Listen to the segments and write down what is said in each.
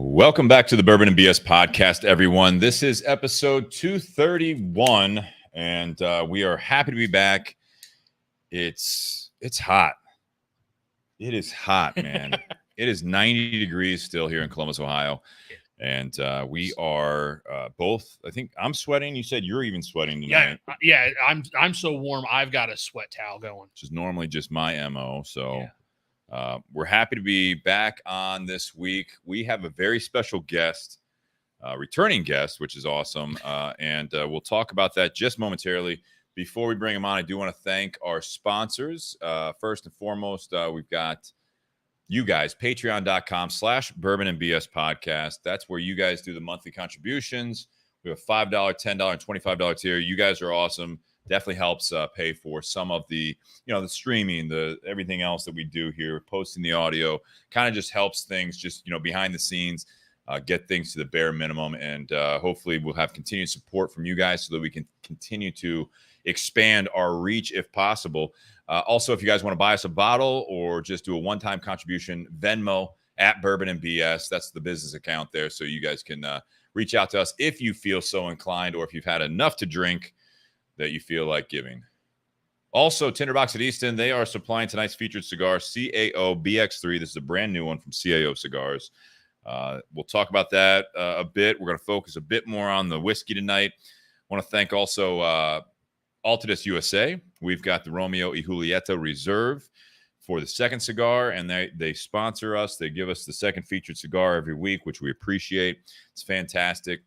Welcome back to the Bourbon and BS podcast, everyone. This is episode 231, and we are happy to be back. It's hot. It is hot, man. It is 90 degrees still here in Columbus, Ohio, and we are both. I think I'm sweating. You said you're even sweating tonight. Yeah. I'm so warm. I've got a sweat towel going. Which is normally just my MO. So. Yeah. We're happy to be back on this week. We have a very special guest, returning guest, which is awesome. And we'll talk about that just momentarily. Before we bring him on, I do want to thank our sponsors. First and foremost, we've got you guys, patreon.com/bourbon and BS podcast. That's where you guys do the monthly contributions. We have a $5, $10, and $25 tier. You guys are awesome. Definitely helps pay for some of the, the streaming, the everything else that we do here, posting the audio, kind of just helps things just, behind the scenes, get things to the bare minimum. And hopefully we'll have continued support from you guys so that we can continue to expand our reach if possible. Also, if you guys want to buy us a bottle or just do a one-time contribution, Venmo @Bourbon and BS. That's the business account there. So you guys can reach out to us if you feel so inclined or if you've had enough to drink that you feel like giving. Also, Tinderbox at Easton, they are supplying tonight's featured cigar, CAO BX3. This is a brand new one from CAO Cigars. We'll talk about that a bit. We're going to focus a bit more on the whiskey tonight. I want to thank also Altadis USA. We've got the Romeo y Julieta Reserve for the second cigar, and they sponsor us. They give us the second featured cigar every week, which we appreciate. It's fantastic.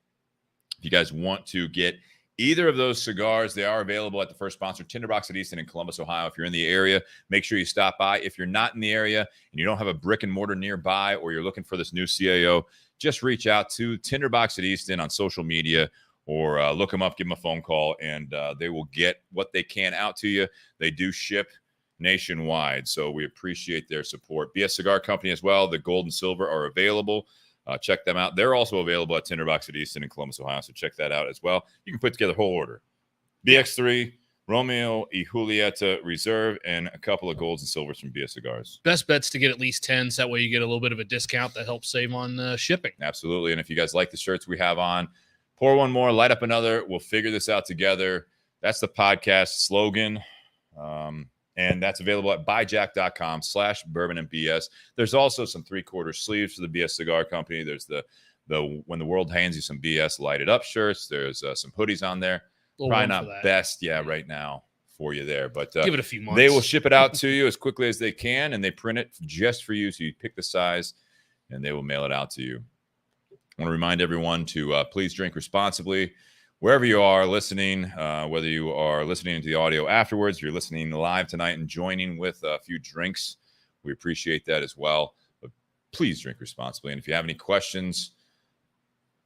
If you guys want to get either of those cigars, they are available at the first sponsor, Tinderbox at Easton in Columbus, Ohio. If you're in the area, make sure you stop by. If you're not in the area and you don't have a brick and mortar nearby or you're looking for this new CAO, just reach out to Tinderbox at Easton on social media or look them up, give them a phone call, and they will get what they can out to you. They do ship nationwide, so we appreciate their support. BS Cigar Company as well. The gold and silver are available. Check them out. They're also available at Tinderbox at Easton in Columbus, Ohio, so check that out as well. You can put together a whole order. BX3, Romeo y Julieta Reserve, and a couple of golds and silvers from BS Cigars. Best bet's to get at least 10, so that way you get a little bit of a discount that helps save on shipping. Absolutely, and if you guys like the shirts we have on, pour one more, light up another. We'll figure this out together. That's the podcast slogan. And that's available at buyjack.com/bourbon and BS. There's also some 3/4 sleeves for the BS Cigar Company. There's the when the world hands you some BS lighted up shirts. There's some hoodies on there. Probably not best, right now for you there, but give it a few months. They will ship it out to you as quickly as they can, and they print it just for you. So you pick the size, and they will mail it out to you. I want to remind everyone to please drink responsibly. Wherever you are listening, whether you are listening to the audio afterwards, you're listening live tonight and joining with a few drinks, we appreciate that as well. But please drink responsibly. And if you have any questions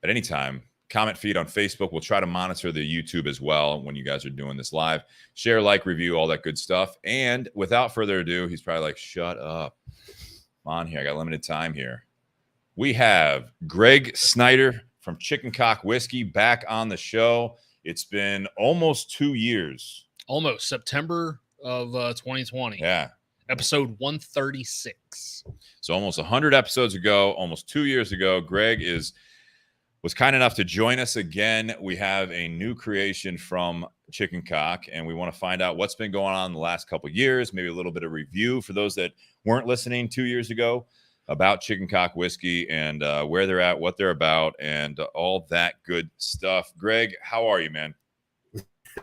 at any time, comment, feed on Facebook. We'll try to monitor the YouTube as well when you guys are doing this live. Share, like, review, all that good stuff. And without further ado, he's probably like, shut up. Come on here. I got limited time here. We have Gregg Snyder from Chicken Cock Whiskey back on the show. It's been almost 2 years. Almost September of 2020. Yeah. Episode 136. So almost 100 episodes ago, almost 2 years ago, Gregg was kind enough to join us again. We have a new creation from Chicken Cock, and we want to find out what's been going on in the last couple of years, maybe a little bit of review for those that weren't listening 2 years ago about Chicken Cock Whiskey and where they're at, what they're about, and all that good stuff. Gregg, how are you, man?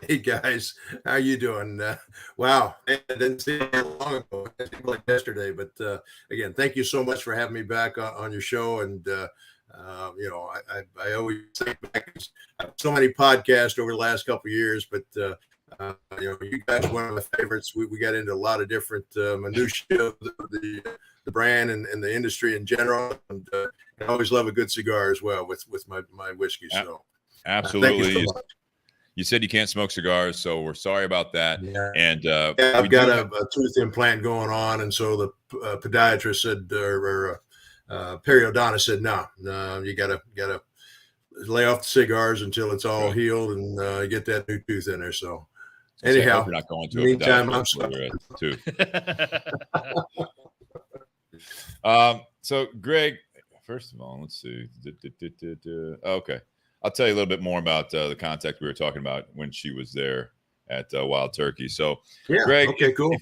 Hey, guys. How you doing? Wow. I didn't see it long ago. It seemed like yesterday. But, again, thank you so much for having me back on your show. And, I always think back so many podcasts over the last couple of years. But, you guys are one of my favorites. We got into a lot of different minutiae of the brand and the industry in general, and I always love a good cigar as well with my whiskey. So absolutely, thank you so much. You said you can't smoke cigars, so we're sorry about that. Yeah. And I've got a tooth implant going on, and so the podiatrist said, or periodontist said, no, you gotta lay off the cigars until it's all healed and get that new tooth in there. So anyhow, we're not going to. Meantime, I'm sorry. So Gregg, first of all, let's see. Okay. I'll tell you a little bit more about the contact we were talking about when she was there at Wild Turkey. So, Yeah. Gregg, Okay, cool.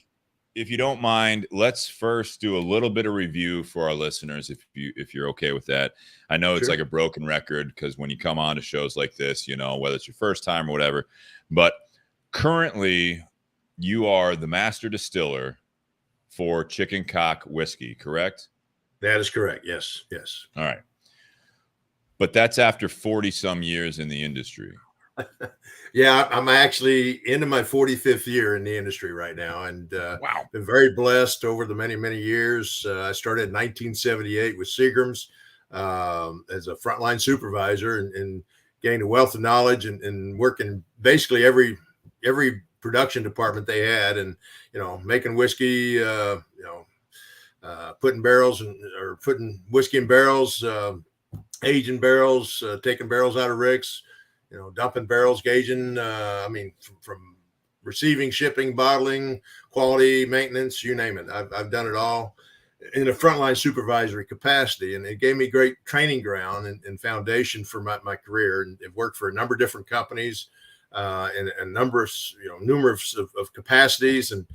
If you don't mind, let's first do a little bit of review for our listeners, if you're okay with that. I know it's Sure. like a broken record because when you come on to shows like this, whether it's your first time or whatever, but currently you are the master distiller for Chicken Cock whiskey, correct? That is correct. Yes. Yes. All right. But that's after 40 some years in the industry. Yeah, I'm actually into my 45th year in the industry right now, and Wow. been very blessed over the many, many years. I started in 1978 with Seagram's as a frontline supervisor, and gained a wealth of knowledge and working basically every production department they had, and making whiskey, putting barrels or putting whiskey in barrels, aging barrels, taking barrels out of ricks. Dumping barrels, gauging, from receiving, shipping, bottling, quality, maintenance, you name it. I've done it all in a frontline supervisory capacity, and it gave me great training ground and foundation for my career. And I've worked for a number of different companies and a number of, numerous of capacities, and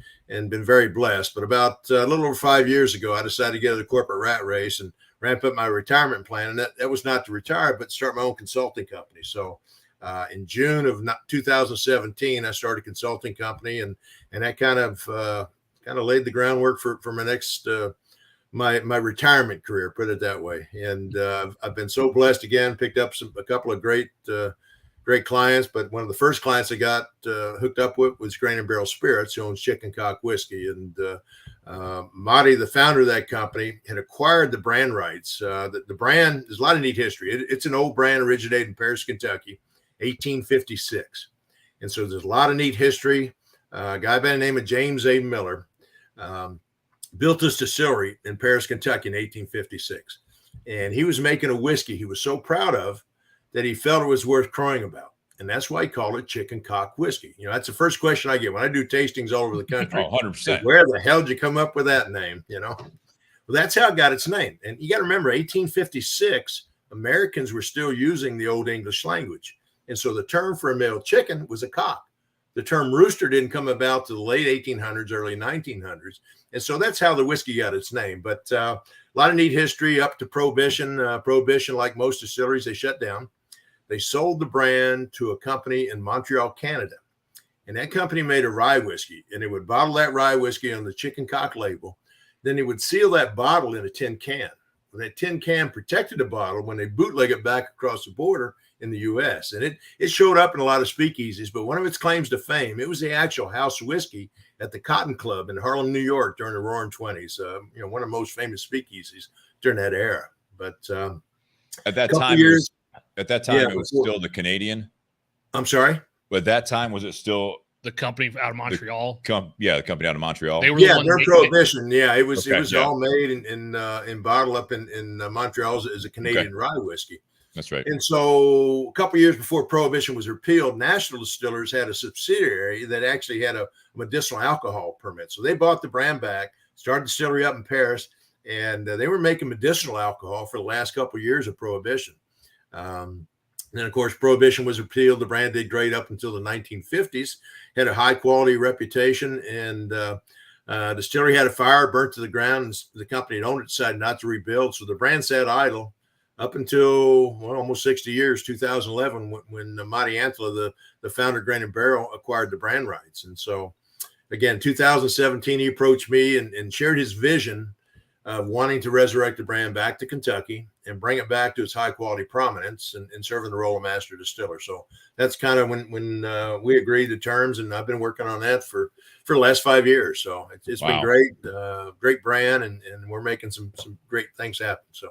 been very blessed. But about a little over 5 years ago, I decided to get the corporate rat race and ramp up my retirement plan. And that was not to retire, but start my own consulting company. So in June of 2017, I started a consulting company, and that kind of laid the groundwork for my next my retirement career, put it that way. And I've been so blessed again, picked up a couple of great clients. But one of the first clients I got hooked up with was Grain and Barrel Spirits, who owns Chicken Cock whiskey. And Marty, the founder of that company, had acquired the brand rights. The brand, there's a lot of neat history. It's an old brand, originated in Paris, Kentucky, 1856. And so there's a lot of neat history. A guy by the name of James A. Miller built this distillery in Paris, Kentucky in 1856. And he was making a whiskey he was so proud of that he felt it was worth crowing about. And that's why he called it Chicken Cock whiskey. That's the first question I get when I do tastings all over the country. 100%. Where the hell did you come up with that name? Well, that's how it got its name. And you got to remember, 1856, Americans were still using the Old English language. And so the term for a male chicken was a cock. The term rooster didn't come about to the late 1800s, early 1900s. And so that's how the whiskey got its name. But a lot of neat history up to Prohibition. Prohibition, like most distilleries, they shut down. They sold the brand to a company in Montreal, Canada. And that company made a rye whiskey. And they would bottle that rye whiskey on the Chicken Cock label. Then they would seal that bottle in a tin can. And that tin can protected the bottle when they bootleg it back across the border in the U.S. And it showed up in a lot of speakeasies, but one of its claims to fame, it was the actual house whiskey at the Cotton Club in Harlem, New York during the Roaring '20s. One of the most famous speakeasies during that era. But at that time, it was still the Canadian. I'm sorry? But at that time, was it still the company out of Montreal? The company out of Montreal. Their Prohibition. Yeah, it was all made and bottled up in Montreal as a Canadian rye whiskey. That's right. And so a couple of years before Prohibition was repealed, National Distillers had a subsidiary that actually had a medicinal alcohol permit. So they bought the brand back, started a distillery up in Paris, and they were making medicinal alcohol for the last couple of years of Prohibition. And then, of course, Prohibition was repealed. The brand did great up until the 1950s, had a high-quality reputation, and the distillery had a fire, burnt to the ground, and the company that owned it decided not to rebuild. So the brand sat idle up until almost 60 years, 2011, when Marty Antela, the founder of Grain and Barrel, acquired the brand rights. And so, again, 2017, he approached me and shared his vision of wanting to resurrect the brand back to Kentucky and bring it back to its high-quality prominence and serving the role of master distiller. So that's kind of when we agreed to terms, and I've been working on that for the last 5 years. So it's been great, great brand, and we're making some great things happen. So.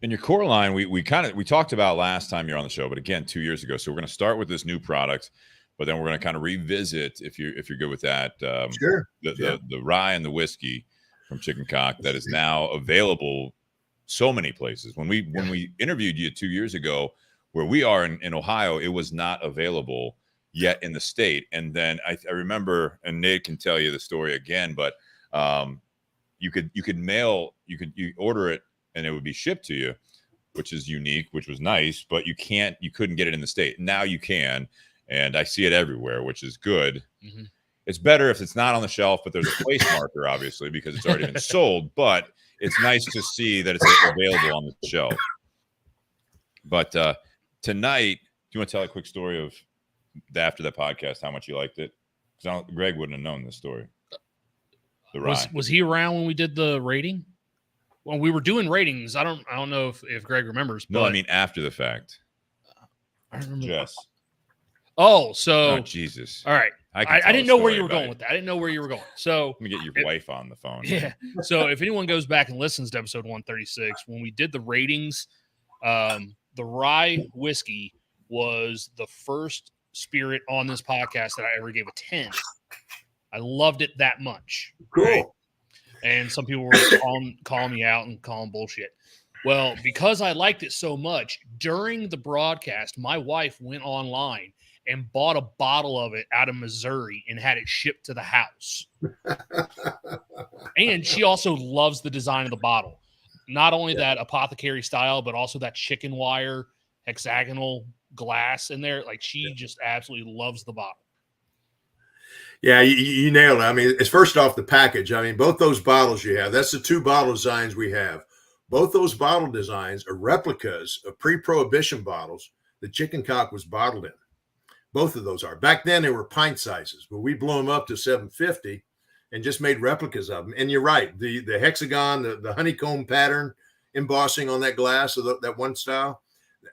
In your core line, we talked about last time you're on the show, but again, 2 years ago. So we're going to start with this new product, but then we're going to kind of revisit, if you're good with that, the rye and the whiskey from Chicken Cock that is now available so many places. When we interviewed you 2 years ago, where we are in Ohio, it was not available yet in the state. And then I remember, and Nate can tell you the story again, but you order it and it would be shipped to you, which is unique, which was nice, but you couldn't get it in the state. Now you can, and I see it everywhere, which is good. Mm-hmm. It's better if it's not on the shelf, but there's a place marker, obviously, because it's already been sold, but it's nice to see that it's available on the shelf. But tonight, do you want to tell a quick story of after that podcast, how much you liked it? Because Gregg wouldn't have known this story. The Rye. Was he around when we did the rating? When we were doing ratings, I don't know if Gregg remembers. No, but I mean after the fact. I remember. Yes. Oh, so Jesus. All right. I didn't know where you were going with that. I didn't know where you were going. So let me get your wife on the phone. Yeah. So if anyone goes back and listens to episode 136, when we did the ratings, the Rye whiskey was the first spirit on this podcast that I ever gave a 10. I loved it that much. Cool. Right? And some people were calling me out and calling bullshit. Well, because I liked it so much, during the broadcast, my wife went online and bought a bottle of it out of Missouri and had it shipped to the house. And she also loves the design of the bottle. Not only that apothecary style, but also that chicken wire hexagonal glass in there. Like she just absolutely loves the bottle. Yeah, you nailed it. I mean, it's first off the package. I mean, both those bottles you have, that's the two bottle designs we have. Both those bottle designs are replicas of pre-prohibition bottles that Chicken Cock was bottled in. Both of those are. Back then, they were pint sizes, but we blew them up to 750 and just made replicas of them. And you're right. The hexagon, the honeycomb pattern embossing on that glass of that one style,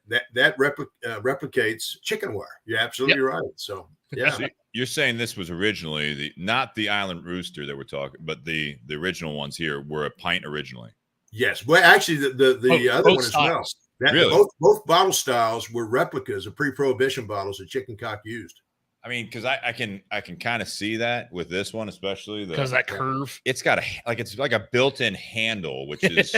that replicates chicken wire. You're absolutely right. So, yeah. So you're saying this was originally not the Island Rooster that we're talking, but the original ones here were a pint originally. Yes. Well, actually, the other one as well. Really? Both bottle styles were replicas of pre-prohibition bottles that Chicken Cock used. I mean, because I can kind of see that with this one, especially because that curve. It's got it's like a built-in handle, which is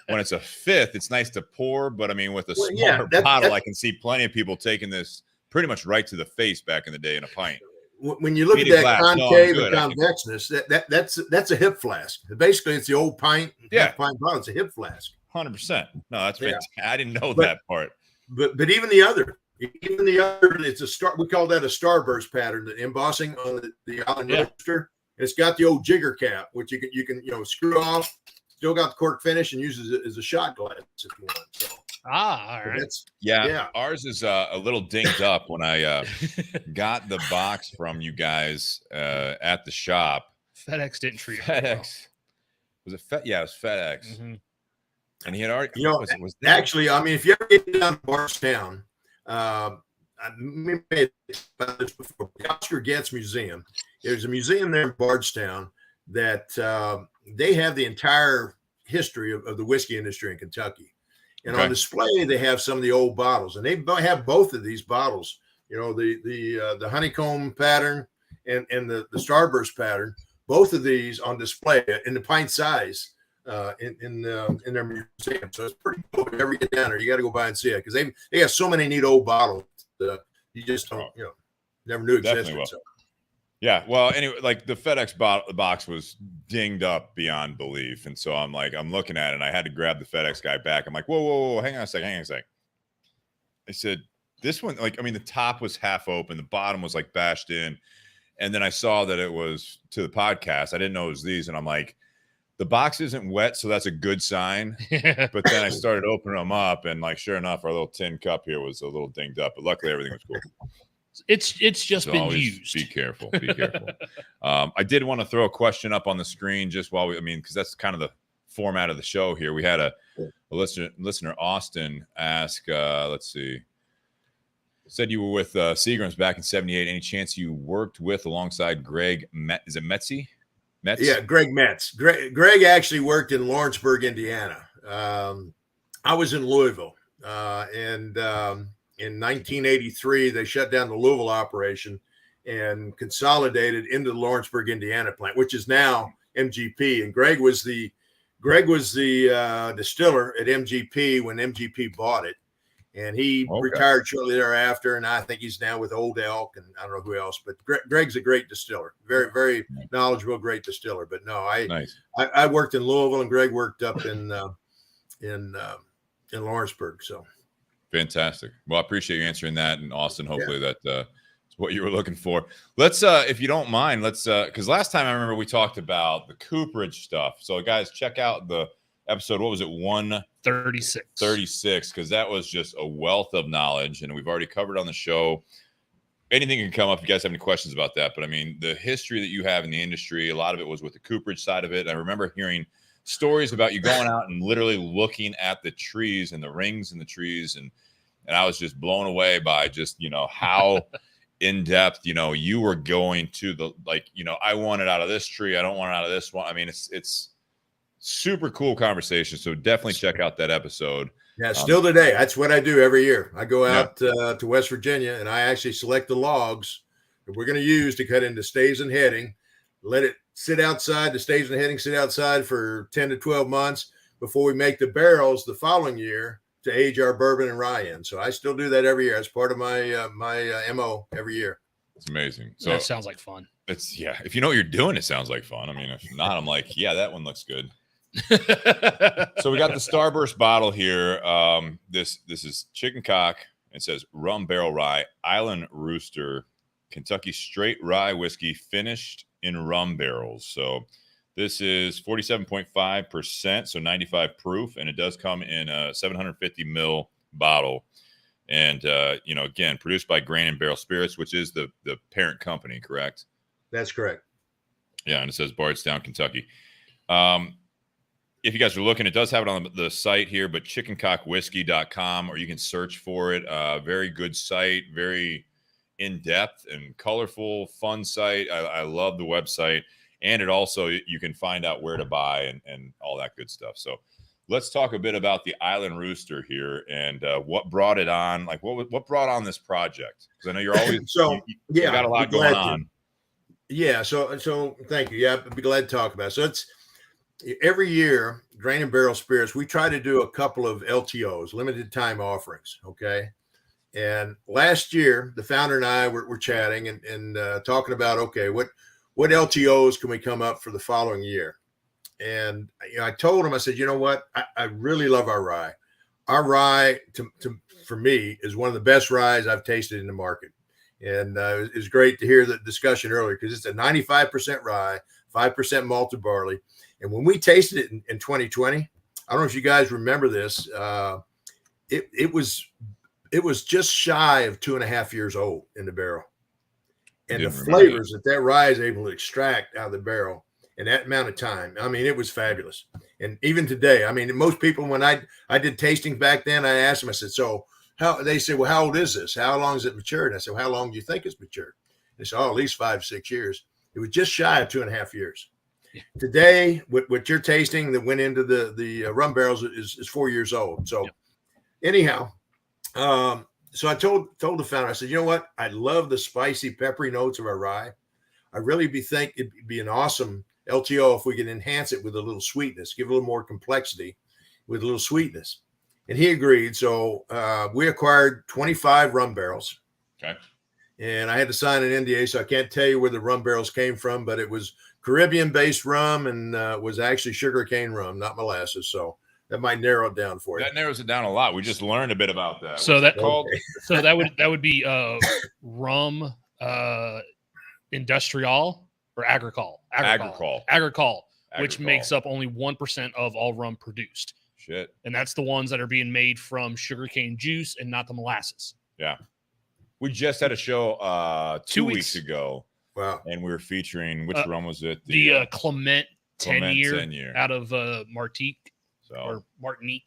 when it's a fifth, it's nice to pour. But I mean, with a smaller bottle, I can see plenty of people taking this pretty much right to the face back in the day in a pint. When you look at that concave and convexness, that's a hip flask. Basically, it's the old pint. Pint bottle. It's a hip flask. 100%. No, that's fantastic. I didn't know that part. But even the other, it's a star. We call that a starburst pattern. The embossing on the Island Rooster. It's got the old jigger cap, which you can screw off. Still got the cork finish and uses it as a shot glass if you want. So, all right. Yeah. Ours is a little dinged up when I got the box from you guys at the shop. FedEx didn't treat FedEx. Well. Was it Yeah, it was FedEx. Mm-hmm. And he had already, actually, I mean, if you ever get down to Bardstown, I made about this before. The Oscar Getz Museum. There's a museum there in Bardstown that they have the entire history of the whiskey industry in Kentucky. And on display, they have some of the old bottles, and they have both of these bottles. The honeycomb pattern and the starburst pattern. Both of these on display in the pint size. In their museum, so it's pretty cool. If you ever get down there, you got to go by and see it because they have so many neat old bottles. You just don't, never knew existed. So. Yeah, well, anyway, like the FedEx box was dinged up beyond belief, and so I'm looking at it, and I had to grab the FedEx guy back. I'm like, whoa, hang on a sec. I said, this one, the top was half open, the bottom was bashed in, and then I saw that it was to the podcast. I didn't know it was these, and I'm like, the box isn't wet, so that's a good sign. But then I started opening them up, and sure enough, our little tin cup here was a little dinged up. But luckily, everything was cool. It's just been used. Be careful. I did want to throw a question up on the screen just while because that's kind of the format of the show here. We had a listener, Austin, ask. Let's see. Said you were with Seagram's back in '78. Any chance you worked with alongside Gregg? Is it Metzi? Metz? Yeah, Gregg Metz. Gregg actually worked in Lawrenceburg, Indiana. I was in Louisville, and in 1983 they shut down the Louisville operation and consolidated into the Lawrenceburg, Indiana plant, which is now MGP. And Gregg was the distiller at MGP when MGP bought it. And he retired shortly thereafter, and I think he's now with Old Elk, and I don't know who else. But Gregg's a great distiller, very, very knowledgeable, great distiller. But no, I worked in Louisville, and Gregg worked up in in Lawrenceburg. So fantastic. Well, I appreciate you answering that, and Austin, hopefully that is what you were looking for. Let's if you don't mind, let's because last time I remember we talked about the cooperage stuff. So guys, check out the episode. What was it? 136, because that was just a wealth of knowledge, and we've already covered on the show. Anything can come up if you guys have any questions about that. But I mean, the history that you have in the industry, a lot of it was with the cooperage side of it. I remember hearing stories about you going out and literally looking at the trees and the rings in the trees, and I was just blown away by just, you know, how in depth, you know, you were going to the, like, you know, I want it out of this tree, I don't want it out of this one. I mean, it's super cool conversation. So definitely check out that episode. Yeah, still today. That's what I do every year. I go out to West Virginia, and I actually select the logs that we're going to use to cut into staves and heading, let it sit outside, the staves and heading sit outside for 10 to 12 months before we make the barrels the following year to age our bourbon and rye in. So I still do that every year. It's part of my MO every year. It's amazing. So that sounds like fun. It's if you know what you're doing, it sounds like fun. I mean, if not, I'm like, yeah, that one looks good. So we got the Starburst bottle here. This is Chicken Cock. It says rum barrel rye, Island Rooster, Kentucky straight rye whiskey finished in rum barrels. So this is 47.5%, so 95 proof, and it does come in a 750 ml bottle. And you know, again, produced by Grain and Barrel Spirits, which is the parent company, correct? That's correct. Yeah, and it says Bardstown, Kentucky. If you guys are looking, it does have it on the site here, but chickencockwhiskey.com, or you can search for it. Very good site, very in-depth and colorful, fun site. I love the website. And it also, you can find out where to buy and all that good stuff. So let's talk a bit about the Island Rooster here and what brought it on. Like, what brought on this project? Because I know you're always you got a lot going on. Yeah, so thank you. Yeah, I'd be glad to talk about it. So it's every year, Grain and Barrel Spirits, we try to do a couple of LTOs, limited time offerings. Okay. And last year, the founder and I were chatting and talking about, okay, what LTOs can we come up for the following year? And I told him, I said, you know what? I really love our rye. Our rye, for me, is one of the best ryes I've tasted in the market. And it was great to hear the discussion earlier because it's a 95% rye, 5% malted barley. And when we tasted it in 2020, I don't know if you guys remember this. It was just shy of 2.5 years old in the barrel. And the flavors that rye is able to extract out of the barrel in that amount of time, I mean, it was fabulous. And even today, I mean, most people, when I did tasting back then, I asked them, I said, so they said, well, how old is this? How long is it matured? And I said, well, how long do you think it's matured? They said, oh, at least 5-6 years. It was just shy of 2.5 years. Today, what you're tasting that went into the rum barrels is 4 years old. So anyhow, so I told the founder, I said, you know what? I love the spicy, peppery notes of our rye. I really think it'd be an awesome LTO if we could enhance it with a little sweetness, give a little more complexity with a little sweetness. And he agreed. So we acquired 25 rum barrels. Okay. And I had to sign an NDA, so I can't tell you where the rum barrels came from, but it was Caribbean-based rum and was actually sugarcane rum, not molasses. So that might narrow it down for you. That narrows it down a lot. We just learned a bit about that. So that so that would be rum industrial or agricole, which makes up only 1% of all rum produced. Shit. And that's the ones that are being made from sugarcane juice and not the molasses. Yeah. We just had a show 2 weeks ago. Wow. And we were featuring, which rum was it? The Clement 10 year out of Martinique.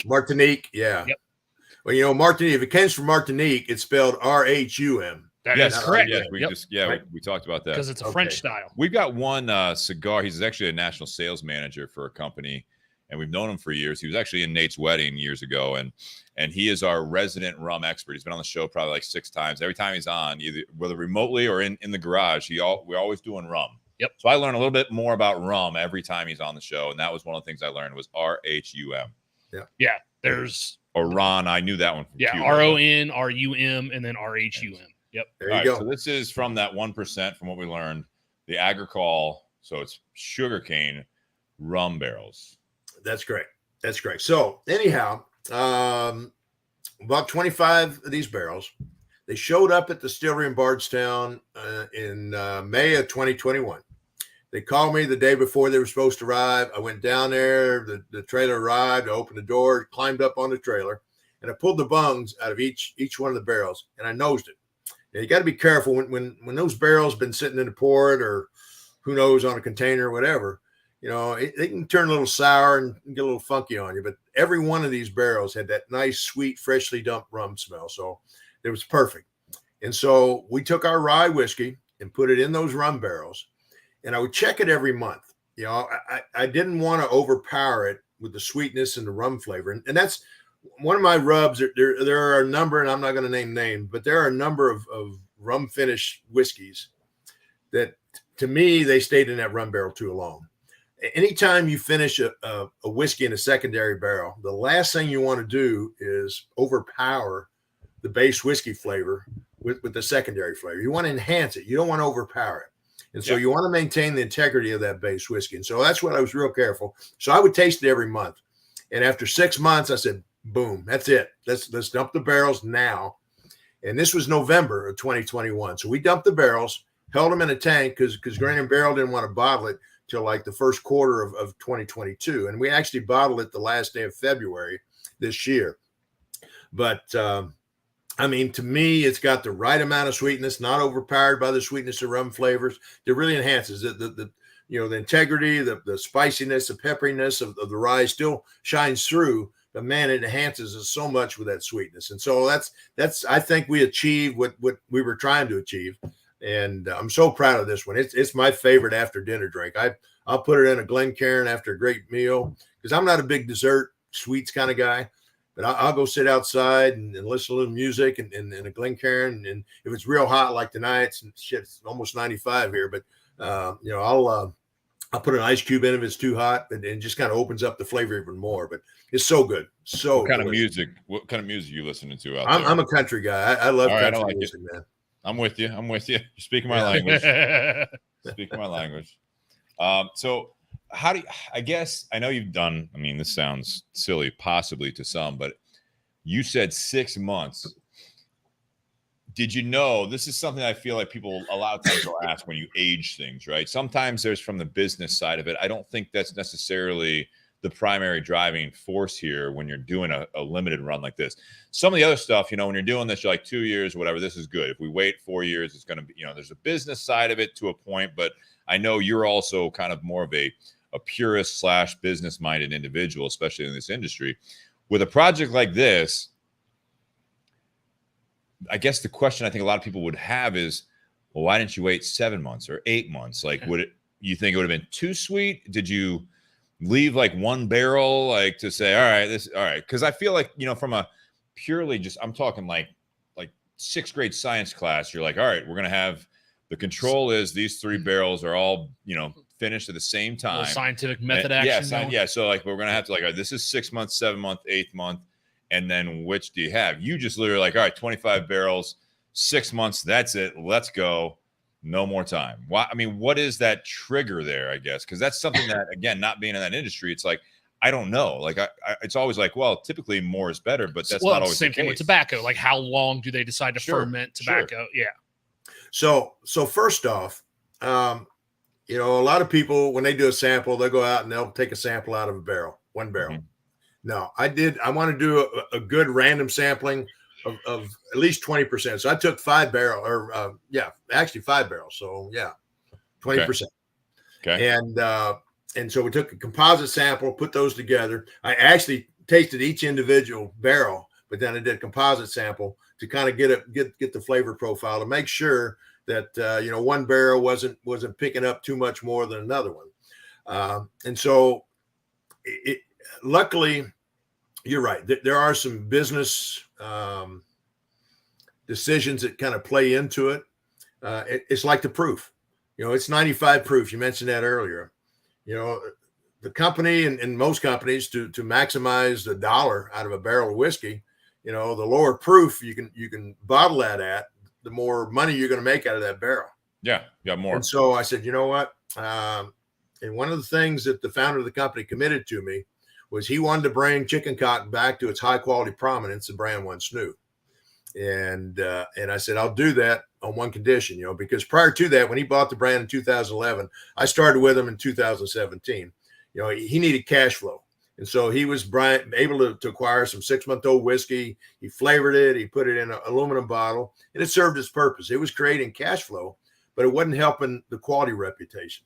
Martinique, yeah. Yep. Well, you know, Martinique, if it comes from Martinique, it's spelled R-H-U-M. That's correct. Yes, we talked about that. Because it's a French style. We've got one cigar. He's actually a national sales manager for a company, and we've known him for years. He was actually in Nate's wedding years ago, and he is our resident rum expert. He's been on the show probably like 6 times. Every time he's on, either whether remotely or in the garage, we're always doing rum. Yep. So I learn a little bit more about rum every time he's on the show, and that was one of the things I learned was R-H-U-M. Yeah. Yeah. There's Ron. I knew that one. From Cuba. R-O-N, R-U-M, and then R-H-U-M. Yep. There you go. So this is from that 1% from what we learned. The agricole, so it's sugarcane rum barrels. That's great. That's correct. So anyhow, about 25 of these barrels, they showed up at the distillery in Bardstown in May of 2021. They called me the day before they were supposed to arrive. I went down there. The trailer arrived. I opened the door, climbed up on the trailer, and I pulled the bungs out of each one of the barrels, and I nosed it. And you got to be careful when those barrels been sitting in the port or who knows on a container or whatever. They can turn a little sour and get a little funky on you. But every one of these barrels had that nice, sweet, freshly dumped rum smell. So it was perfect. And so we took our rye whiskey and put it in those rum barrels. And I would check it every month. I didn't want to overpower it with the sweetness and the rum flavor. And that's one of my rubs. There are a number, and I'm not going to name names, but there are a number of rum finish whiskeys that, to me, they stayed in that rum barrel too long. Anytime you finish a whiskey in a secondary barrel, the last thing you want to do is overpower the base whiskey flavor with the secondary flavor. You want to enhance it. You don't want to overpower it. And so you want to maintain the integrity of that base whiskey. And so that's what I was real careful. So I would taste it every month. And after 6 months, I said, boom, that's it. Let's dump the barrels now. And this was November of 2021. So we dumped the barrels, held them in a tank because Grain and Barrel didn't want to bottle it till like the first quarter of 2022. And we actually bottled it the last day of February this year. But to me, it's got the right amount of sweetness, not overpowered by the sweetness of rum flavors. It really enhances it. The integrity, the spiciness, the pepperiness of the rye still shines through. But man, it enhances it so much with that sweetness. And so that's I think we achieved what we were trying to achieve. And I'm so proud of this one. It's my favorite after dinner drink. I'll put it in a Glencairn after a great meal because I'm not a big dessert sweets kind of guy. But I'll go sit outside and listen to a little music and a Glencairn. And if it's real hot like tonight, it's almost 95 here. But I'll put an ice cube in if it's too hot, and it just kind of opens up the flavor even more. But it's so good. So what kind of music are you listening to out there? I'm a country guy. I love country music, man. I'm with you. You're speaking my language. Speaking my language. So how do you, I guess I know you've done, this sounds silly possibly to some, but you said 6 months. Did you know this is something I feel like people a lot of times will ask when you age things, right? Sometimes there's from the business side of it. I don't think that's necessarily the primary driving force here when you're doing a limited run like this. Some of the other stuff, when you're doing this, you're like 2 years or whatever, this is good. If we wait 4 years, it's going to be, there's a business side of it to a point, but I know you're also kind of more of a purist / business minded individual, especially in this industry. With a project like this, I guess the question I think a lot of people would have is, well, why didn't you wait 7 months or 8 months? Like, you think it would have been too sweet? Did you leave like one barrel, like to say, all right. Cause I feel like, from a purely I'm talking like 6th grade science class, you're like, all right, we're going to have the control is these 3 barrels are all, finished at the same time. Scientific method action. Yeah. So like, we're going to have to all right, this is 6 months, 7 month, 8th month. And then which do you have? You just literally like, all right, 25 barrels, 6 months. That's it. Let's go. No more time. Why? What is that trigger there, I guess? Because that's something that, again, not being in that industry, it's like, I don't know. Like, it's always like, well, typically more is better, but that's not always the same the thing case. With tobacco. Like, how long do they decide to ferment tobacco? Sure. Yeah. So first off, a lot of people, when they do a sample, they'll go out and they'll take a sample out of a barrel, one barrel. Mm-hmm. No, I want to do a good random sampling of at least 20%. So I took 5 barrels, actually 5 barrels. So 20%. Okay. And so we took a composite sample, put those together. I actually tasted each individual barrel, but then I did a composite sample to kind of get the flavor profile to make sure that one barrel wasn't picking up too much more than another one. And so luckily, you're right. There are some business decisions that kind of play into it. It's like the proof. It's 95 proof. You mentioned that earlier. The company and most companies to maximize the dollar out of a barrel of whiskey, the lower proof you can bottle that at, the more money you're going to make out of that barrel. Yeah, you got more. And so I said, you know what? And one of the things that the founder of the company committed to me was he wanted to bring Chicken Cock back to its high quality prominence the brand once knew. And I said, I'll do that on one condition, because prior to that, when he bought the brand in 2011, I started with him in 2017. He needed cash flow. And so he was able to acquire some 6-month-old whiskey. He flavored it. He put it in an aluminum bottle, and it served its purpose. It was creating cash flow, but it wasn't helping the quality reputation.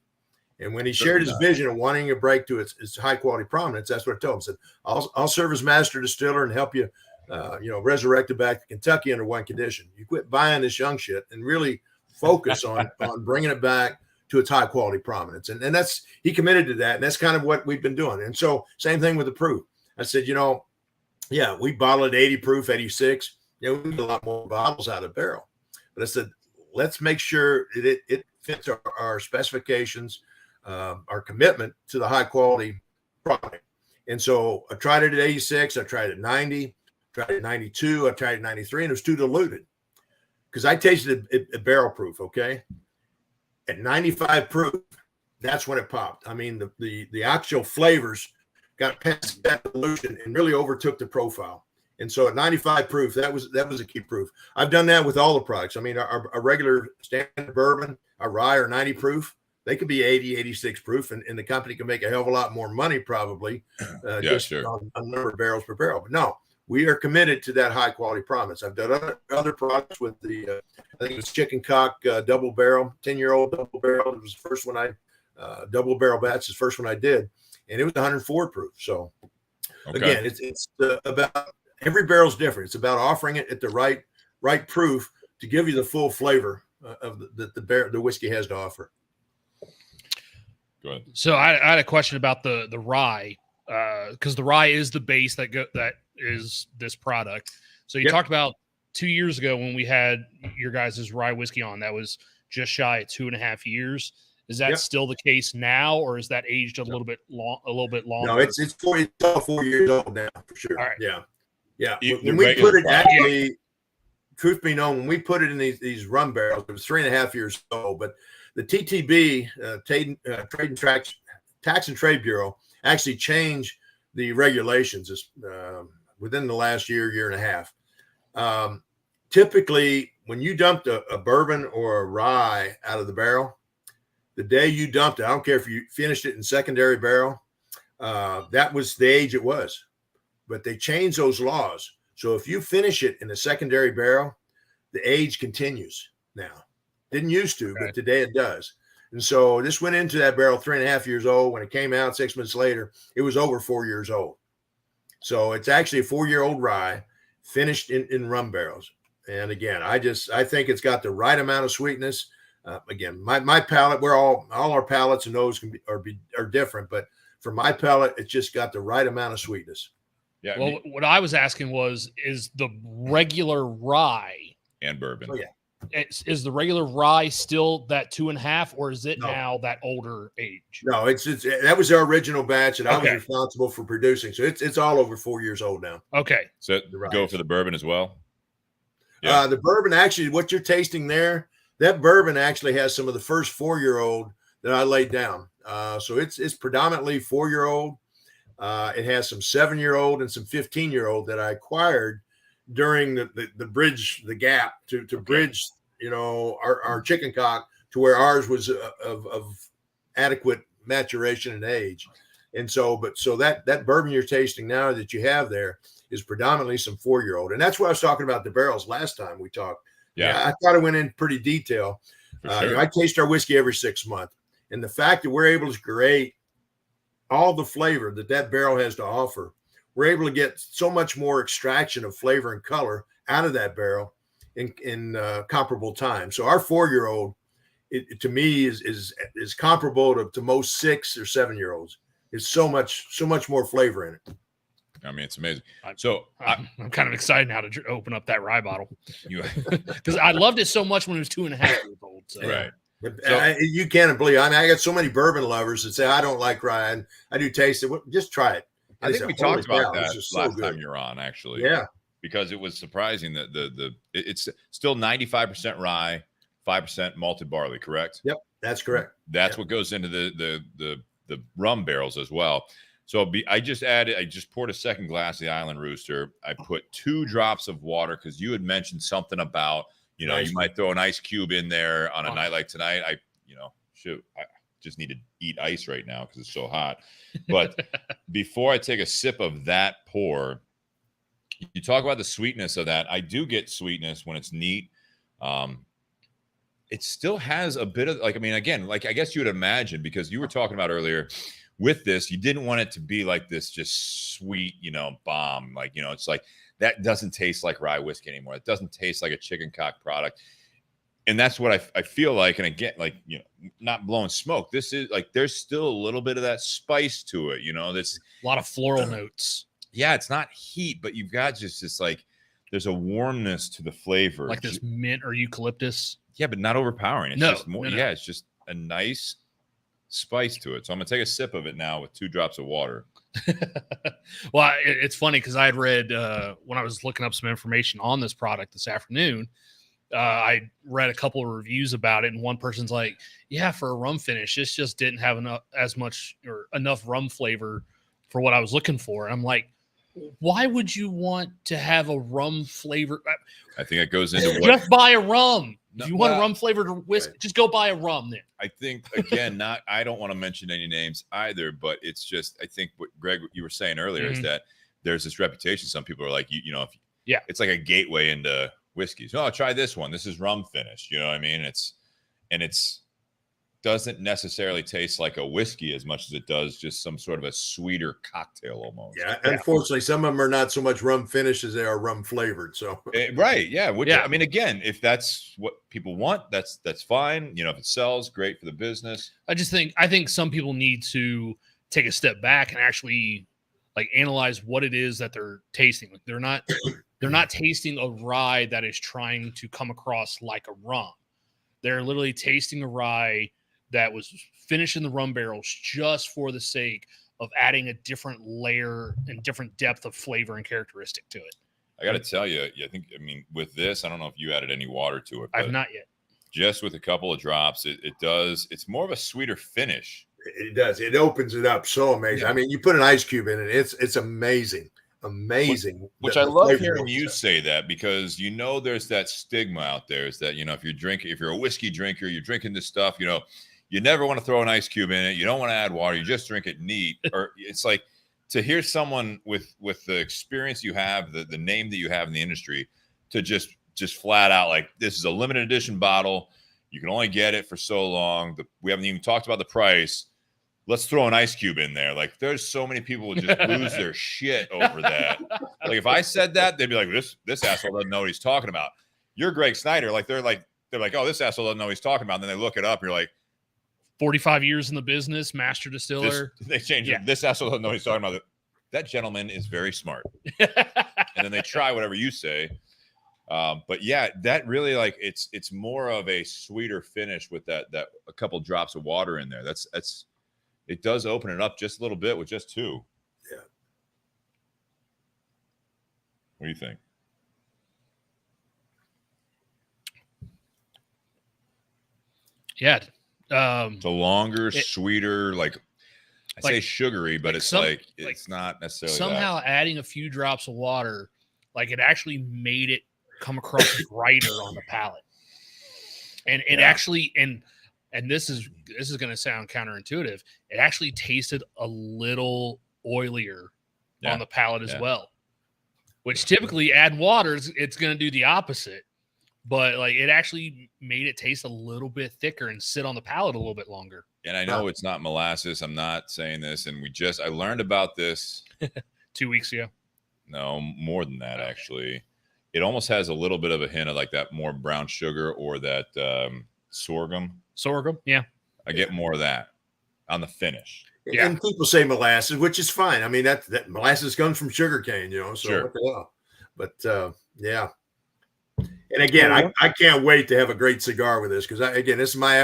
And when he shared his vision of wanting to break to its high quality prominence, that's what I told him. I said, I'll serve as master distiller and help you, resurrect it back to Kentucky under one condition. You quit buying this young shit and really focus on bringing it back to its high quality prominence. And that's, he committed to that. And that's kind of what we've been doing. And so same thing with the proof. I said, we bottled at 80 proof, 86. We need a lot more bottles out of barrel. But I said, let's make sure it fits our specifications, our commitment to the high quality product. And so I tried it at 86. I tried it at 90, tried it at 92. I tried it at 93, and it was too diluted because I tasted it at barrel proof. Okay. At 95 proof, that's when it popped. I mean, the actual flavors got past that dilution and really overtook the profile. And so at 95 proof, that was a key proof. I've done that with all the products. I mean, our regular standard bourbon, our rye are 90 proof. They could be 80, 86 proof, and the company can make a hell of a lot more money probably on a number of barrels per barrel. But no, we are committed to that high quality promise. I've done other products with the, I think it was Chicken Cock double barrel, 10-year-old double barrel. It was the first one double barrel batch, the first one I did, and it was 104 proof. So again, it's about every barrel's different. It's about offering it at the right proof to give you the full flavor of the whiskey has to offer. Go ahead. So I had a question about the rye, because the rye is the base that is this product. So you talked about 2 years ago when we had your guys' rye whiskey on, that was just shy of 2.5 years. Is that still the case now, or is that aged a little bit longer? No, it's all 4 years old now for sure. All right. Yeah. When we put it, actually, truth be known, when we put it in these rum barrels, it was 3.5 years old. But the TTB, Tax and Trade Bureau, actually changed the regulations within the last year and a half. Typically, when you dumped a bourbon or a rye out of the barrel, the day you dumped it, I don't care if you finished it in secondary barrel, that was the age it was. But they changed those laws. So if you finish it in a secondary barrel, the age continues now. Didn't used to, but today it does. And so this went into that barrel 3.5 years old. When it came out 6 months later, it was over 4 years old. So it's actually a 4-year-old rye finished in rum barrels. And again, I think it's got the right amount of sweetness. Again, my palate, we're all our palates and nose are different, but for my palate, it's just got the right amount of sweetness. Yeah. Well, what I was asking is the regular rye and bourbon. Oh, yeah. Is the regular rye still that 2.5, or is it now that older age? No, it's that was our original batch that I was responsible for producing. So it's all over 4 years old now. Okay. So go for the bourbon as well. Yeah. The bourbon, actually, what you're tasting there, that bourbon actually has some of the first 4-year-old that I laid down. So it's predominantly 4-year-old. It has some 7-year-old and some 15-year-old that I acquired during the bridge, the gap to bridge, our chicken cock to where ours was of adequate maturation and age. And so that bourbon you're tasting now that you have there is predominantly some 4-year-old. And that's what I was talking about the barrels last time we talked. Yeah. I thought I went in pretty detail. Sure. I taste our whiskey every 6 months. And the fact that we're able to create all the flavor that barrel has to offer, we're able to get so much more extraction of flavor and color out of that barrel in comparable time. So our 4-year-old, to me, is comparable to most 6 or 7-year-olds. It's so much more flavor in it. I mean, it's amazing. So I'm kind of excited now to open up that rye bottle because I loved it so much when it was 2.5 years old. So. Right. You can't believe. I mean, I got so many bourbon lovers that say I don't like rye, and I do taste it. Just try it. I think we talked about that last time you're on, actually. Yeah, because it was surprising that it's still 95% rye, 5% malted barley. Correct? Yep, that's correct. That's what goes into the rum barrels as well. So I just poured a second glass of the Island Rooster. I put 2 drops of water because you had mentioned something about, you might throw an ice cube in there on a night like tonight. I just need to eat ice right now because it's so hot. But before I take a sip of that pour, you talk about the sweetness of that. I do get sweetness when it's neat. It still has a bit of again, I guess you would imagine, because you were talking about earlier with this, you didn't want it to be like this just sweet, bomb. It's like that doesn't taste like rye whiskey anymore. It doesn't taste like a chicken cock product. And that's what I feel like. And again, not blowing smoke. This is there's still a little bit of that spice to it. This a lot of floral notes. Yeah, it's not heat, but you've got just this there's a warmness to the flavor, like this mint or eucalyptus. Yeah, but not overpowering. It's just more. No. Yeah, it's just a nice spice to it. So I'm gonna take a sip of it now with 2 drops of water. Well, it's funny because I had read when I was looking up some information on this product this afternoon. I read a couple of reviews about it, and one person's like, "Yeah, for a rum finish, this just didn't have enough rum flavor for what I was looking for." And I'm like, why would you want to have a rum flavor? I think it goes into just buy a rum. No, if you want a rum flavored whiskey, just go buy a rum then. I think, again, I don't want to mention any names either, but it's just, I think what Greg, you were saying earlier is that there's this reputation. Some people are like, it's like a gateway into whiskeys. Oh, try this one. This is rum finished. You know what I mean? It's doesn't necessarily taste like a whiskey as much as it does just some sort of a sweeter cocktail almost. Yeah, unfortunately, some of them are not so much rum finished as they are rum flavored. So right, yeah. I mean, again, if that's what people want, that's fine. If it sells, great for the business. I think some people need to take a step back and actually analyze what it is that they're tasting. They're not tasting a rye that is trying to come across like a rum. They're literally tasting a rye that was finished in the rum barrels just for the sake of adding a different layer and different depth of flavor and characteristic to it. I got to tell you, with this, I don't know if you added any water to it. I've not yet. Just with a couple of drops, it's more of a sweeter finish. It does. It opens it up so amazing. Yeah. I mean, you put an ice cube in it, it's amazing. Which I love hearing you say that, because there's that stigma out there is that if you're a whiskey drinker, you're drinking this stuff, you never want to throw an ice cube in it, you don't want to add water, you just drink it neat. Or it's like to hear someone with the experience you have, the name that you have in the industry, to just flat out this is a limited edition bottle, you can only get it for so long, we haven't even talked about the price. Let's throw an ice cube in there. There's so many people who just lose their shit over that. If I said that, they'd be like, this asshole doesn't know what he's talking about. You're Gregg Snyder. They're like, oh, this asshole doesn't know what he's talking about. And then they look it up. And you're like, 45 years in the business, master distiller. They changed it. This asshole doesn't know what he's talking about. That gentleman is very smart. And then they try whatever you say. But yeah, that really it's more of a sweeter finish with that a couple drops of water in there. That's. It does open it up just a little bit with just 2. Yeah. What do you think? Yeah. It's a longer, sweeter, I say sugary, but it's it's not necessarily somehow that. Adding a few drops of water, it actually made it come across brighter on the palate. And it actually, and this is going to sound counterintuitive, it actually tasted a little oilier on the palate as well, which typically add water, it's going to do the opposite. But it actually made it taste a little bit thicker and sit on the palate a little bit longer. And I know it's not molasses. I'm not saying this. And I learned about this 2 weeks ago. No, more than that, actually. It almost has a little bit of a hint of that more brown sugar or that sorghum. Sorghum, yeah. I get more of that on the finish. Yeah. And people say molasses, which is fine. I mean, that molasses comes from sugarcane, so sure. What the hell? But yeah. And again, I can't wait to have a great cigar with this, because this is my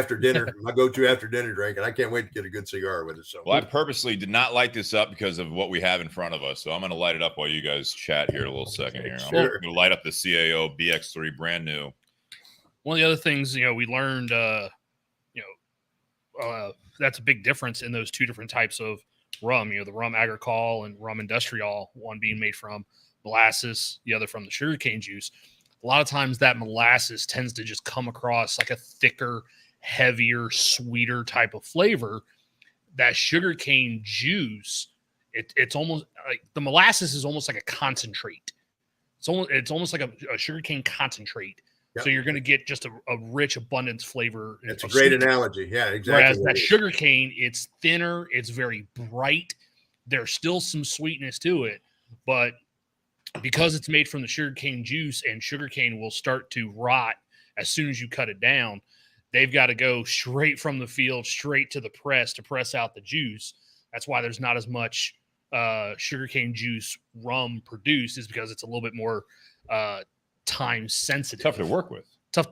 my go-to after dinner drink, and I can't wait to get a good cigar with it. So, well, I purposely did not light this up because of what we have in front of us. So I'm going to light it up while you guys chat here a little second here. I'm going to light up the CAO BX3, brand new. One of the other things we learned, that's a big difference in those 2 different types of rum, the rum agricole and rum industrial, one being made from molasses, the other from the sugarcane juice. A lot of times that molasses tends to just come across like a thicker, heavier, sweeter type of flavor. That sugarcane juice, it's almost like the molasses is almost like a concentrate. It's almost like a sugarcane concentrate. Yep. So you're going to get just a rich abundance flavor. That's a great analogy. Yeah, exactly. Whereas that sugarcane, it's thinner, it's very bright. There's still some sweetness to it, but because it's made from the sugarcane juice and sugarcane will start to rot as soon as you cut it down, they've got to go straight from the field, straight to the press to press out the juice. That's why there's not as much sugarcane juice rum produced, is because it's a little bit more time sensitive. Tough to work with.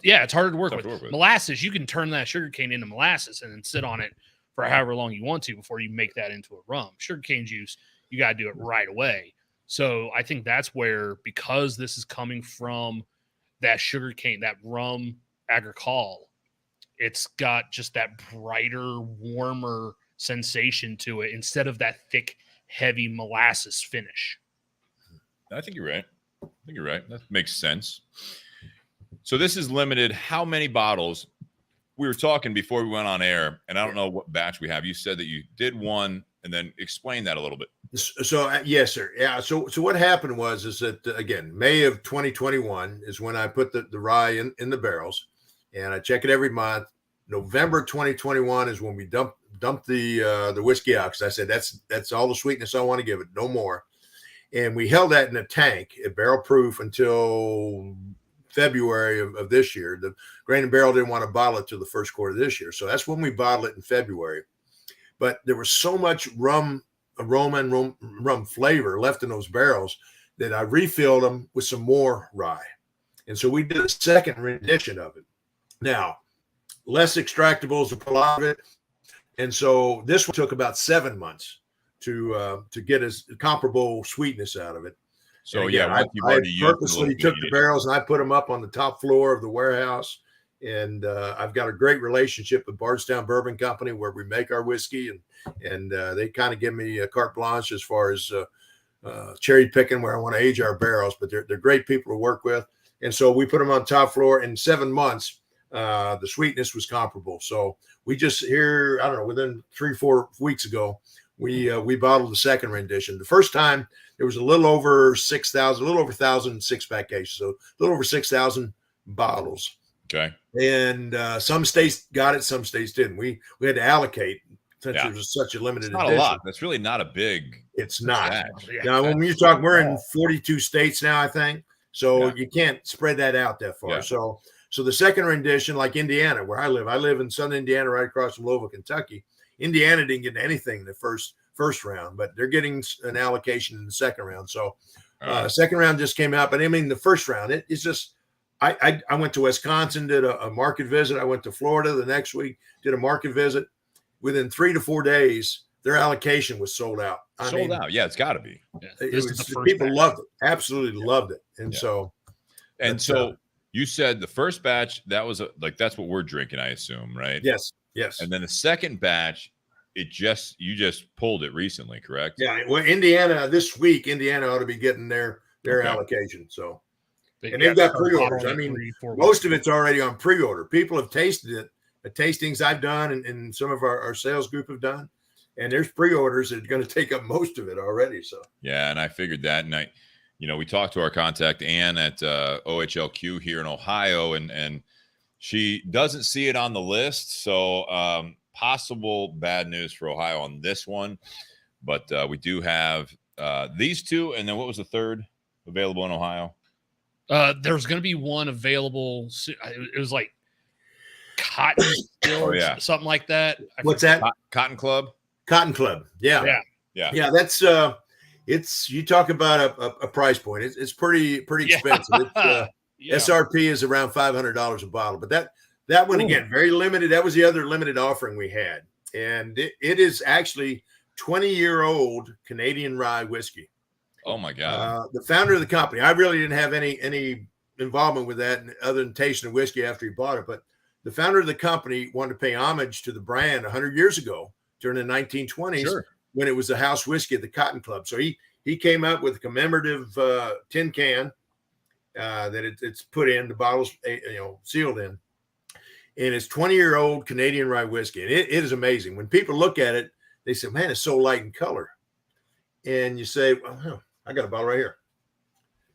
Yeah, it's harder to work with. Molasses, you can turn that sugarcane into molasses and then sit on it for however long you want to before you make that into a rum. Sugarcane juice, you got to do it right away. So I think that's where, because this is coming from that sugarcane, that rum agricole, it's got just that brighter, warmer sensation to it instead of that thick, heavy molasses finish. I think you're right. That makes sense. So this is limited. How many bottles? We were talking before we went on air, and I don't know what batch we have. You said that you did one, and then explain that a little bit. So yes, sir. Yeah. So what happened is that again, May of 2021 is when I put the rye in the barrels, and I check it every month. November 2021 is when we dump the whiskey out, because I said that's all the sweetness I want to give it, no more. And we held that in a tank, barrel proof, until February of this year. The Grain and Barrel didn't want to bottle it till the first quarter of this year, so that's when we bottled it in February. But there was so much rum aroma and rum flavor left in those barrels that I refilled them with some more rye, and so we did a second rendition of it. Now, less extractables to pull out of it, and so this one took about 7 months to get a comparable sweetness out of it. So again, I purposely took the barrels and I put them up on the top floor of the warehouse. And I've got a great relationship with Bardstown Bourbon Company, where we make our whiskey, and they kind of give me a carte blanche as far as cherry picking where I want to age our barrels. But they're great people to work with, and so we put them on top floor. In 7 months, the sweetness was comparable. So we just here, I don't know, within 3-4 weeks ago, we bottled the second rendition. The first time there was a little over 6,000, a little over 1,000 6-pack cases, so a little over 6,000 bottles. Okay. And some states got it, some states didn't. We had to allocate since it was such a limited edition. Not a lot. That's really not a big. It's not. Now, when you talk, we're in 42 states now, I think. So you can't spread that out that far. Yeah. So the second rendition, like Indiana, where I live in southern Indiana, right across from Louisville, Kentucky. Indiana didn't get anything in the first round, but they're getting an allocation in the second round. So second round just came out, but I mean the first round, it's just I went to Wisconsin, did a market visit. I went to Florida the next week, did a market visit. Within 3 to 4 days, their allocation was sold out. Sold out. Yeah, it's got to be. Yeah. People loved it, absolutely loved it, and so. You said the first batch, that was that's what we're drinking, I assume, right? Yes. And then the second batch, you just pulled it recently, correct? Yeah. Well, this week, Indiana ought to be getting their allocation. So, and they've got pre-orders. I mean, most of it's already on pre-order. People have tasted it at tastings I've done, and some of our sales group have done, and there's pre-orders that are going to take up most of it already. So yeah, and I figured that, and we talked to our contact Ann at OHLQ here in Ohio, and she doesn't see it on the list. So possible bad news for Ohio on this one, but we do have these two. And then what was the third available in Ohio? There's going to be one available. It was like Cotton something like that. What's that? Cotton Club? Cotton Club. Yeah. That's you talk about a price point. It's pretty expensive. SRP is around $500 a bottle, but that one, again, very limited. That was the other limited offering we had, and it is actually 20-year-old Canadian rye whiskey. Oh my God! The founder of the company, I really didn't have any involvement with that other than tasting the whiskey after he bought it, but the founder of the company wanted to pay homage to the brand 100 years ago during the 1920s. Sure. when it was the house whiskey at the Cotton Club. So he came up with a commemorative tin can that it's put in, the bottles, sealed in. And it's 20-year-old Canadian rye whiskey. And it is amazing. When people look at it, they say, man, it's so light in color. And you say, well, I got a bottle right here.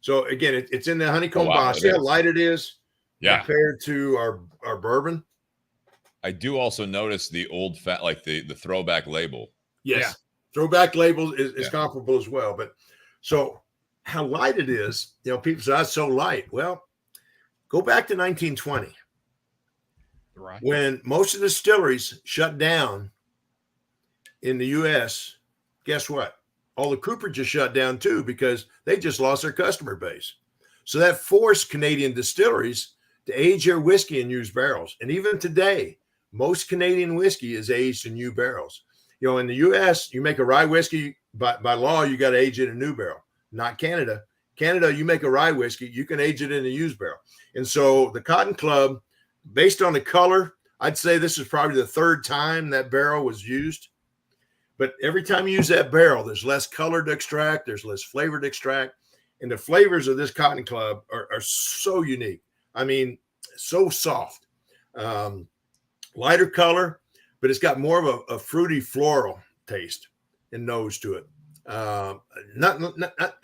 So again, it's in the honeycomb bottle. See how light it is compared to our bourbon? I do also notice the old fat, like the throwback label. Yes. Yeah. Throwback label is comparable as well. But so how light it is, people say, that's so light. Well, go back to 1920. Right. When most of the distilleries shut down in the U.S., guess what? All the cooperages shut down too because they just lost their customer base. So that forced Canadian distilleries to age their whiskey in used barrels. And even today, most Canadian whiskey is aged in new barrels. In the U.S., you make a rye whiskey, by law, you got to age it in a new barrel. Not Canada. Canada, you make a rye whiskey, you can age it in a used barrel. And so the Cotton Club, based on the color, I'd say this is probably the third time that barrel was used. But every time you use that barrel, there's less color to extract, there's less flavor to extract. And the flavors of this Cotton Club are so unique. I mean, so soft. Lighter color, but it's got more of a fruity floral taste and nose to it. Not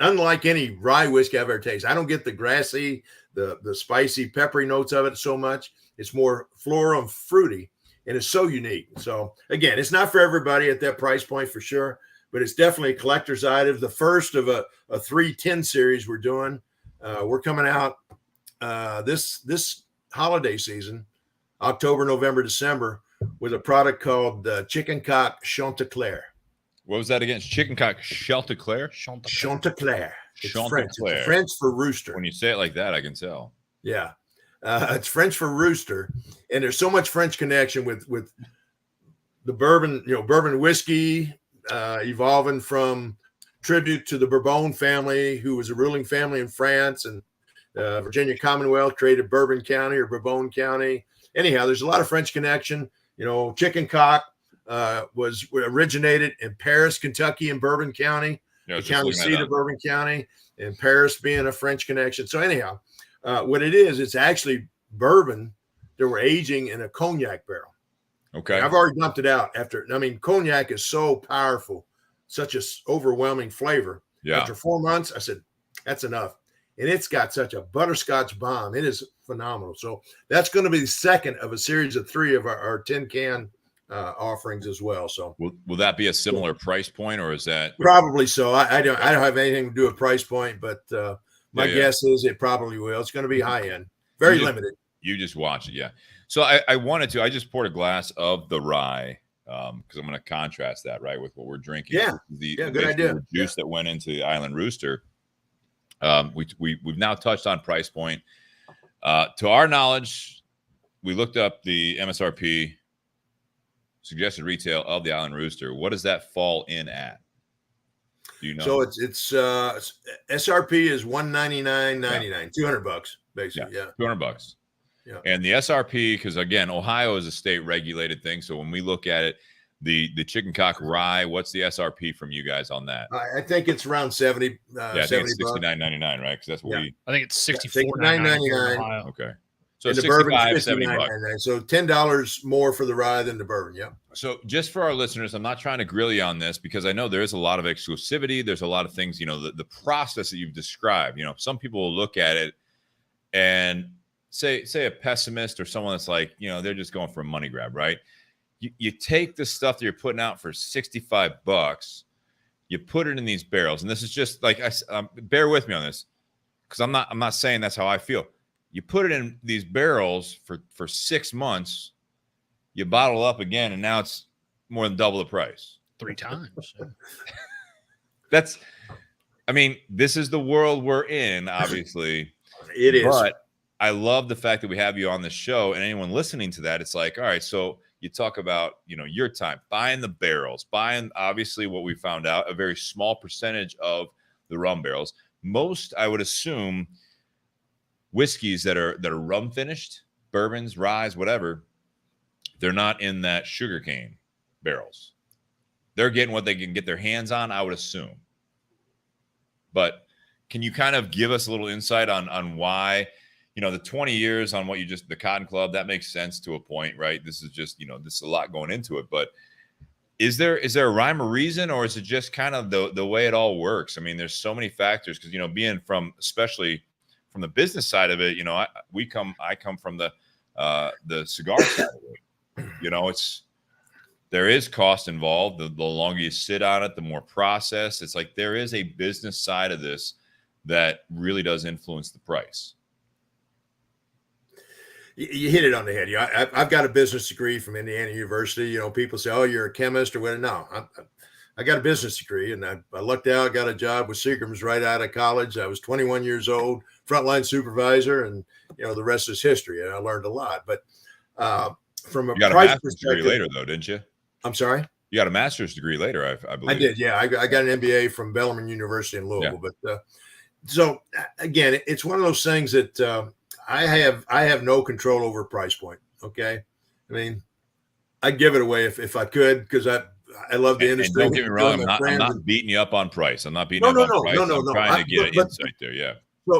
unlike any rye whiskey I've ever tasted. I don't get the grassy, the spicy, peppery notes of it so much. It's more floral and fruity, and it's so unique. So again, it's not for everybody at that price point for sure, but it's definitely a collector's item. The first of a 310 series we're doing. We're coming out this holiday season, October, November, December, with a product called Chicken Cock Chanticleer. What was that again? Chicken Cock Chanticleer? Chanticleer. It's Chanticleer. French. It's French for rooster. When you say it like that, I can tell. Yeah. It's French for rooster. And there's so much French connection with the bourbon, bourbon whiskey, evolving from tribute to the Bourbon family, who was a ruling family in France, and Virginia Commonwealth created Bourbon County or Bourbon County. Anyhow, there's a lot of French connection. Chicken Cock was originated in Paris, Kentucky, and Bourbon County, the county seat of Bourbon County, and Paris being a French connection. So anyhow, what it is, it's actually bourbon that we're aging in a cognac barrel. Okay. And I've already dumped it out cognac is so powerful, such a overwhelming flavor. Yeah. After 4 months, I said, that's enough. And it's got such a butterscotch bomb. It is phenomenal. So that's going to be the second of a series of 3 of our tin can offerings as well. So will that be a similar price point, or is that probably so? I don't have anything to do with price point, but my guess is it probably will. It's going to be high end, very limited. You just watch it, yeah. So I just poured a glass of the rye because I'm going to contrast that with what we're drinking. Yeah, good idea. The juice that went into the Island Rooster. We've now touched on price point. To our knowledge, we looked up the MSRP suggested retail of the Island Rooster. What does that fall in at? Do you know? So it's SRP is $199.99, $200 basically. Yeah, $200. Yeah. And the SRP, because again, Ohio is a state regulated thing. So when we look at it, the Chicken Cock rye, what's the SRP from you guys on that? I think it's around 70. I think it's $69.99, right? Because that's what I think it's $64.99. Okay. So the bourbon $70. So $10 more for the rye than the bourbon. Yeah. So just for our listeners, I'm not trying to grill you on this because I know there is a lot of exclusivity. There's a lot of things, the process that you've described. Some people will look at it and say a pessimist or someone that's like, they're just going for a money grab, right? You take the stuff that you're putting out for $65, you put it in these barrels, and this is just like bear with me on this because I'm not saying that's how I feel. You put it in these barrels for 6 months, you bottle up again, and now it's more than double the price. 3 times. This is the world we're in, obviously. It is. But I love the fact that we have you on the show, and anyone listening to that, it's like, all right, so you talk about, your time, buying the barrels, buying, obviously, what we found out, a very small percentage of the rum barrels. Most, I would assume, whiskeys that are rum finished, bourbons, ryes, whatever, they're not in that sugarcane barrels. they're getting what they can get their hands on, I would assume. But can you kind of give us a little insight on why, the 20 years on what the Cotton Club, that makes sense to a point, right? This is just, this is a lot going into it, but is there a rhyme or reason, or is it just kind of the way it all works? I mean, there's so many factors because, being especially from the business side of it, I come from the cigar side of it. There is cost involved. The longer you sit on it, the more process. It's like there is a business side of this that really does influence the price. You hit it on the head. I've got a business degree from Indiana University. People say, "Oh, you're a chemist," or whatever. No, I got a business degree, and I lucked out. Got a job with Seagram's right out of college. I was 21 years old, frontline supervisor, and the rest is history. And I learned a lot. But from a you got price a master's degree later, though, didn't you? I'm sorry. You got a master's degree later, I believe. I did, yeah. I got an MBA from Bellarmine University in Louisville. Yeah. But so again, it's one of those things that I have no control over price point. Okay, I mean, I'd give it away if I could because I love the industry. And don't get me wrong, I'm not beating you up on price. I'm not beating you up on price. I'm trying to get an insight there. Yeah.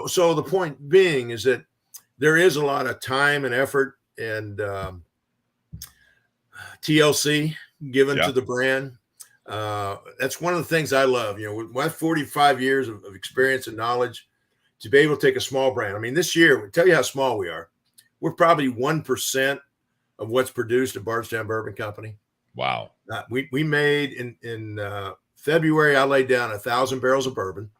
So the point being is that there is a lot of time and effort and TLC given to the brand. That's one of the things I love. With my 45 years of experience and knowledge, to be able to take a small brand. I mean, this year, we'll tell you how small we are. We're probably 1% of what's produced at Bardstown Bourbon Company. Wow. We made in February, I laid down 1,000 barrels of bourbon.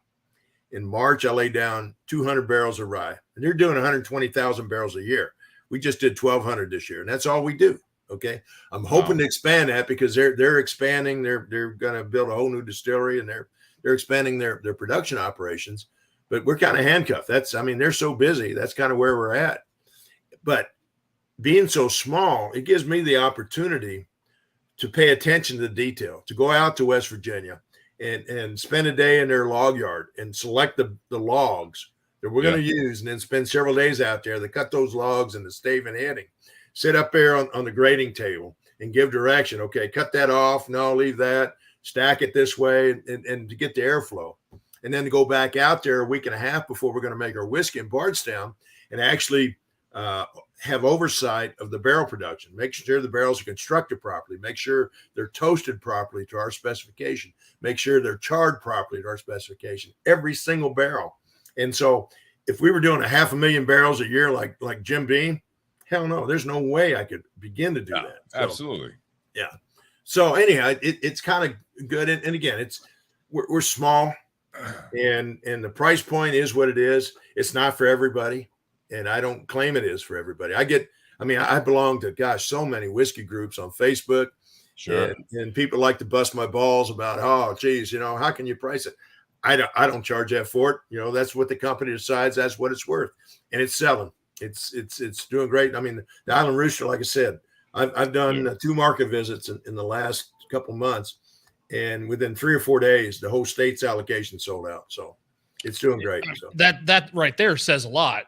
In March, I laid down 200 barrels of rye. And they're doing 120,000 barrels a year. We just did 1,200 this year, and that's all we do. Okay, I'm hoping to expand that because they're expanding. They're going to build a whole new distillery, and they're expanding their production operations. But we're kind of handcuffed. They're so busy. That's kind of where we're at. But being so small, it gives me the opportunity to pay attention to the detail, to go out to West Virginia and spend a day in their log yard and select the logs that we're going to use, and then spend several days out there to cut those logs and the stave and heading. Sit up there on the grading table and give direction. Okay, cut that off. No, leave that. Stack it this way and to get the airflow. And then to go back out there a week and a half before we're going to make our whiskey in Bardstown and actually have oversight of the barrel production. Make sure the barrels are constructed properly. Make sure they're toasted properly to our specification. Make sure they're charred properly to our specification. Every single barrel. And so if we were doing 500,000 barrels a year like Jim Beam, hell no, there's no way I could begin to do that. So, absolutely. Yeah. So anyhow, it's kind of good. And again, we're small and the price point is what it is. It's not for everybody. And I don't claim it is for everybody. I belong to, so many whiskey groups on Facebook. Sure. And people like to bust my balls about, oh, geez, how can you price it? I don't charge that for it. That's what the company decides. That's what it's worth. And it's selling. It's doing great. I mean, the Island Rooster, like I said, I've done 2 market visits in the last couple months, and within 3 or 4 days, the whole state's allocation sold out. So it's doing great. So. That right there says a lot.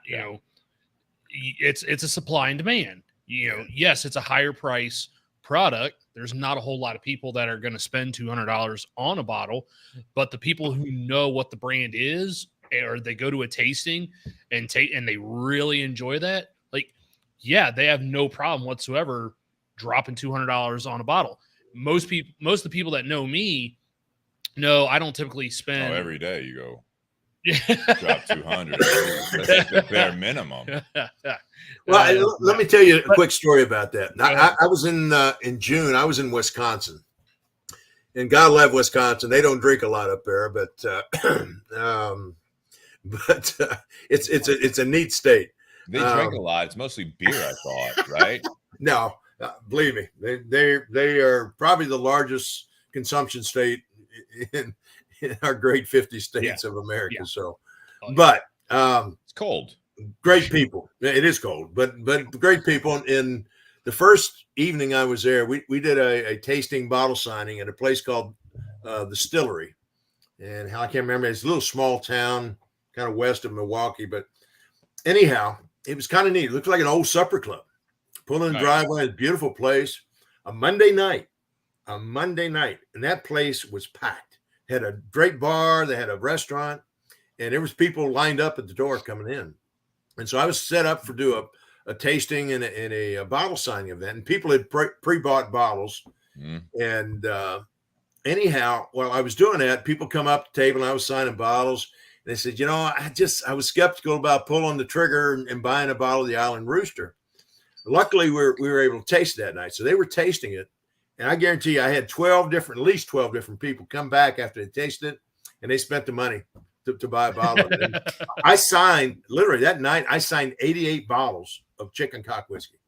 It's a supply and demand. Yes, it's a higher price product. There's not a whole lot of people that are going to spend $200 on a bottle, but the people who know what the brand is, or they go to a tasting and they really enjoy that, they have no problem whatsoever dropping $200 on a bottle. Most of the people that know me know I don't typically spend every day you go drop 200. That's the bare minimum. Well, let me tell you a quick story about that. I was in June. I was in Wisconsin, and God love Wisconsin. They don't drink a lot up there, but it's a neat state. They drink a lot. It's mostly beer, I thought, right? No, believe me, they are probably the largest consumption state in our great 50 states of America. Yeah. So, but it's cold. Great people. It is cold, but great people. In the first evening I was there, we did a tasting bottle signing at a place called the Distillery, and I can't remember. It's a little small town, kind of west of Milwaukee. But anyhow, it was kind of neat. It looked like an old supper club. Pull in the driveway, beautiful place. A Monday night, on Monday night, and that place was packed. Had a great bar, they had a restaurant, and there was people lined up at the door coming in. And so I was set up for do a tasting and a bottle signing event, and people had pre-bought bottles. And anyhow, while I was doing that, people come up the table and I was signing bottles. And they said, you know, I was skeptical about pulling the trigger and buying a bottle of the Island Rooster. Luckily, we were able to taste it that night. So they were tasting it. And I guarantee you, I had at least 12 different people come back after they tasted it, and they spent the money to buy a bottle of it. And I signed, literally that night, I signed 88 bottles of Chicken Cock whiskey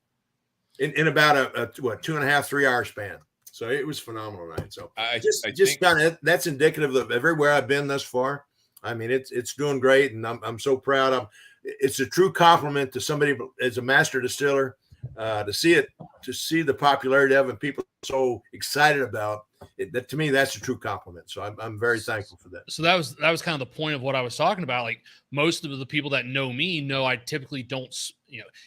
in about a 2.5, 3 hour span. So it was phenomenal night. So I just kind of, that's indicative of everywhere I've been thus far. I mean, it's doing great, and I'm so proud of. It's a true compliment to somebody as a master distiller to see the popularity of it, and people so excited about it. That to me, that's a true compliment. So I'm very thankful for that. So that was kind of the point of what I was talking about. Like, most of the people that know me know I typically don't.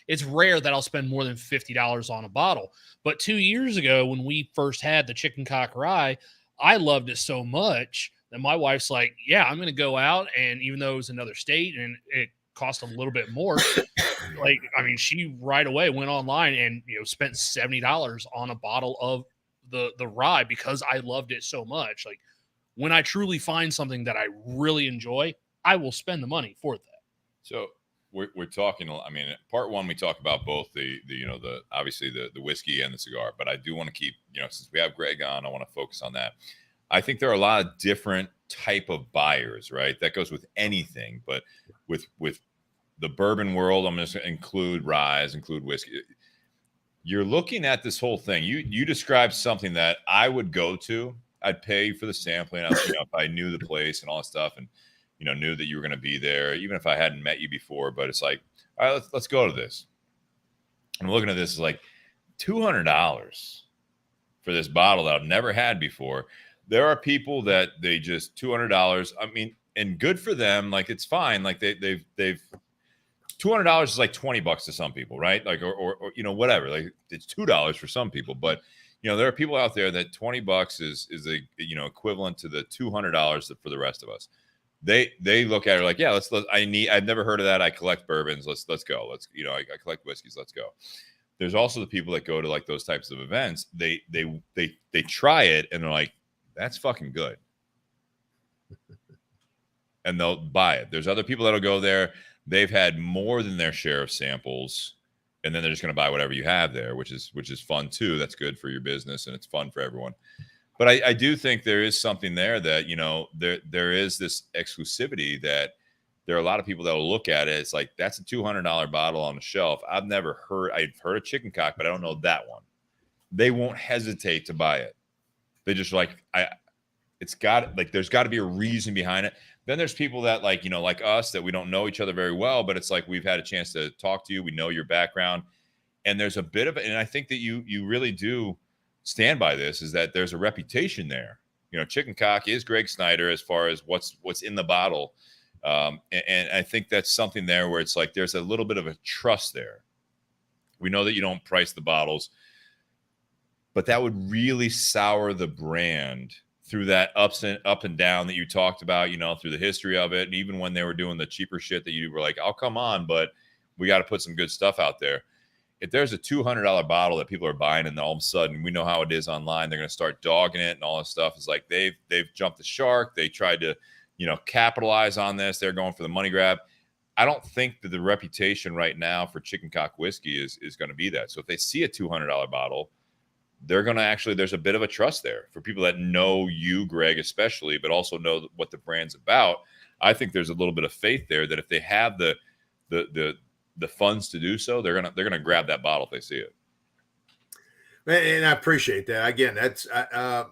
It's rare that I'll spend more than $50 on a bottle. But 2 years ago, when we first had the Chicken Cock Rye, I loved it so much that my wife's like, yeah, I'm going to go out. And even though it was another state and it cost a little bit more, like, I mean, she right away went online and, spent $70 on a bottle of the rye because I loved it so much. Like, when I truly find something that I really enjoy, I will spend the money for that. So we're talking, I mean, part one, we talk about both the obviously the whiskey and the cigar, but I do want to keep, since we have Gregg on, I want to focus on that. I think there are a lot of different type of buyers, right? That goes with anything, but with the bourbon world, I'm going to include ryes, include whiskey. You're looking at this whole thing. You described something that I would go to. I'd pay for the sampling. If I knew the place and all that stuff, and knew that you were going to be there, even if I hadn't met you before. But it's like, all right, let's go to this. I'm looking at this is like $200 for this bottle that I've never had before. There are people that they just $200. I mean, and good for them. Like, it's fine. Like they've $200 is like $20 to some people, right? Like, or whatever. Like, it's $2 for some people, but there are people out there that $20 is the equivalent to the $200 for the rest of us. They look at it like, yeah, I've never heard of that. I collect bourbons. Let's go. I collect whiskeys. Let's go. There's also the people that go to like those types of events. They try it and they're like, that's fucking good. And they'll buy it. There's other people that'll go there. They've had more than their share of samples, and then they're just going to buy whatever you have there, which is fun too. That's good for your business, and it's fun for everyone. But I do think there is something there that, there is this exclusivity that there are a lot of people that will look at it. It's like, that's a $200 bottle on the shelf. I've heard of Chicken Cock, but I don't know that one. They won't hesitate to buy it. They just like, there's got to be a reason behind it. Then there's people that like us, that we don't know each other very well, but it's like, we've had a chance to talk to you. We know your background, and there's a bit of it. And I think that you really do stand by this, is that there's a reputation there. Chicken Cock is Gregg Snyder as far as what's in the bottle. And I think that's something there where it's like, there's a little bit of a trust there. We know that you don't price the bottles, but that would really sour the brand through that up and down that you talked about, through the history of it. And even when they were doing the cheaper shit that you were like, I'll come on, but we got to put some good stuff out there. If there's a $200 bottle that people are buying, and all of a sudden, we know how it is online, they're going to start dogging it and all this stuff. It's like, they've jumped the shark. They tried to, capitalize on this. They're going for the money grab. I don't think that the reputation right now for Chicken Cock whiskey is going to be that. So if they see a $200 bottle, they're going to there's a bit of a trust there for people that know you, Gregg, especially, but also know what the brand's about. I think there's a little bit of faith there that if they have the funds to do so, they're gonna grab that bottle if they see it. And I appreciate that. Again, that's I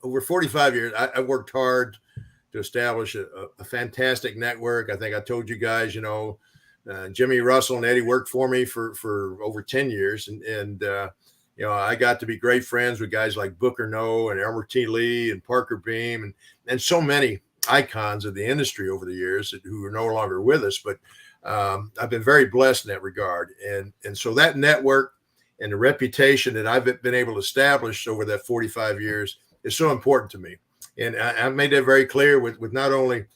over 45 years, I worked hard to establish a fantastic network. I think I told you guys, Jimmy Russell and Eddie worked for me for over 10 years. And I got to be great friends with guys like Booker Noe and Elmer T. Lee and Parker Beam and so many icons of the industry over the years who are no longer with us. But I've been very blessed in that regard. And so that network and the reputation that I've been able to establish over that 45 years is so important to me. And I made that very clear with not only,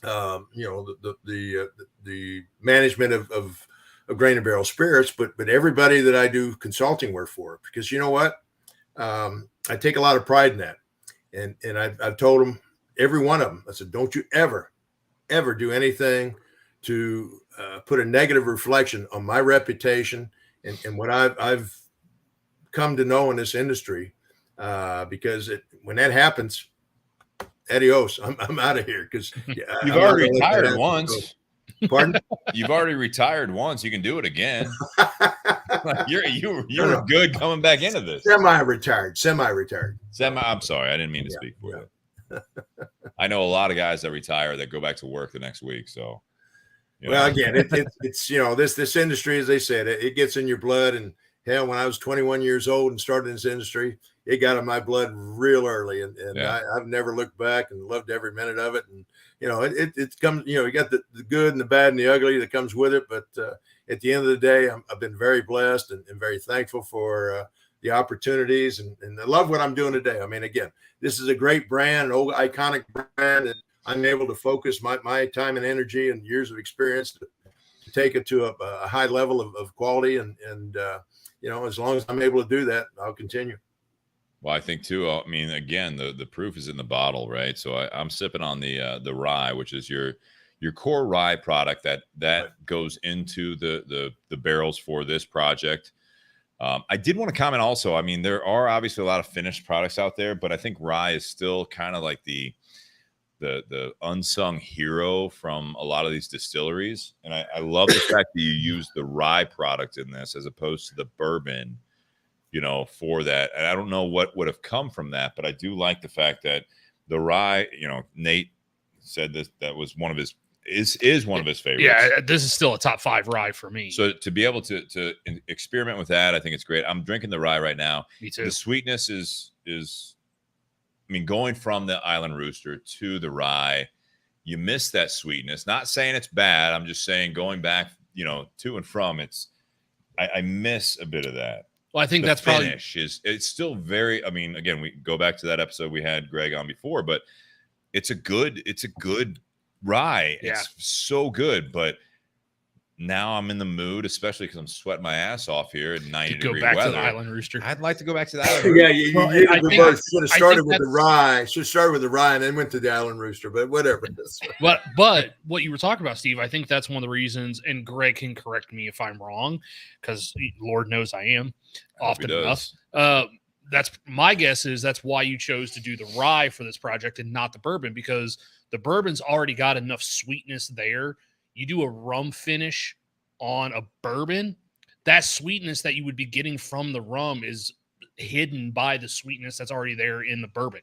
the management of Grain and Barrel Spirits, but everybody that I do consulting work for, because you know what? I take a lot of pride in that. And I've told them, every one of them, I said, don't you ever do anything to put a negative reflection on my reputation and what I've come to know in this industry, because when that happens, adios, I'm out of here. Because you've already retired once. Pardon? You've already retired once. You can do it again. You were good coming back into this. Semi-retired. I'm sorry, I didn't mean to speak for you. I know a lot of guys that retire that go back to work the next week. So, well, again, it's this industry, as they said, it gets in your blood. And hell, when I was 21 years old and started in this industry, it got in my blood real early, and I've never looked back, and loved every minute of it. And it comes, you got the good and the bad and the ugly that comes with it. But at the end of the day, I've been very blessed and very thankful for the opportunities, and I love what I'm doing today. I mean, again, this is a great brand, an old iconic brand, and I'm able to focus my time and energy and years of experience to take it to a high level of quality. And as long as I'm able to do that, I'll continue. Well, I think too, I mean, again, the proof is in the bottle, right? So I'm sipping on the rye, which is your core rye product that goes into the barrels for this project. I did want to comment also, I mean, there are obviously a lot of finished products out there, but I think rye is still kind of like the unsung hero from a lot of these distilleries. And I love the fact that you use the rye product in this as opposed to the bourbon, for that. And I don't know what would have come from that, but I do like the fact that the rye, Nate said that was one of his is one of his favorites. Yeah, this is still a top 5 rye for me. So to be able to experiment with that, I think it's great. I'm drinking the rye right now. Me too. The sweetness is I mean, going from the Island Rooster to the rye, you miss that sweetness. Not saying it's bad. I'm just saying going back, to and from, I miss a bit of that. Well, I think the that's finish it's still very, I mean, again, we go back to that episode we had Gregg on before, but it's a good rye. Yeah. It's so good, but now I'm in the mood, especially because I'm sweating my ass off here at 90-degree weather. Go back to the Island Rooster. I'd like to go back to the Island Rooster. Yeah, you should have started with the rye. Should have started with the rye and then went to the Island Rooster, but whatever. But what you were talking about, Steve, I think that's one of the reasons, and Gregg can correct me if I'm wrong, because Lord knows I am often enough. That's my guess is that's why you chose to do the rye for this project and not the bourbon, because the bourbon's already got enough sweetness there. You do a rum finish on a bourbon, that sweetness that you would be getting from the rum is hidden by the sweetness that's already there in the bourbon.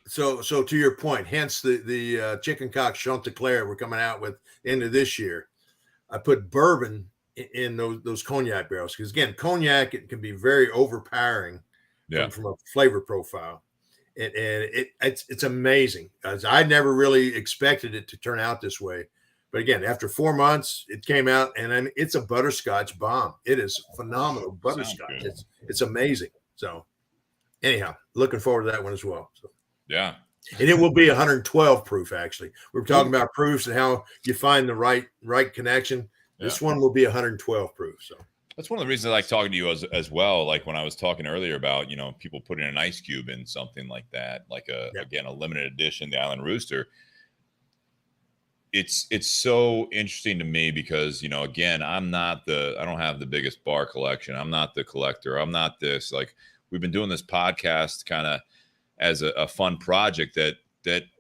So to your point, hence the Chicken Cock Chanticleer we're coming out with end of this year. I put bourbon in those cognac barrels because, again, cognac, it can be very overpowering from a flavor profile. And it's amazing. I never really expected it to turn out this way. But again, after 4 months, it came out, and it's a butterscotch bomb. It is phenomenal butterscotch. It's amazing. So anyhow, looking forward to that one as well. So yeah. And it will be 112 proof, actually. We're talking about proofs and how you find the right connection. This one will be 112 proof. So that's one of the reasons I like talking to you as well. Like when I was talking earlier about, people putting an ice cube in something like that, like again, a limited edition, the Island Rooster. It's so interesting to me because, again, I don't have the biggest bar collection. I'm not the collector. I'm not this. Like, we've been doing this podcast kind of as a fun project that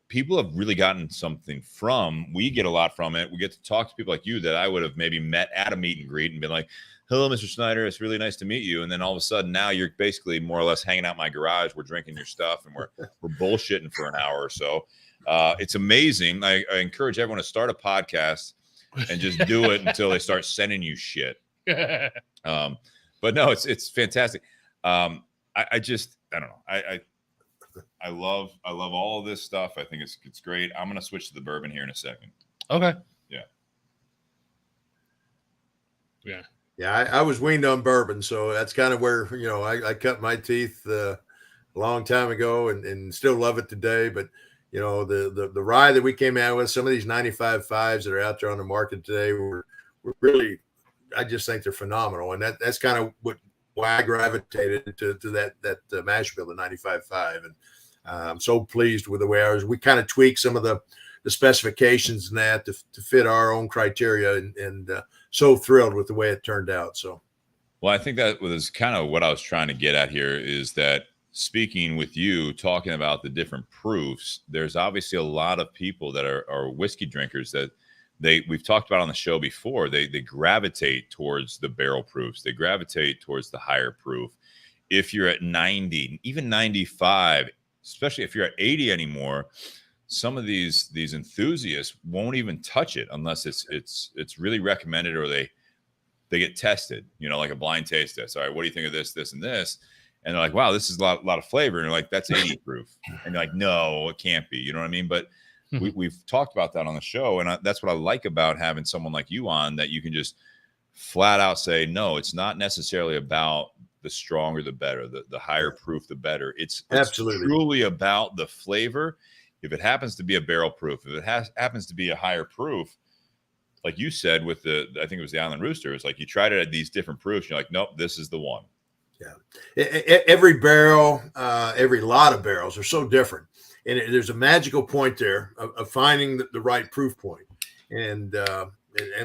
people have really gotten something from. We get a lot from it. We get to talk to people like you that I would have maybe met at a meet and greet and been like, hello, Mr. Snyder, it's really nice to meet you. And then all of a sudden now you're basically more or less hanging out in my garage. We're drinking your stuff and we're bullshitting for an hour or so. It's amazing. I encourage everyone to start a podcast and just do it until they start sending you shit. But no, it's fantastic. I don't know. I love all of this stuff. I think it's great. I'm going to switch to the bourbon here in a second. Okay. Yeah. Yeah. Yeah, I was weaned on bourbon, so that's kind of where, I cut my teeth a long time ago and still love it today. But, the rye that we came out with, some of these 95.5s that are out there on the market today were really, I just think they're phenomenal. And that's kind of why I gravitated to that mash bill, the 95.5. And I'm so pleased with the way we kind of tweaked some of the specifications and that to fit our own criteria, and so thrilled with the way it turned out. So, well, I think that was kind of what I was trying to get at here, is that speaking with you, talking about the different proofs, there's obviously a lot of people that are whiskey drinkers that we've talked about on the show before. They gravitate towards the barrel proofs. They gravitate towards the higher proof. If you're at 90, even 95, especially if you're at 80 anymore, some of these enthusiasts won't even touch it unless it's really recommended, or they get tested, like a blind taste test. All right, what do you think of this, and this? And they're like, wow, this is a lot of flavor. And you're like, that's 80 proof. And you're like, no, it can't be. You know what I mean? But we've talked about that on the show. And that's what I like about having someone like you on, that you can just flat out say, no, it's not necessarily about the stronger, the better, the higher proof, the better. It's absolutely truly about the flavor. If it happens to be a barrel proof, if it happens to be a higher proof, like you said with I think it was the Island Rooster, it's like you tried it at these different proofs. You're like, nope, this is the one. Yeah. Every barrel, every lot of barrels are so different. And there's a magical point there of finding the right proof point. And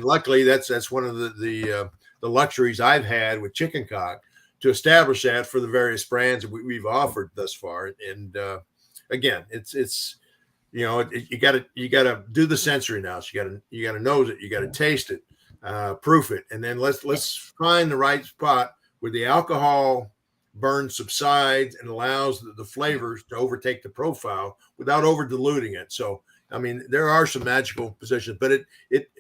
luckily that's one of the luxuries I've had with Chicken Cock, to establish that for the various brands that we've offered thus far. And again, it's you gotta do the sensory analysis. You gotta nose it, you gotta taste it, proof it, and then let's find the right spot where the alcohol burn subsides and allows the flavors to overtake the profile without over diluting it. So, I mean, there are some magical positions, but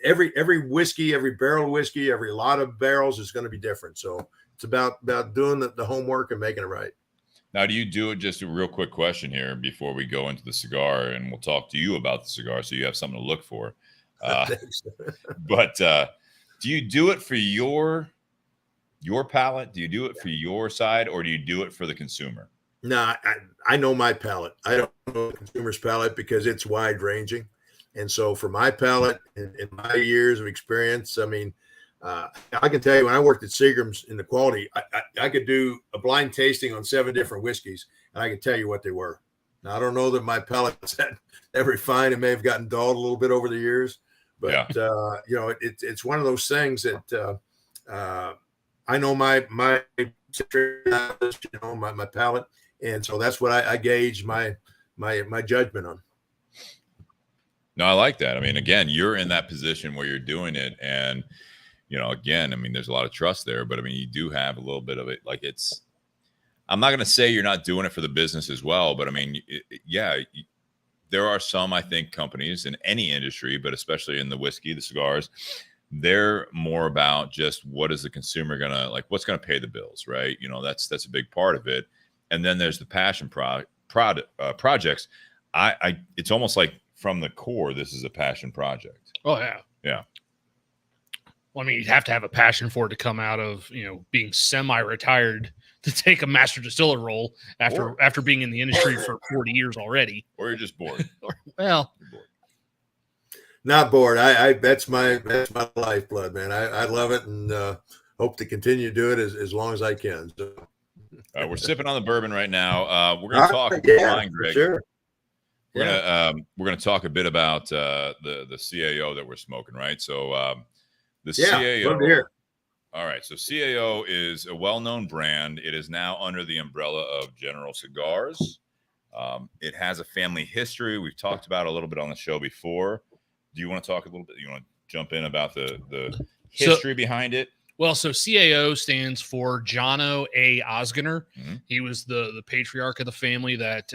every whiskey, every barrel of whiskey, every lot of barrels is going to be different. So it's about doing the homework and making it right. Now, do you do it? Just a real quick question here before we go into the cigar, and we'll talk to you about the cigar, so you have something to look for. But do you do it for your palate? Do you do it for your side, or do you do it for the consumer? No, I know my palate. I don't know the consumer's palate because it's wide ranging. And so for my palate and my years of experience, I mean, I can tell you, when I worked at Seagram's in the quality, I could do a blind tasting on 7 different whiskeys, and I can tell you what they were. Now, I don't know that my palate's that refined. It may have gotten dulled a little bit over the years, but it's one of those things that I know my palate, and so that's what I gauge my judgment on. No, I like that. I mean, again, you're in that position where you're doing it, and again, I mean, there's a lot of trust there, but I mean, you do have a little bit of it. Like, I'm not going to say you're not doing it for the business as well, but I mean, there are some, I think, companies in any industry, but especially in the whiskey, the cigars, they're more about just what is the consumer gonna like, what's gonna pay the bills, right? That's a big part of it. And then there's the passion projects. It's almost like from the core, this is a passion project. Oh yeah, yeah. Well, I mean, you'd have to have a passion for it to come out of being semi-retired to take a master distiller role after being in the industry for 40 years already. Or you're just bored. Well. You're bored. Not bored. I that's my lifeblood, man. I love it, and hope to continue to do it as long as I can. So. We're sipping on the bourbon right now. We're going to talk. Greg. Sure. We're going to talk a bit about the CAO that we're smoking, right? So the CAO. Love to hear. All right. So CAO is a well-known brand. It is now under the umbrella of General Cigars. It has a family history. We've talked about a little bit on the show before. Do you want to talk a little bit? You want to jump in about the history behind it? Well, so CAO stands for Jono A. Osgener. Mm-hmm. He was the patriarch of the family that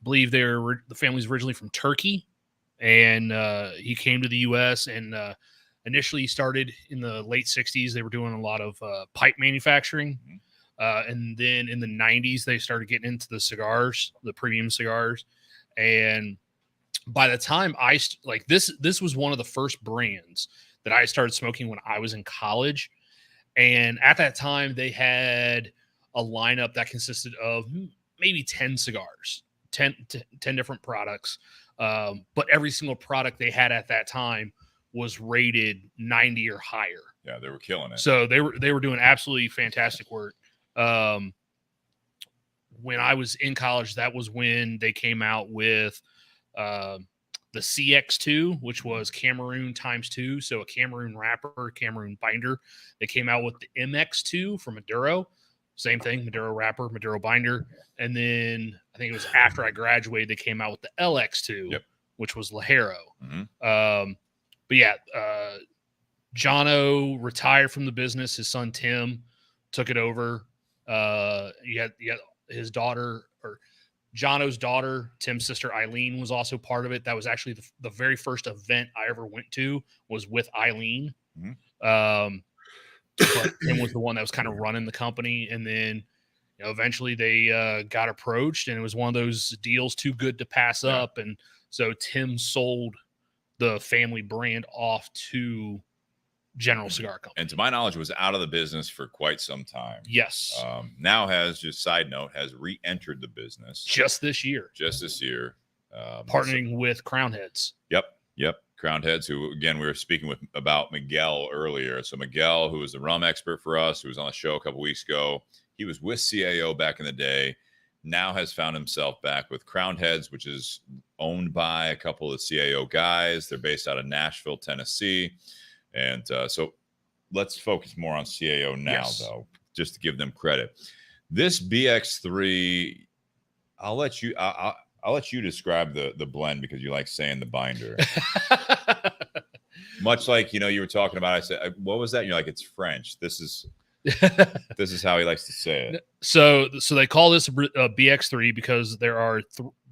believe the family's originally from Turkey, and he came to the U.S. and initially started in the late 60s. They were doing a lot of pipe manufacturing. Mm-hmm. And then in the 90s, they started getting into the cigars, the premium cigars. And by the time this was one of the first brands that I started smoking when I was in college. And at that time, they had a lineup that consisted of maybe 10 cigars, 10 different products. But every single product they had at that time was rated 90 or higher. Yeah, they were killing it. So they were doing absolutely fantastic work. When I was in college, that was when they came out with the CX2, which was Cameroon ×2. So a Cameroon wrapper, Cameroon binder. They came out with the MX2 for Maduro. Same thing, Maduro wrapper, Maduro binder. And then I think it was after I graduated, they came out with the LX2, which was Lajero. But yeah, Jono retired from the business. His son, Tim, took it over. You had his daughter, or Jono's daughter, Tim's sister Eileen, was also part of it. That was actually the very first event I ever went to was with Eileen. But Tim was the one that was kind of running the company. And then eventually they got approached, and it was one of those deals too good to pass up. And so Tim sold the family brand off to General Cigar Company. And to my knowledge, was out of the business for quite some time. Yes. Now has, just side note, has re-entered the business. Just this year. Partnering with Crown Heads. Yep. Crown Heads, who, again, we were speaking about Miguel earlier. So Miguel, who was the rum expert for us, who was on the show a couple weeks ago, he was with CAO back in the day, now has found himself back with Crown Heads, which is owned by a couple of the CAO guys. They're based out of Nashville, Tennessee. And so let's focus more on CAO now, though, just to give them credit. This BX3, I'll let you describe the blend, because you like saying the binder. Much like, you were talking about, I said, what was that? And you're like, it's French. This is how he likes to say it. So they call this a BX3 because there are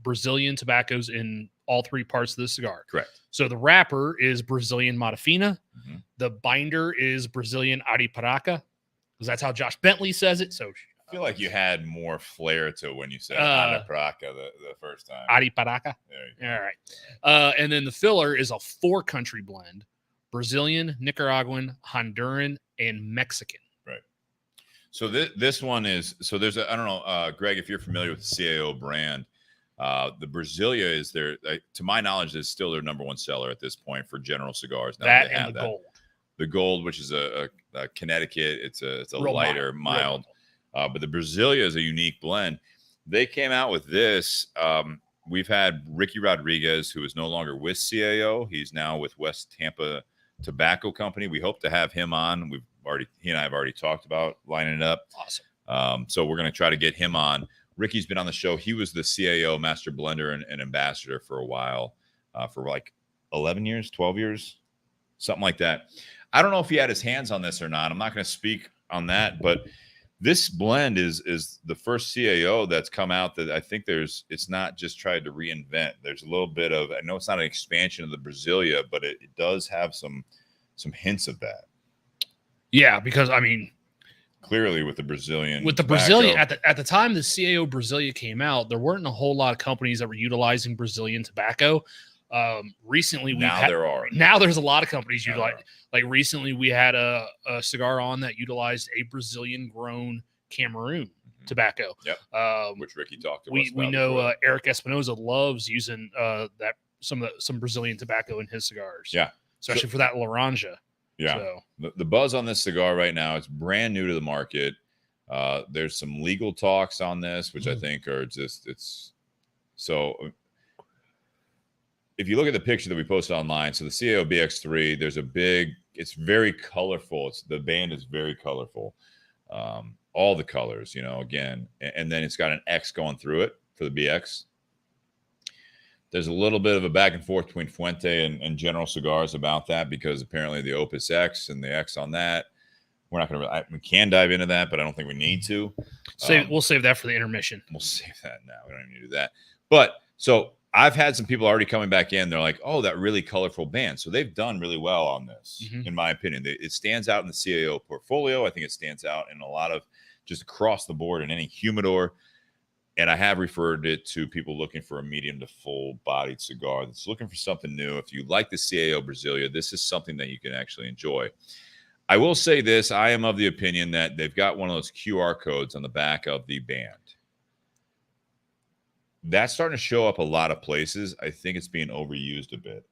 Brazilian tobaccos in all three parts of the cigar. Correct. So the wrapper is Brazilian Matafina. The binder is Brazilian Aripiraca, because that's how Josh Bentley says it. So I feel like you had more flair to when you said Aripiraca the first time. Aripiraca. All right. And then the filler is a 4-country blend: Brazilian, Nicaraguan, Honduran, and Mexican. Right. So this one is, so there's I don't know, Greg, if you're familiar with the CAO brand, the Brasilia is their, to my knowledge, is still their number one seller at this point for General Cigars. Now that and the gold. The gold, which is a Connecticut, it's a lighter, mild. But the Brasilia is a unique blend. They came out with this. We've had Ricky Rodriguez, who is no longer with CAO. He's now with West Tampa Tobacco Company. We hope to have him on. He and I have already talked about lining it up. Awesome. So we're going to try to get him on. Ricky's been on the show. He was the CAO master blender and ambassador for a while, for like 11 years, 12 years, something like that. I don't know if he had his hands on this or not. I'm not going to speak on that, but this blend is the first CAO that's come out that I think it's not just tried to reinvent. There's a little bit of, I know it's not an expansion of the Brasilia, but it does have some hints of that. Yeah, because I mean, clearly with the Brazilian, Brazilian at the time the CAO Brasilia came out, there weren't a whole lot of companies that were utilizing Brazilian tobacco. Recently now there's a lot of companies utilize. Like recently we had a cigar on that utilized a Brazilian grown Cameroon tobacco. Which Ricky talked to us about. We know Eric Espinoza loves using some Brazilian tobacco in his cigars. Especially for that Laranja. So the buzz on this cigar right now, it's brand new to the market. There's some legal talks on this, which I think are so. If you look at the picture that we posted online, so the CAO BX3, it's very colorful. The band is very colorful. All the colors, again, and then it's got an X going through it for the BX. There's a little bit of a back and forth between Fuente and General Cigars about that, because apparently the Opus X and the X on that, we're not going to, we can dive into that, but I don't think we need to. We'll save that for the intermission. We'll save that now. We don't even need to do that. But so I've had some people already coming back in. They're like, oh, that really colorful band. So they've done really well on this, in my opinion. It stands out in the CAO portfolio. I think it stands out in a lot of just across the board in any humidor. And I have referred it to people looking for a medium to full-bodied cigar that's looking for something new. If you like the CAO Brasilia, this is something that you can actually enjoy. I will say this. I am of the opinion that they've got one of those QR codes on the back of the band. That's starting to show up a lot of places. I think it's being overused a bit.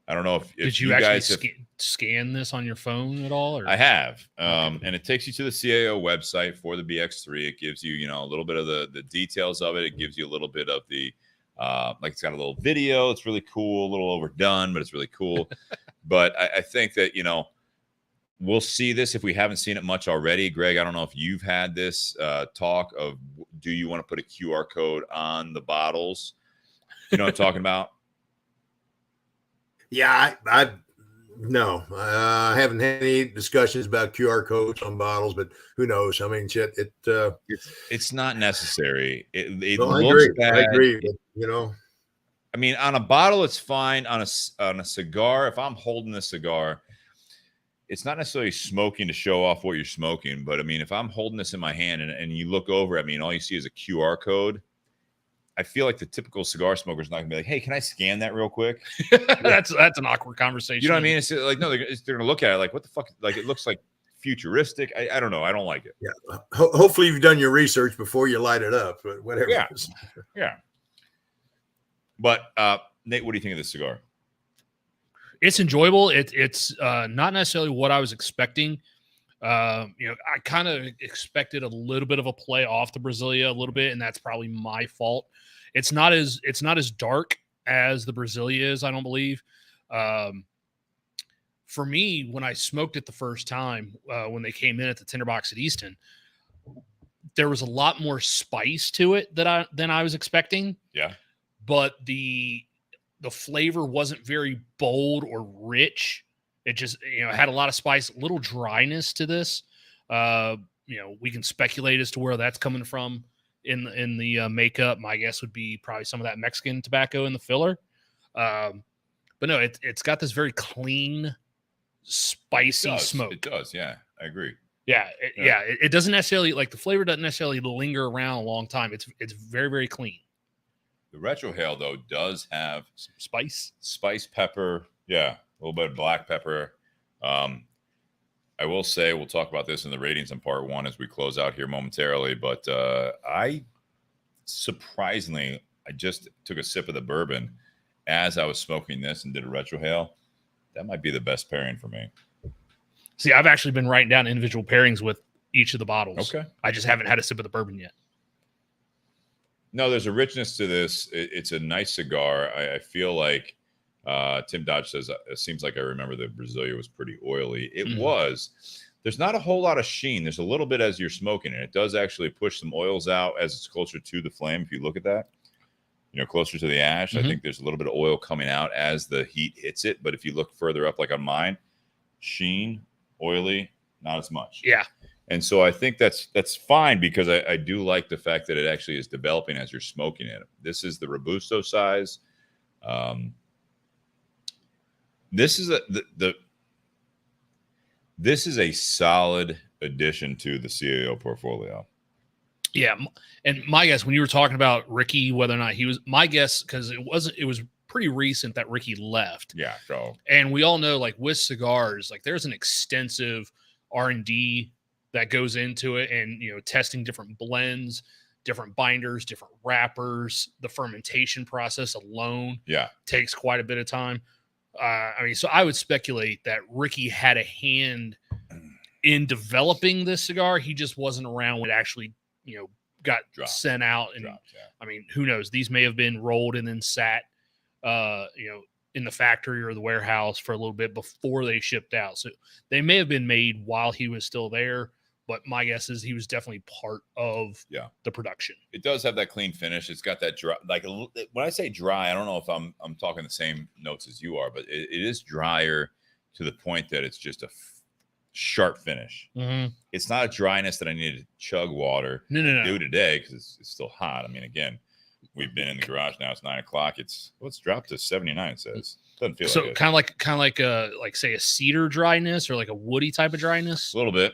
I don't know if did you actually scan this on your phone at all? Or? I have, and it takes you to the CAO website for the BX3. It gives you, a little bit of the details of it. It gives you a little bit of the, like it's got a little video. It's really cool, a little overdone, but it's really cool. But I think that, we'll see this if we haven't seen it much already. Gregg, I don't know if you've had this talk of, do you want to put a QR code on the bottles? You know what I'm talking about? Yeah, I haven't had any discussions about QR codes on bottles, but who knows? I mean, shit, it's not necessary. It no, looks bad. I agree. But, I mean, on a bottle, it's fine. On a cigar, if I'm holding a cigar, it's not necessarily smoking to show off what you're smoking. But I mean, if I'm holding this in my hand and you look over at me and all you see is a QR code, I feel like the typical cigar smoker is not gonna be like, "Hey, can I scan that real quick?" That's an awkward conversation. You know what I mean? It's like, no, they're gonna look at it like, "What the fuck?" Like, it looks like futuristic. I don't know. I don't like it. Yeah. Hopefully, you've done your research before you light it up. But whatever. Yeah. Yeah. But Nate, what do you think of this cigar? It's enjoyable. It's not necessarily what I was expecting. I kind of expected a little bit of a play off the Brasilia a little bit, and that's probably my fault. It's not as dark as the Brasilia is, I don't believe. For me, when I smoked it the first time, when they came in at the Tinderbox at Easton, there was a lot more spice to it than I was expecting. Yeah. But the flavor wasn't very bold or rich. It just, had a lot of spice, a little dryness to this. We can speculate as to where that's coming from in the makeup. My guess would be probably some of that Mexican tobacco in the filler. But no, it's got this very clean, spicy smoke. It does. Yeah, I agree. Yeah. It doesn't necessarily, like, the flavor doesn't necessarily linger around a long time. It's very, very clean. The retrohale, though, does have some spice, pepper. Yeah. A little bit of black pepper. I will say, we'll talk about this in the ratings in part one as we close out here momentarily. But I just took a sip of the bourbon as I was smoking this and did a retrohale. That might be the best pairing for me. See, I've actually been writing down individual pairings with each of the bottles. Okay. I just haven't had a sip of the bourbon yet. No, there's a richness to this. It's a nice cigar. I feel like Tim Dodge says, it seems like I remember the Brasilia was pretty oily. It was. There's not a whole lot of sheen. There's a little bit as you're smoking it. It does actually push some oils out as it's closer to the flame. If you look at that, closer to the ash, I think there's a little bit of oil coming out as the heat hits it. But if you look further up, like on mine, sheen, oily, not as much. Yeah. And so I think that's fine, because I do like the fact that it actually is developing as you're smoking it. This is the Robusto size. This is a solid addition to the CAO portfolio. Yeah, and my guess, when you were talking about Ricky, whether or not he was, my guess, because it was pretty recent that Ricky left. Yeah. So, and we all know, like, with cigars, like, there's an extensive R&D that goes into it, and testing different blends, different binders, different wrappers. The fermentation process alone takes quite a bit of time. So I would speculate that Ricky had a hand in developing this cigar. He just wasn't around when it actually, got sent out. And who knows? These may have been rolled and then sat, in the factory or the warehouse for a little bit before they shipped out. So they may have been made while he was still there. But my guess is he was definitely part of the production. It does have that clean finish. It's got that dry, like, when I say dry, I don't know if I'm talking the same notes as you are, but it is drier to the point that it's just a sharp finish. It's not a dryness that I need to chug water to do today, because it's still hot. I mean, again, we've been in the garage now. It's 9 o'clock. It's dropped to 79. It says. Doesn't feel so like it. kind of like say a cedar dryness or like a woody type of dryness. A little bit,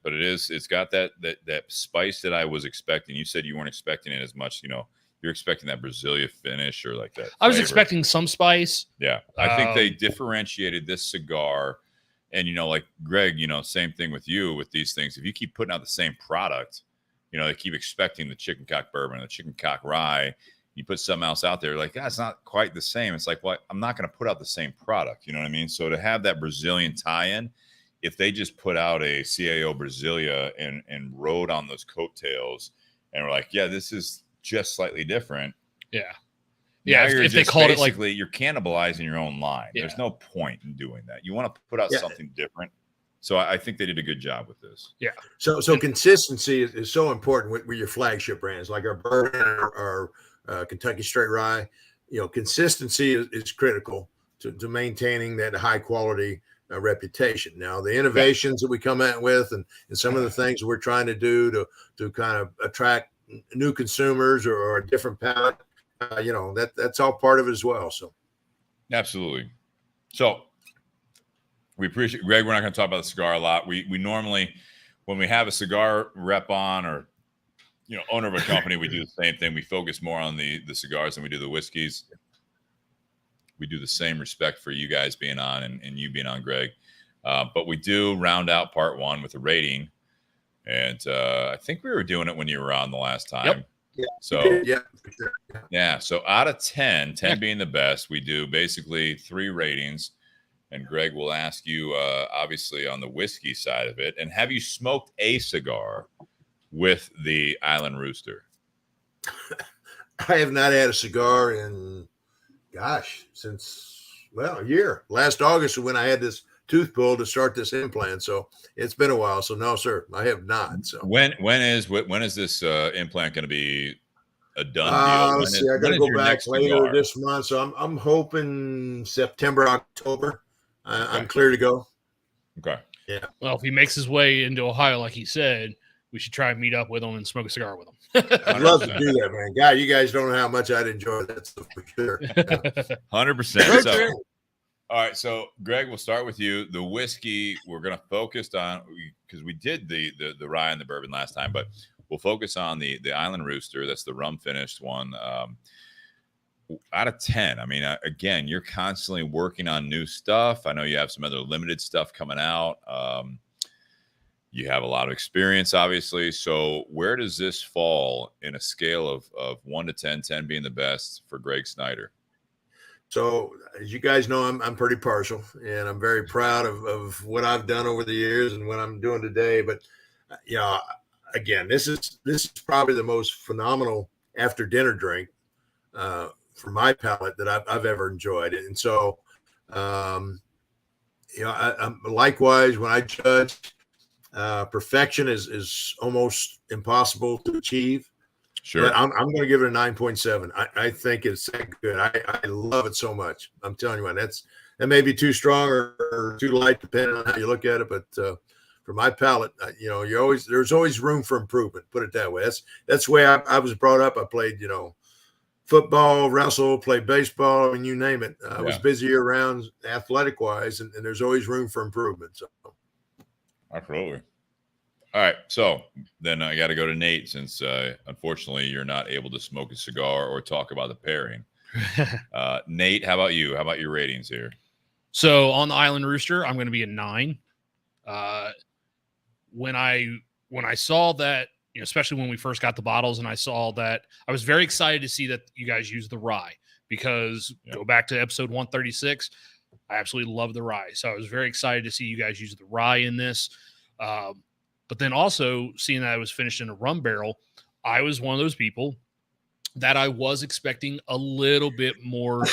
but it's got that spice that I was expecting. You said you weren't expecting it as much. You're expecting that Brasilia finish or like that. I was expecting some spice. Yeah, I think they differentiated this cigar And, like Greg, same thing with you with these things. If you keep putting out the same product, they keep expecting the chicken cock bourbon, the chicken cock rye. You put something else out there, like, it's not quite the same. It's like, well, I'm not going to put out the same product. You know what I mean? So to have that Brazilian tie-in, if they just put out a CAO Brasilia and rode on those coattails and were like, yeah, this is just slightly different. Yeah. Yeah, if they called it like, you're cannibalizing your own line. Yeah. There's no point in doing that. You want to put out something different. So I think they did a good job with this. Yeah. So consistency is so important with your flagship brands like our bourbon or Kentucky Straight Rye. Consistency is critical to maintaining that high quality reputation. Now, the innovations that we come out with and some of the things we're trying to do to kind of attract new consumers or a different palate, that's all part of it as well. So, absolutely. So, we appreciate Greg. We're not going to talk about the cigar a lot. We normally, when we have a cigar rep on or owner of a company, we do the same thing. We focus more on the cigars than we do the whiskeys. We do the same respect for you guys being on and you being on, Greg. But we do round out part one with a rating. And I think we were doing it when you were on the last time. Yep. Yeah. So for sure. Yeah. So out of 10 being the best, we do basically 3 ratings. And Greg will ask you, obviously, on the whiskey side of it. And have you smoked a cigar with the Island Rooster? I have not had a cigar in, since a year. Last August when I had this tooth pulled to start this implant. So it's been a while. So no, sir, I have not. So when is this implant going to be a done deal? Let's see. I got to go back later this month. So I'm hoping September, October. I'm clear to go. Okay. Yeah. Well, if he makes his way into Ohio, like he said, we should try and meet up with him and smoke a cigar with him. I'd love to do that, man. God, you guys don't know how much I'd enjoy that stuff for sure. 100%. So, all right. So, Greg, we'll start with you. The whiskey we're going to focus on, because we did the rye and the bourbon last time, but we'll focus on the Island Rooster. That's the rum finished one. Out of 10, I mean, again, you're constantly working on new stuff. I know you have some other limited stuff coming out. You have a lot of experience, obviously. So where does this fall in a scale of 1 to 10, 10 being the best for Gregg Snyder? So as you guys know, I'm pretty partial, and I'm very proud of what I've done over the years and what I'm doing today. But, again, this is probably the most phenomenal after dinner drink for my palate that I've ever enjoyed. And so, I'm likewise, when I judge, perfection is almost impossible to achieve. Sure. But I'm going to give it a 9.7. I think it's that good. I love it so much. I'm telling you, man, that may be too strong or too light, depending on how you look at it. But for my palate, there's always room for improvement. Put it that way. That's the way I was brought up. I played, football, wrestle, played baseball. I mean, you name it. I was busy year round, athletic wise, and there's always room for improvement. So, absolutely. All right. So then I got to go to Nate, since unfortunately you're not able to smoke a cigar or talk about the pairing. Nate, how about you? How about your ratings here? So on the Island Rooster, I'm going to be a 9. When I saw that, especially when we first got the bottles, and I saw that, I was very excited to see that you guys use the rye, because go back to episode 136, I absolutely love the rye. So I was very excited to see you guys use the rye in this. But then also seeing that it was finished in a rum barrel, I was one of those people that I was expecting a little bit more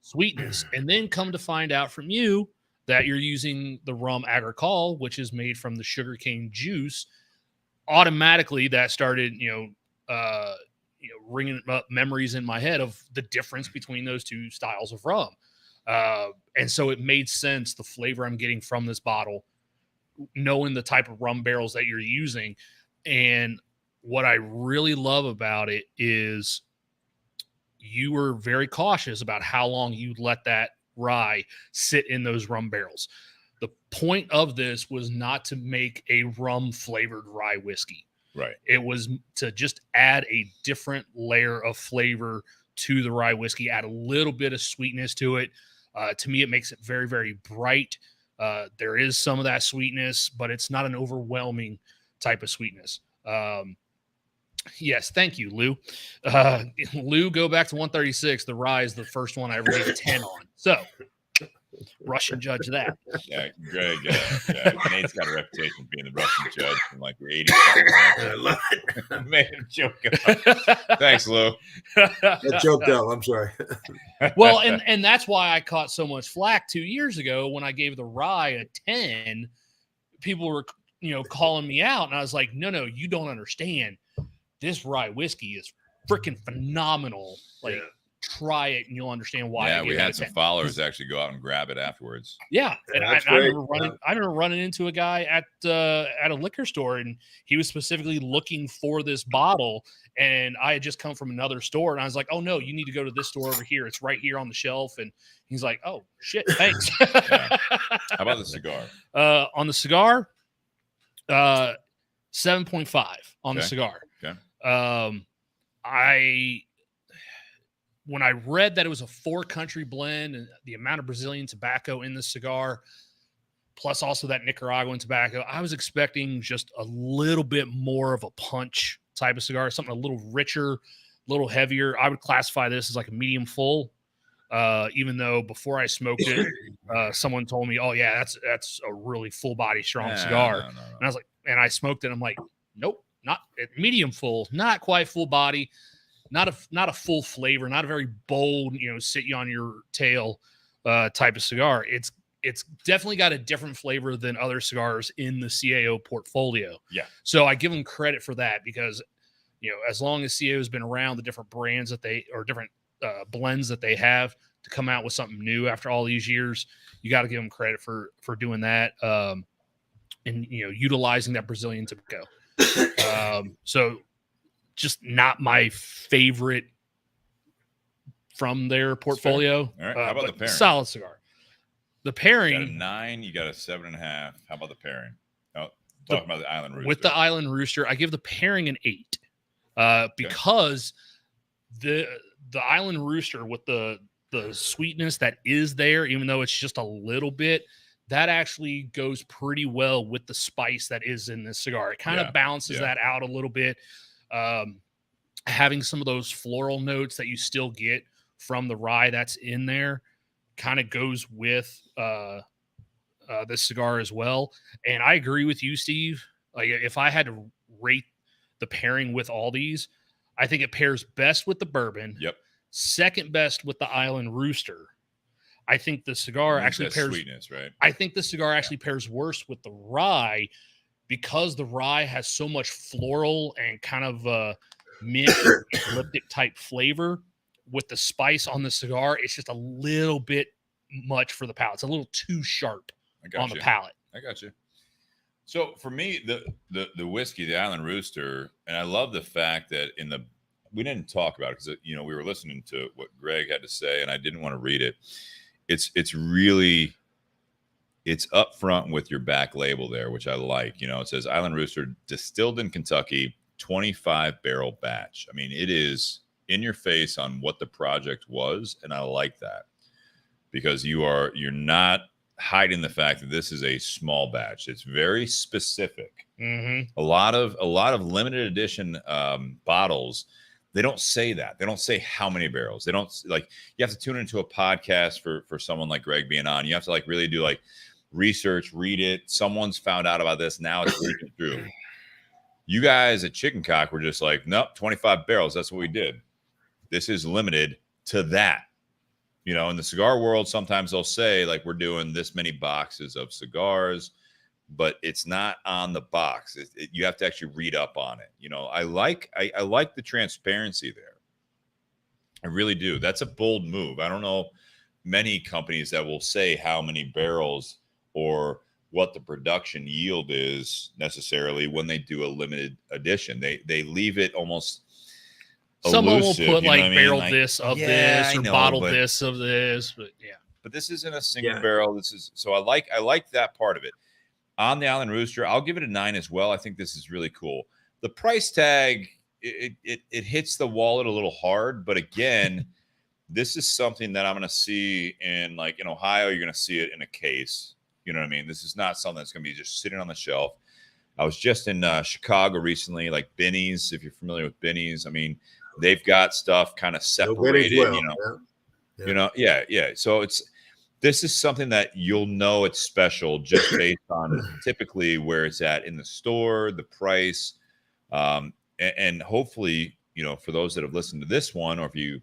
sweetness, and then come to find out from you that you're using the rum agricole, which is made from the sugarcane juice. Automatically that started, ringing up memories in my head of the difference between those two styles of rum. And so it made sense, the flavor I'm getting from this bottle, knowing the type of rum barrels that you're using. And what I really love about it is you were very cautious about how long you let that rye sit in those rum barrels. The point of this was not to make a rum flavored rye whiskey. Right. It was to just add a different layer of flavor to the rye whiskey, add a little bit of sweetness to it. To me, it makes it very, very bright. There is some of that sweetness, but it's not an overwhelming type of sweetness. Yes, thank you, Lou. Lou, go back to 136. The Rye is the first one I ever gave a 10 on. So, Russian judge that. Yeah, Greg. Nate's got a reputation of being the Russian judge from like the 80s. I love it. Made him joke. Thanks, Lou. I choked up. I'm sorry. Well, and that's why I caught so much flack 2 years ago when I gave the Rye a 10. People were, calling me out, and I was like, no, you don't understand. This Rye whiskey is freaking phenomenal. Like, try it, and you'll understand why. Yeah, we had some followers actually go out and grab it afterwards. Yeah, and I remember running into a guy at a liquor store, and he was specifically looking for this bottle. And I had just come from another store, and I was like, "Oh no, you need to go to this store over here. It's right here on the shelf." And he's like, "Oh shit, thanks." How about the cigar? On the cigar, 7.5 on the cigar. Okay. When I read that it was a 4-country blend and the amount of Brazilian tobacco in the cigar, plus also that Nicaraguan tobacco, I was expecting just a little bit more of a punch type of cigar, something a little richer, a little heavier. I would classify this as like a medium full, even though before I smoked it, someone told me, "Oh yeah, that's a really full body strong cigar." No. And I was like, and I smoked it. I'm like, nope, not medium full, not quite full body. Not a full flavor, not a very bold, sit you on your tail type of cigar. It's definitely got a different flavor than other cigars in the CAO portfolio. Yeah. So I give them credit for that because, as long as CAO has been around, the different brands that different blends that they have to come out with something new after all these years, you got to give them credit for doing that and utilizing that Brazilian tobacco. So. Just not my favorite from their portfolio. All right. How about the pairing? Solid cigar. The pairing. You got a 9, you got a 7.5. How about the pairing? Oh, talking about the Island Rooster. With the Island Rooster, I give the pairing an 8. Because the Island Rooster with the sweetness that is there, even though it's just a little bit, that actually goes pretty well with the spice that is in this cigar. It kind of balances that out a little bit. Having some of those floral notes that you still get from the Rye that's in there kind of goes with this cigar as well. And I agree with you, Steve. Like, if I had to rate the pairing with all these, I think it pairs best with the bourbon. Yep. Second best with the Island Rooster. I think the cigar actually pairs sweetness, right? I think the cigar actually pairs worse with the Rye because the Rye has so much floral and kind of mint eucalyptic type flavor. With the spice on the cigar, it's just a little bit much for the palate. It's a little too sharp on the palate. I got you. So for me, the whiskey, the Island Rooster, and I love the fact that we didn't talk about it because we were listening to what Greg had to say, and I didn't want to read it. It's really. It's up front with your back label there, which I like. It says Island Rooster distilled in Kentucky, 25 barrel batch. I mean, it is in your face on what the project was. And I like that because you're not hiding the fact that this is a small batch. It's very specific. Mm-hmm. A lot of limited edition bottles. They don't say that. They don't say how many barrels. They don't you have to tune into a podcast for someone like Greg being on. You have to really do research, read it. Someone's found out about this. Now it's leaking through. You guys at Chicken Cock were just nope, 25 barrels. That's what we did. This is limited to that. In the cigar world, sometimes they'll say we're doing this many boxes of cigars, but it's not on the box. You have to actually read up on it. I like the transparency there. I really do. That's a bold move. I don't know many companies that will say how many barrels or what the production yield is necessarily when they do a limited edition. They leave it almost someone elusive, will put barrel like, this of this or bottle this of this, but But this isn't a single barrel. This is so I like that part of it. On the Island Rooster, I'll give it a 9 as well. I think this is really cool. The price tag, it hits the wallet a little hard, but again, this is something that I'm going to see in Ohio. You're going to see it in a case. You know what I mean? This is not something that's going to be just sitting on the shelf. I was just in Chicago recently, like Binny's, if you're familiar with Binny's. I mean, they've got stuff kind of separated, well, yeah. So this is something that you'll know it's special just based on typically where it's at in the store, the price, and hopefully, for those that have listened to this one, or if you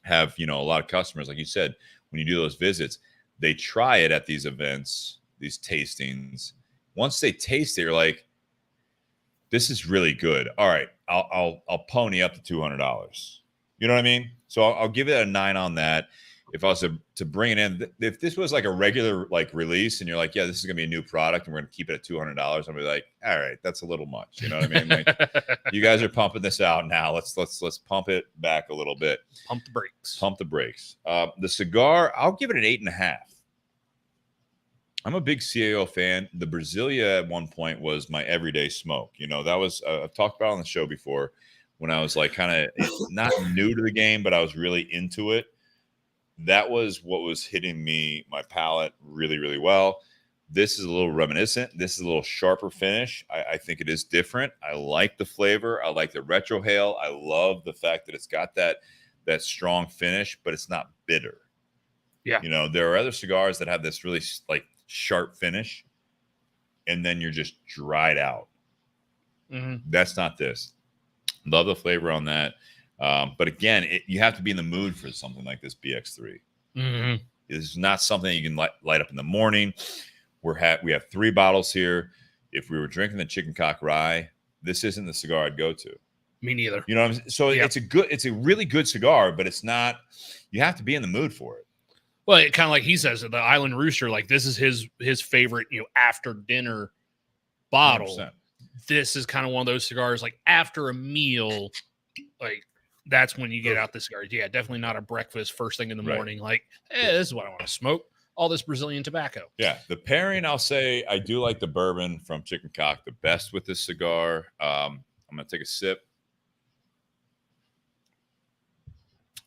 have, a lot of customers, like you said, when you do those visits, they try it at these events, these tastings. Once they taste it, you're like, this is really good. All right, I'll pony up to $200. You know what I mean? So I'll give it a 9 on that. If I was to bring it in, if this was like a regular release and you're like, yeah, this is gonna be a new product and we're gonna keep it at $200, I'll be like, all right, that's a little much. You know what I mean? Like, you guys are pumping this out now. Let's pump it back a little bit. Pump the brakes. Pump the brakes. The cigar, I'll give it an 8.5. I'm a big CAO fan. The Brasilia at one point was my everyday smoke. That was I've talked about it on the show before when I was like kind of not new to the game, but I was really into it. That was what was hitting my palate really, really well. This is a little reminiscent. This is a little sharper finish. I think it is different. I like the flavor. I like the retrohale. I love the fact that it's got that strong finish, but it's not bitter. Yeah. There are other cigars that have this really sharp finish, and then you're just dried out. Mm-hmm. That's not this. Love the flavor on that. But again, you have to be in the mood for something like this BX3. Mm-hmm. It's not something you can light up in the morning. We have 3 bottles here. If we were drinking the Chicken Cock Rye, this isn't the cigar I'd go to. Me neither. You know what I'm saying? So yeah. It's a really good cigar, but it's not. You have to be in the mood for it. Well, it kind of like he says, the Island Rooster, like this is his favorite, after dinner bottle. 100%. This is kind of one of those cigars, like after a meal, like that's when you get out the cigars. Yeah, definitely not a breakfast first thing in the morning. Like, this is what I want to smoke. All this Brazilian tobacco. Yeah, the pairing, I'll say, I do like the bourbon from Chicken Cock the best with this cigar. I'm going to take a sip.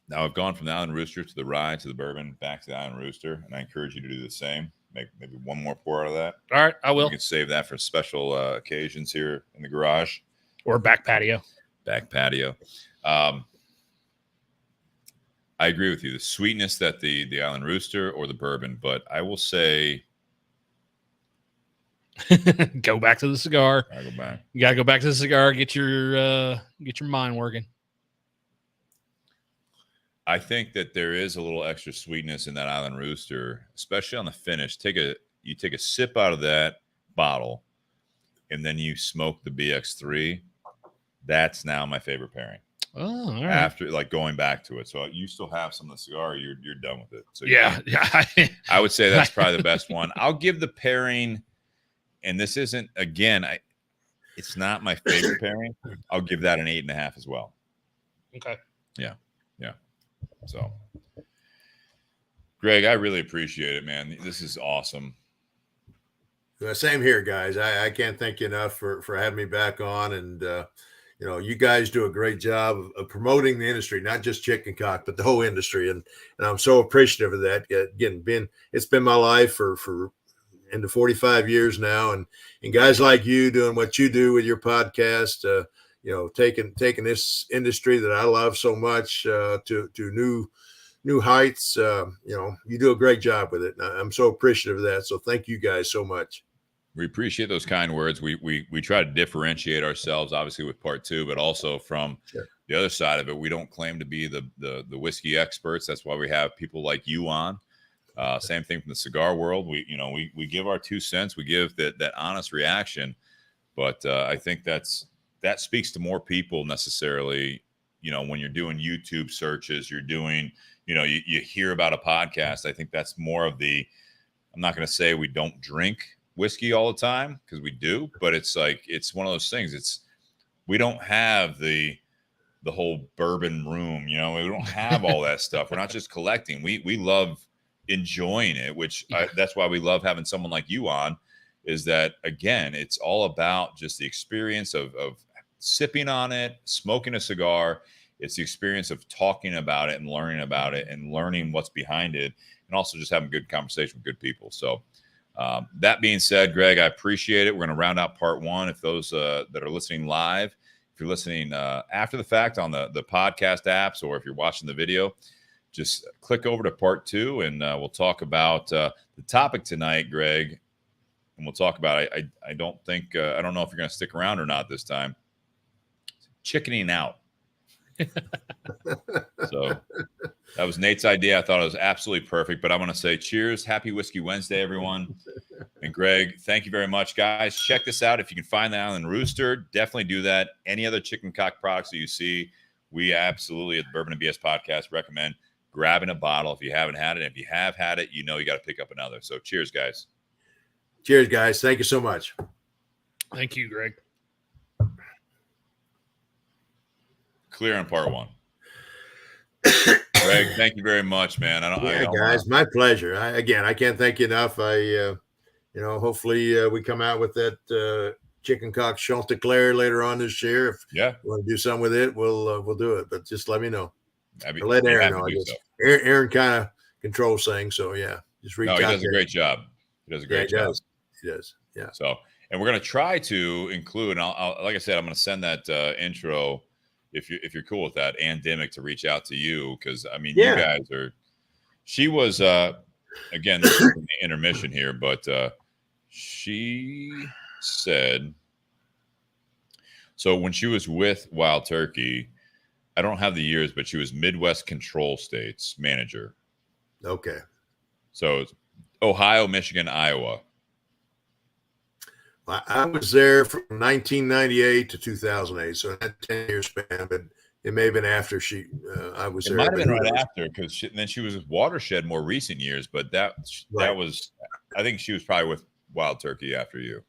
Now I've gone from the Island Rooster to the Rye to the bourbon back to the Island Rooster, and I encourage you to do the same. Make maybe one more pour out of that. All right, I will. You can save that for special occasions here in the garage or back patio. Back patio. I agree with you. The sweetness that the Island Rooster or the bourbon, but I will say, go back to the cigar. I go back. You gotta go back to the cigar. Get your mind working. I think that there is a little extra sweetness in that Island Rooster, especially on the finish. You take a sip out of that bottle, and then you smoke the BX3. That's now my favorite pairing. Oh, all right. After going back to it, so you still have some of the cigar. You're done with it. So yeah. I would say that's probably the best one. I'll give the pairing, and this isn't it's not my favorite pairing. I'll give that an 8.5 as well. Okay. Yeah. So, Gregg, I really appreciate it, man. This is awesome. Same here, guys. I can't thank you enough for having me back on, and you guys do a great job of promoting the industry, not just Chicken Cock, but the whole industry, and I'm so appreciative of that. Again, it's been my life for into 45 years now, and guys like you doing what you do with your podcast. Taking this industry that I love so much to new heights. You do a great job with it. And I'm so appreciative of that. So thank you guys so much. We appreciate those kind words. We try to differentiate ourselves, obviously, with part 2, but also from the other side of it. We don't claim to be the whiskey experts. That's why we have people like you on. Same thing from the cigar world. We give our 2 cents. We give that honest reaction. But I think that speaks to more people necessarily, when you're doing YouTube searches, you're doing, you hear about a podcast. I think that's more of I'm not going to say we don't drink whiskey all the time, because we do, but it's one of those things. We don't have the whole bourbon room, we don't have all that stuff. We're not just collecting. We love enjoying it, which that's why we love having someone like you on, is that, again, it's all about just the experience of sipping on it, smoking a cigar. It's the experience of talking about it and learning about it and learning what's behind it, and also just having good conversation with good people. So That being said, Gregg, I appreciate it. We're going to round out part one. If those that are listening live, if you're listening after the fact on the podcast apps, or if you're watching the video, just click over to part two, and we'll talk about the topic tonight, Gregg. And we'll talk about, I don't think, I don't know if you're going to stick around or not this time. Chickening out. So that was Nate's idea. I thought it was absolutely perfect, but I'm going to say cheers. Happy Whiskey Wednesday, everyone. And Gregg, thank you very much, guys. Check this out. If you can find that on Rooster, definitely do that. Any other chicken cock products that you see, we absolutely at the Bourbon and BS podcast recommend grabbing a bottle if you haven't had it. If you have had it, you know you got to pick up another. So cheers, guys. Cheers, guys. Thank you so much. Thank you, Gregg. Clear on part one. Gregg, thank you very much, man. Guys, my pleasure. I can't thank you enough. Hopefully we come out with that chicken cock Chanticleer later on this year. If you want to do something with it, we'll do it. But just let me know. Let Aaron know. I guess Aaron kind of controls things, so yeah. Just reach out. He does a great job. He does a great job. He does. Yeah. So, and we're gonna try to include. And I'll like I said, I'm gonna send that intro. If you're cool with that, and Dimmick to reach out to you, because I mean, you guys are. She was again, this is an intermission here, but she said so when she was with Wild Turkey. I don't have the years, but she was Midwest Control States manager. Okay. So it's Ohio, Michigan, Iowa. I was there from 1998 to 2008, so that 10-year span, but it may have been after I was there. It might have been right after, because then she was with Watershed more recent years, but that was, I think she was probably with Wild Turkey after you.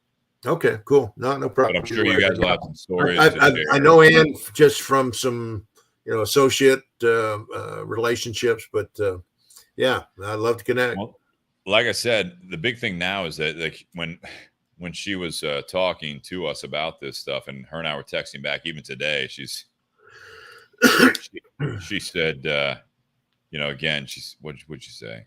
Okay, cool. No problem. But I'm sure you guys will have some stories. I know Ann just from some, associate relationships, but yeah, I'd love to connect. Well, like I said, the big thing now is that like when she was talking to us about this stuff, and her and I were texting back even today, she said, again, what'd she say?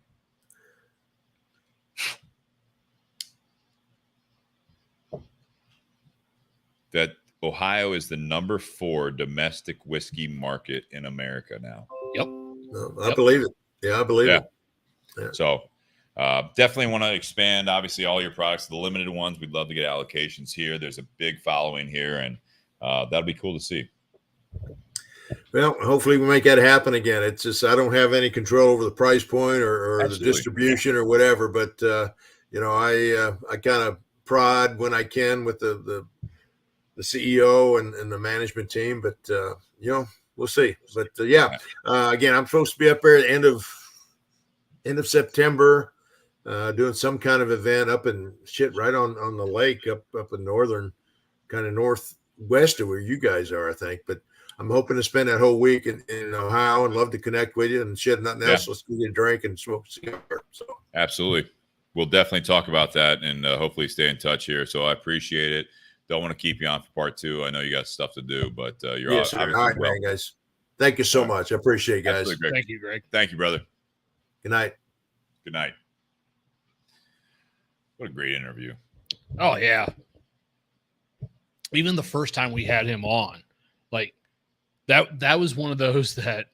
That Ohio is the number 4 domestic whiskey market in America now. Yep. I believe it. Yeah, I believe it. Yeah. So definitely want to expand, obviously, all your products, the limited ones. We'd love to get allocations here. There's a big following here, and that'll be cool to see. Well, hopefully we make that happen again. It's just I don't have any control over the price point or the distribution or whatever, but I kind of prod when I can with the CEO and the management team, but we'll see. But again, I'm supposed to be up there at the end of September, doing some kind of event up in right on the lake up in northern, kind of northwest of where you guys are, I think. But I'm hoping to spend that whole week in Ohio and love to connect with you and shit, nothing else. Let's get a drink and smoke a cigar. So absolutely. We'll definitely talk about that and hopefully stay in touch here. So I appreciate it. Don't want to keep you on for part 2. I know you got stuff to do, but you're all right, man, guys. Thank you so much. I appreciate it, guys. Thank you, Gregg. Thank you, brother. Good night. Good night. What a great interview. Oh, yeah. Even the first time we had him on, like that was one of those that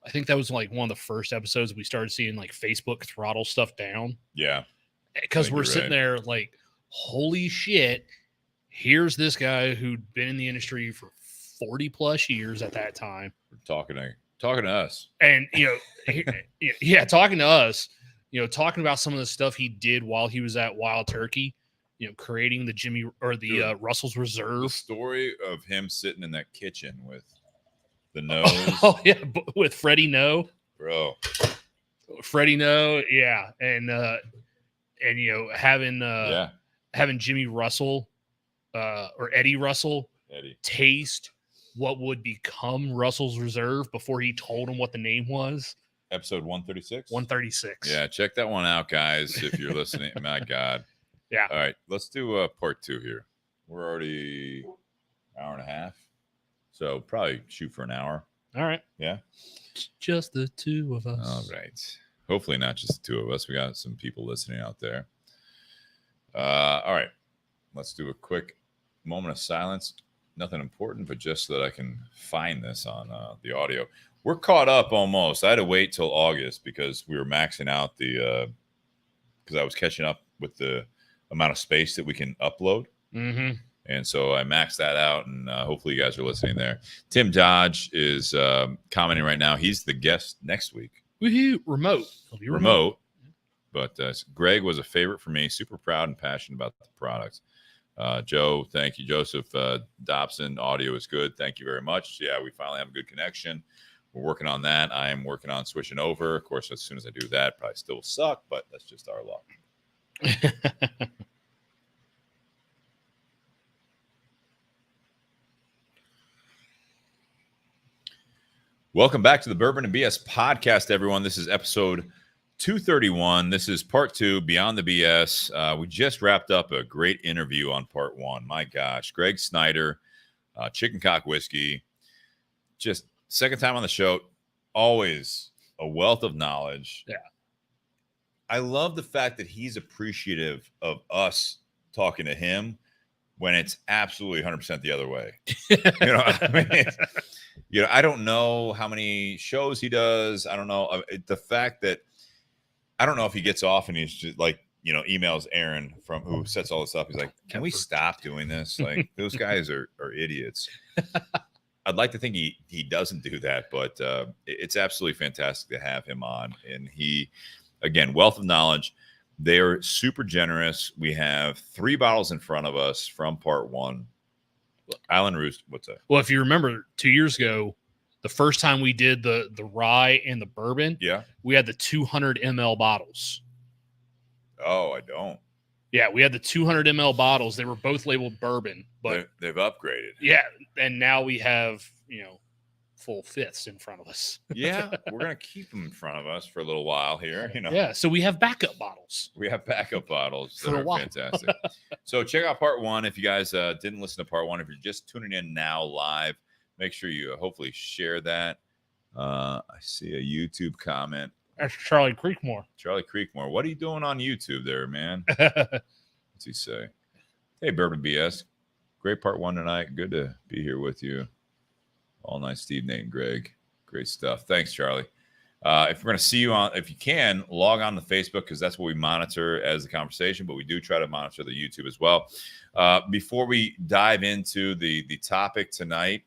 I think that was like one of the first episodes we started seeing like Facebook throttle stuff down. Yeah. Because we're sitting there like, holy shit. Here's this guy who'd been in the industry for 40 plus years at that time. Talking to us. And, talking to us, talking about some of the stuff he did while he was at Wild Turkey, creating the Russell's Reserve. The story of him sitting in that kitchen with the nose. Oh, yeah. With Freddie No. Bro. Freddie No. Yeah. And having Jimmy Russell, or Eddie Russell taste what would become Russell's Reserve before he told him what the name was. Episode 136? 136. Yeah, check that one out, guys, if you're listening. My God. Yeah. All right, let's do part 2 here. We're already an hour and a half, so probably shoot for an hour. All right. Yeah? Just the two of us. All right. Hopefully not just the two of us. We got some people listening out there. All right. Let's do a quick moment of silence. Nothing important, but just so that I can find this on the audio. We're caught up almost. I had to wait till August because we were maxing out the because I was catching up with the amount of space that we can upload. Mm-hmm. And so I maxed that out, and hopefully you guys are listening there. Tim Dodge is commenting right now. He's the guest next week. Woohoo! Remote. He'll be Remote. But Gregg was a favorite for me. Super proud and passionate about the products. Joe, thank you. Joseph Dobson, audio is good. Thank you very much. Yeah, we finally have a good connection. We're working on that. I am working on switching over. Of course, as soon as I do that, probably still suck, but that's just our luck. Welcome back to the Bourbon and BS podcast, everyone. This is episode 231. This is part 2, Beyond the BS. We just wrapped up a great interview on part 1. My gosh, Gregg Snyder, Chicken Cock Whiskey. Just second time on the show. Always a wealth of knowledge. Yeah. I love the fact that he's appreciative of us talking to him when it's absolutely 100% the other way. I don't know how many shows he does. I don't know the fact that I don't know if he gets off and he's just like, emails Aaron from who sets all this up. He's like, can we stop doing this? Like, those guys are idiots. I'd like to think he doesn't do that, but it's absolutely fantastic to have him on. And he, again, wealth of knowledge. They are super generous. We have 3 bottles in front of us from part 1. Island Roost, what's that? Well, if you remember 2 years ago, the first time we did the rye and the bourbon, we had the 200 ml bottles. Oh, I don't. Yeah, we had the 200 ml bottles. They were both labeled bourbon, but they've upgraded. Yeah, and now we have, full fifths in front of us. Yeah, we're going to keep them in front of us for a little while here. Yeah, so we have backup bottles. We have backup bottles that are fantastic. So check out part 1. If you guys didn't listen to part 1, if you're just tuning in now live, make sure you hopefully share that. I see a YouTube comment. That's Charlie Creekmore. Charlie Creekmore. What are you doing on YouTube there, man? What's he say? Hey, Bourbon BS. Great part 1 tonight. Good to be here with you. All night, Steve, Nate, and Greg. Great stuff. Thanks, Charlie. If we're going to see you on, if you can, log on to Facebook because that's what we monitor as the conversation, but we do try to monitor the YouTube as well. Before we dive into the topic tonight,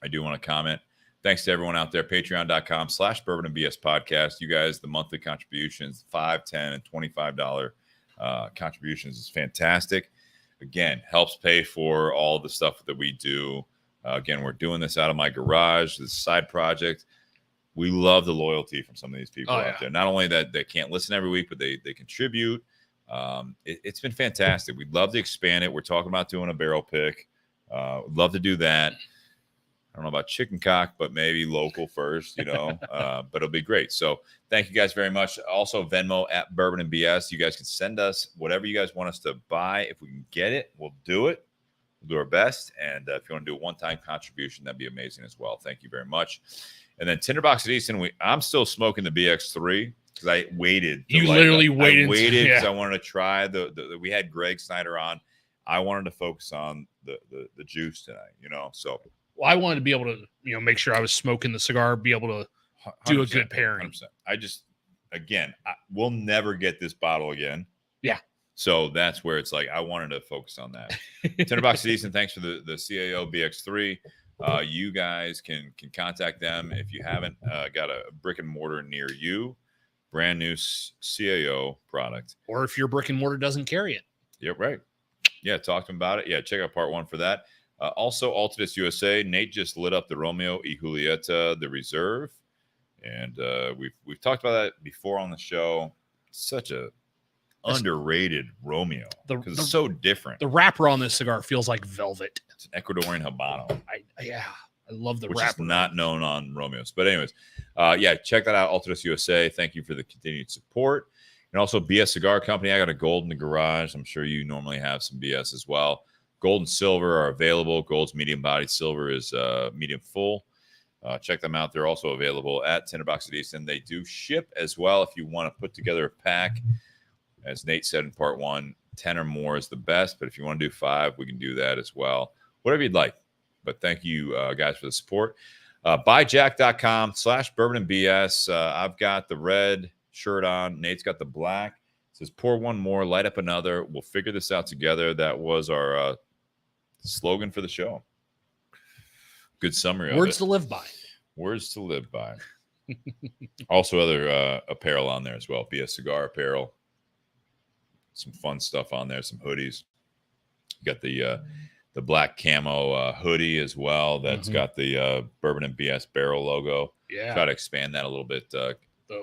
I do want to comment. Thanks to everyone out there. Patreon.com/Bourbon and BS podcast. You guys, the monthly contributions, $5, $10, and $25 contributions is fantastic. Again, helps pay for all the stuff that we do. Again, we're doing this out of my garage, this side project. We love the loyalty from some of these people out there. Not only that they can't listen every week, but they contribute. It's been fantastic. We'd love to expand it. We're talking about doing a barrel pick. We'd love to do that. I don't know about Chicken Cock, but maybe local first, but it'll be great. So thank you guys very much. Also, Venmo at Bourbon and BS. You guys can send us whatever you guys want us to buy. If we can get it, we'll do it. We'll do our best. And if you want to do a one-time contribution, that'd be amazing as well. Thank you very much. And then Tinderbox at Easton, I'm still smoking the BX3 because I waited. Literally waited. I waited because I wanted to try we had Gregg Snyder on. I wanted to focus on the juice tonight, so. Well, I wanted to be able to, make sure I was smoking the cigar, be able to do a good pairing. 100%. We'll never get this bottle again. Yeah. So that's where it's like, I wanted to focus on that. Tinderbox Season, thanks for the CAO BX3. You guys can contact them if you haven't got a brick and mortar near you. Brand new CAO product. Or if your brick and mortar doesn't carry it. Yeah, right. Yeah, talk to them about it. Yeah, check out part 1 for that. Also, Altadis USA. Nate just lit up the Romeo y Julieta, the Reserve, and we've talked about that before on the show. Such a underrated Romeo because it's so different. The wrapper on this cigar feels like velvet. It's an Ecuadorian Habano. I love the which wrapper. Is not known on Romeos, but anyways, check that out. Altadis USA. Thank you for the continued support, and also BS Cigar Company. I got a gold in the garage. I'm sure you normally have some BS as well. Gold and silver are available. Gold's medium bodied, silver is medium full. Check them out. They're also available at Tinderbox at Easton. They do ship as well if you want to put together a pack. As Nate said in part 1, 10 or more is the best, but if you want to do 5, we can do that as well. Whatever you'd like. But thank you guys for the support. Buyjack.com/bourbonandbs. I've got the red shirt on. Nate's got the black. It says pour one more, light up another. We'll figure this out together. That was our slogan for the show. Good summary. Words to live by. Words to live by. Also other apparel on there as well. BS Cigar apparel. Some fun stuff on there. Some hoodies. You got the black camo hoodie as well. That's got the Bourbon and BS barrel logo. Yeah. Try to expand that a little bit. The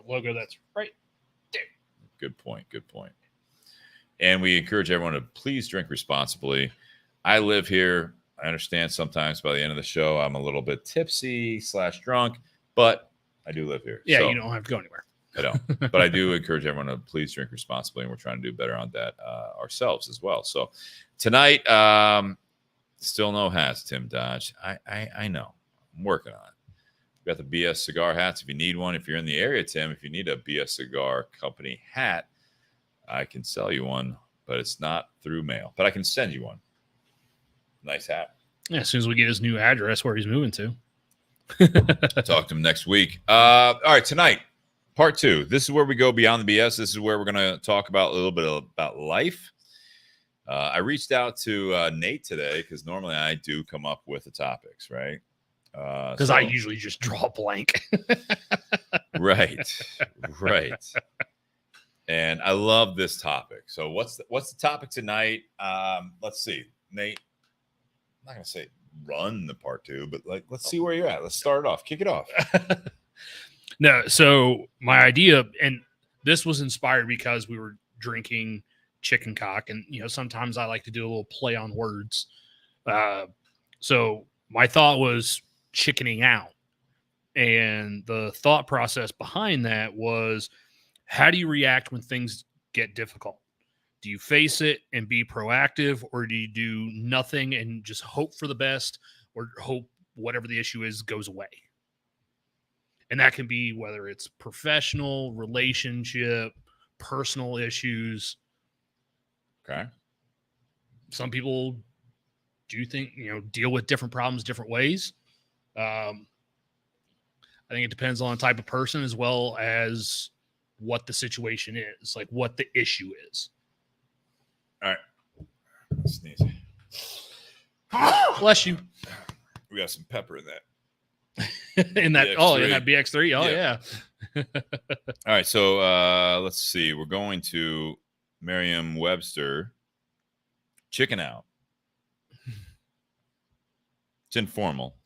logo that's right there. Good point. Good point. And we encourage everyone to please drink responsibly. I live here. I understand sometimes by the end of the show, I'm a little bit tipsy/drunk, but I do live here. Yeah, so you don't have to go anywhere. I don't. But I do encourage everyone to please drink responsibly, and we're trying to do better on that ourselves as well. So tonight, still no hats, Tim Dodge. I know. I'm working on it. We've got the BS Cigar hats if you need one. If you're in the area, Tim, if you need a BS Cigar Company hat, I can sell you one, but it's not through mail. But I can send you one. Nice hat. Yeah, as soon as we get his new address where he's moving to. Talk to him next week. All right, tonight, part 2. This is where we go beyond the BS. This is where we're going to talk about a little bit about life. I reached out to Nate today because normally I do come up with the topics, right? Because I usually just draw a blank. Right. And I love this topic. So what's the topic tonight? Let's see, Nate. I'm not going to say run the part 2, but let's see where you're at. Let's start it off. Kick it off. No, so my idea, and this was inspired because we were drinking chicken cock, and sometimes I like to do a little play on words. So my thought was chickening out, and the thought process behind that was, how do you react when things get difficult? Do you face it and be proactive, or do you do nothing and just hope for the best, or hope whatever the issue is goes away? And that can be whether it's professional, relationship, personal issues. Okay. Some people do think, deal with different problems different ways. I think it depends on the type of person as well as what the situation is, like what the issue is. All right. Sneeze. Bless you. We got some pepper in that. in that BX3. In that BX3. Oh yeah. All right. So let's see. We're going to Merriam-Webster. Chicken out. It's informal.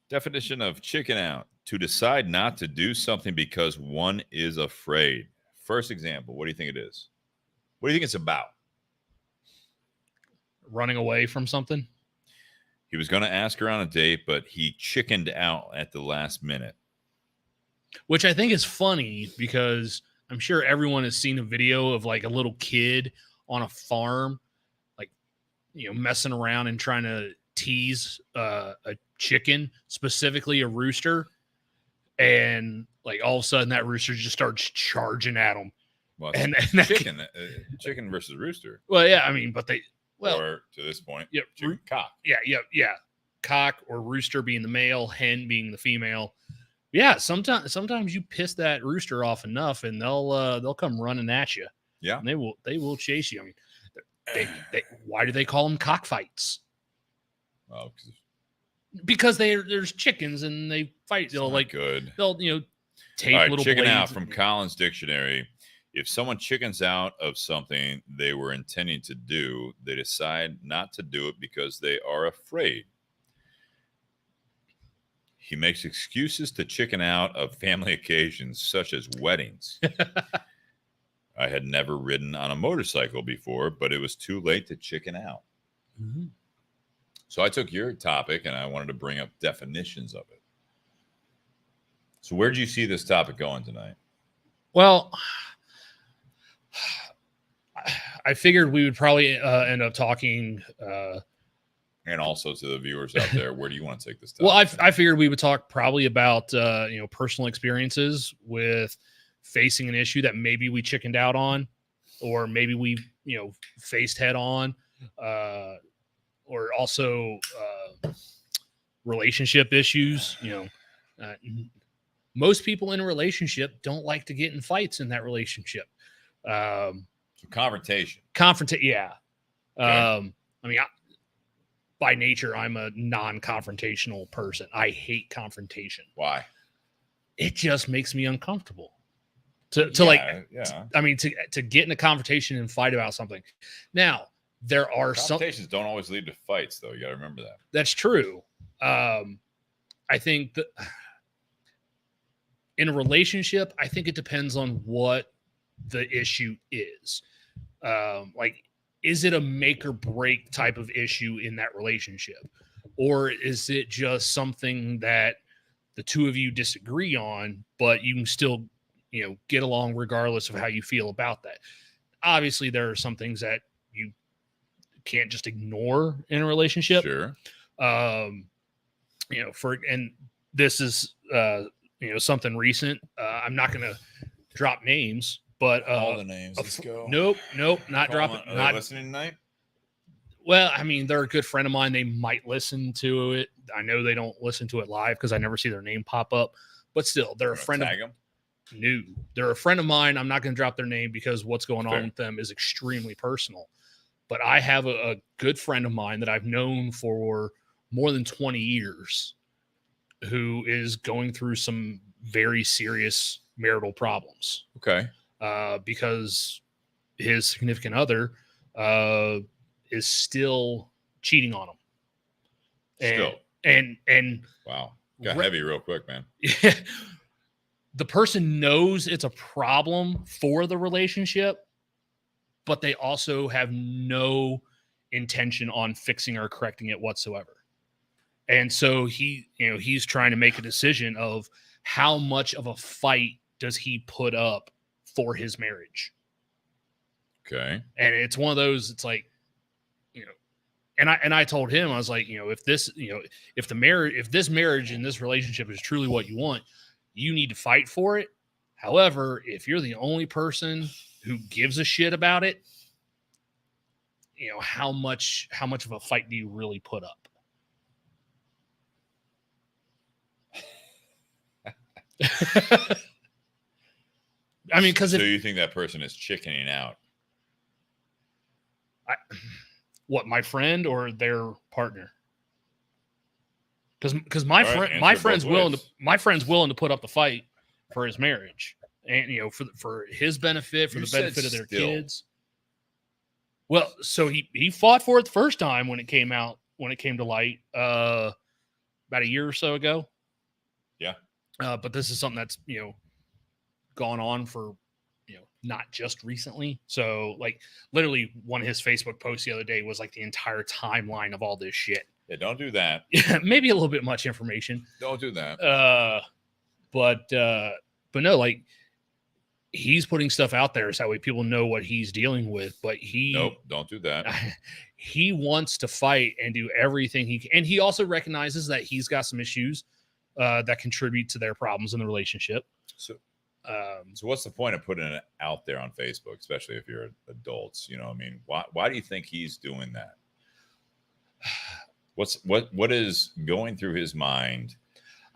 Definition of chicken out: to decide not to do something because one is afraid. First example. What do you think it is? What do you think it's about? Running away from something. He was going to ask her on a date, but he chickened out at the last minute. Which I think is funny because I'm sure everyone has seen a video of like a little kid on a farm, like, messing around and trying to tease a chicken, specifically a rooster. And like all of a sudden that rooster just starts charging at him. Well, and chicken versus rooster. Well, yeah, I mean, but or to this point, chicken cock. Yeah. Cock or rooster being the male, hen being the female. Yeah, sometimes you piss that rooster off enough, and they'll come running at you. Yeah, and they will chase you. I mean, they why do they call them cockfights? Well, because there's chickens and they fight. They'll tape little chicken blades. out from Collins Dictionary. If someone chickens out of something they were intending to do, they decide not to do it because they are afraid. He makes excuses to chicken out of family occasions, such as weddings. I had never ridden on a motorcycle before, but it was too late to chicken out. Mm-hmm. So I took your topic and I wanted to bring up definitions of it. So where did you see this topic going tonight? Well, I figured we would probably end up talking. And also to the viewers out there, where do you want to take this topic? Well, I figured we would talk probably about personal experiences with facing an issue that maybe we chickened out on, or maybe we faced head on, or also relationship issues. Most people in a relationship don't like to get in fights in that relationship. So confrontation. Yeah. Okay. By nature, I'm a non-confrontational person. I hate confrontation. Why? It just makes me uncomfortable. To get in a confrontation and fight about something. Now, there are confrontations don't always lead to fights, though. You got to remember that. That's true. I think that in a relationship, I think it depends on what the issue is. Is it a make or break type of issue in that relationship? Or is it just something that the two of you disagree on, but you can still, get along regardless of how you feel about that? Obviously, there are some things that you can't just ignore in a relationship. Sure. And this is, something recent. I'm not going to drop names, but all the names. Let's go. Nope, not dropping. Are not they listening tonight. Well, they're a good friend of mine. They might listen to it. I know they don't listen to it live because I never see their name pop up. But still, they're a friend tag them? No, they're a friend of mine. I'm not going to drop their name because what's going Fair. on with them is extremely personal. But I have a good friend of mine that I've known for more than 20 years who is going through some very serious marital problems. Okay. Because his significant other is still cheating on him. And wow, got heavy real quick, man. The person knows it's a problem for the relationship, but they also have no intention on fixing or correcting it whatsoever. And so he's trying to make a decision of how much of a fight does he put up for his marriage. Okay. And it's one of those, it's like, and I told him, I was like, if this marriage and this relationship is truly what you want, you need to fight for it. However, if you're the only person who gives a shit about it, how much of a fight do you really put up? Because so you think that person is chickening out? What, my friend or their partner? Because my friend's willing to put up the fight for his marriage, and for his benefit, for the benefit of their kids. Well, so he fought for it the first time when it came to light, about a year or so ago. Yeah. But this is something that's gone on for not just recently. So literally one of his Facebook posts the other day was the entire timeline of all this shit. Yeah, don't do that. Maybe a little bit much information. Don't do that. But no, he's putting stuff out there so that way people know what he's dealing with. But nope, don't do that. He wants to fight and do everything he can. And he also recognizes that he's got some issues that contribute to their problems in the relationship. So what's the point of putting it out there on Facebook, especially if you're adults? Why do you think he's doing that? What is going through his mind?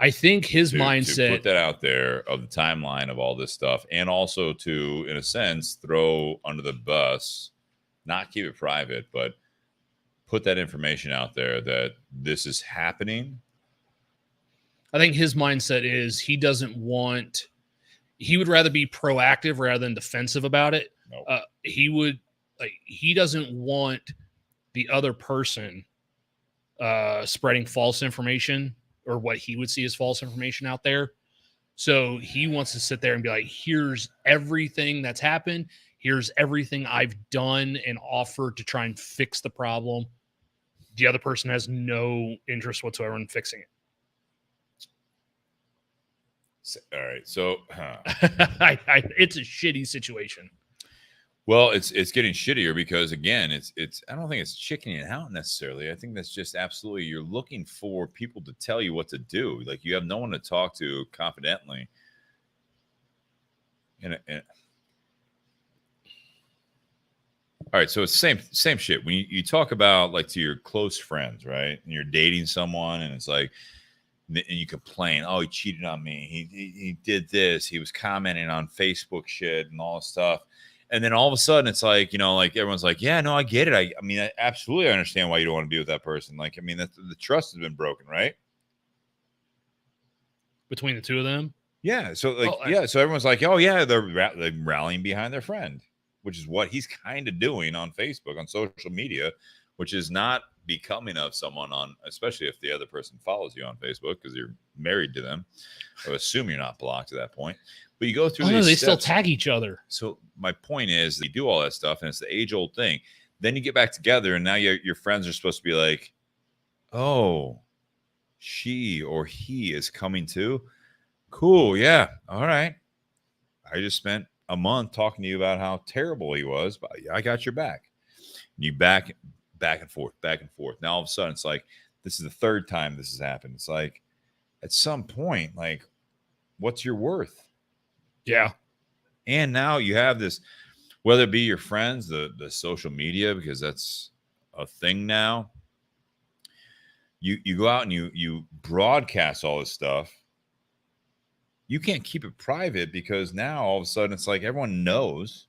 I think his mindset to put that out there of the timeline of all this stuff, and also to, in a sense, throw under the bus, not keep it private, but put that information out there that this is happening. I think his mindset is he would rather be proactive rather than defensive about it. Nope. He doesn't want the other person spreading false information or what he would see as false information out there. So he wants to sit there and be like, here's everything that's happened. Here's everything I've done and offered to try and fix the problem. The other person has no interest whatsoever in fixing it. All right. So it's a shitty situation. Well, it's getting shittier because, again, it's I don't think it's chickening out necessarily. I think that's just absolutely, you're looking for people to tell you what to do. You have no one to talk to confidently. And All right, so it's same shit. When you talk about like to your close friends, right? And you're dating someone, and it's like, and you complain, oh, he cheated on me. He did this. He was commenting on Facebook shit and all this stuff. And then all of a sudden, it's like, like everyone's like, yeah, no, I get it. I mean, I absolutely understand why you don't want to be with that person. Like, I mean, the trust has been broken, right? Between the two of them. Yeah. So so everyone's like, oh yeah, they're rallying behind their friend, which is what he's kind of doing on Facebook, on social media, which is not becoming of someone especially if the other person follows you on Facebook because you're married to them. I would assume you're not blocked at that point. But you go through these they steps. still tag each other. So my point is, you do all that stuff, and it's the age-old thing. Then you get back together, and now your friends are supposed to be like, oh, she or he is coming too? Cool, yeah, all right. I just spent a month talking to you about how terrible he was, but I got your back. And you back and forth. Now all of a sudden, it's like, this is the third time this has happened. It's like, at some point, like, what's your worth? Yeah. And now you have this, whether it be your friends, the social media, because that's a thing now. You go out and you broadcast all this stuff. You can't keep it private because now all of a sudden it's like everyone knows.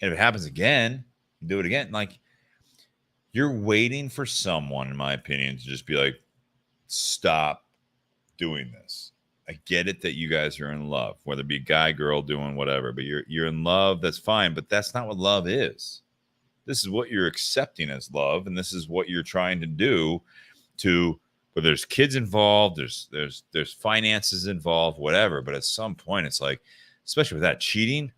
And if it happens again, you do it again. Like, you're waiting for someone, in my opinion, to just be like, stop doing this. I get it that you guys are in love, whether it be guy, girl, doing whatever, but you're in love. That's fine. But that's not what love is. This is what you're accepting as love. And this is what you're trying to do but there's kids involved. There's finances involved, whatever. But at some point it's like, especially with that cheating,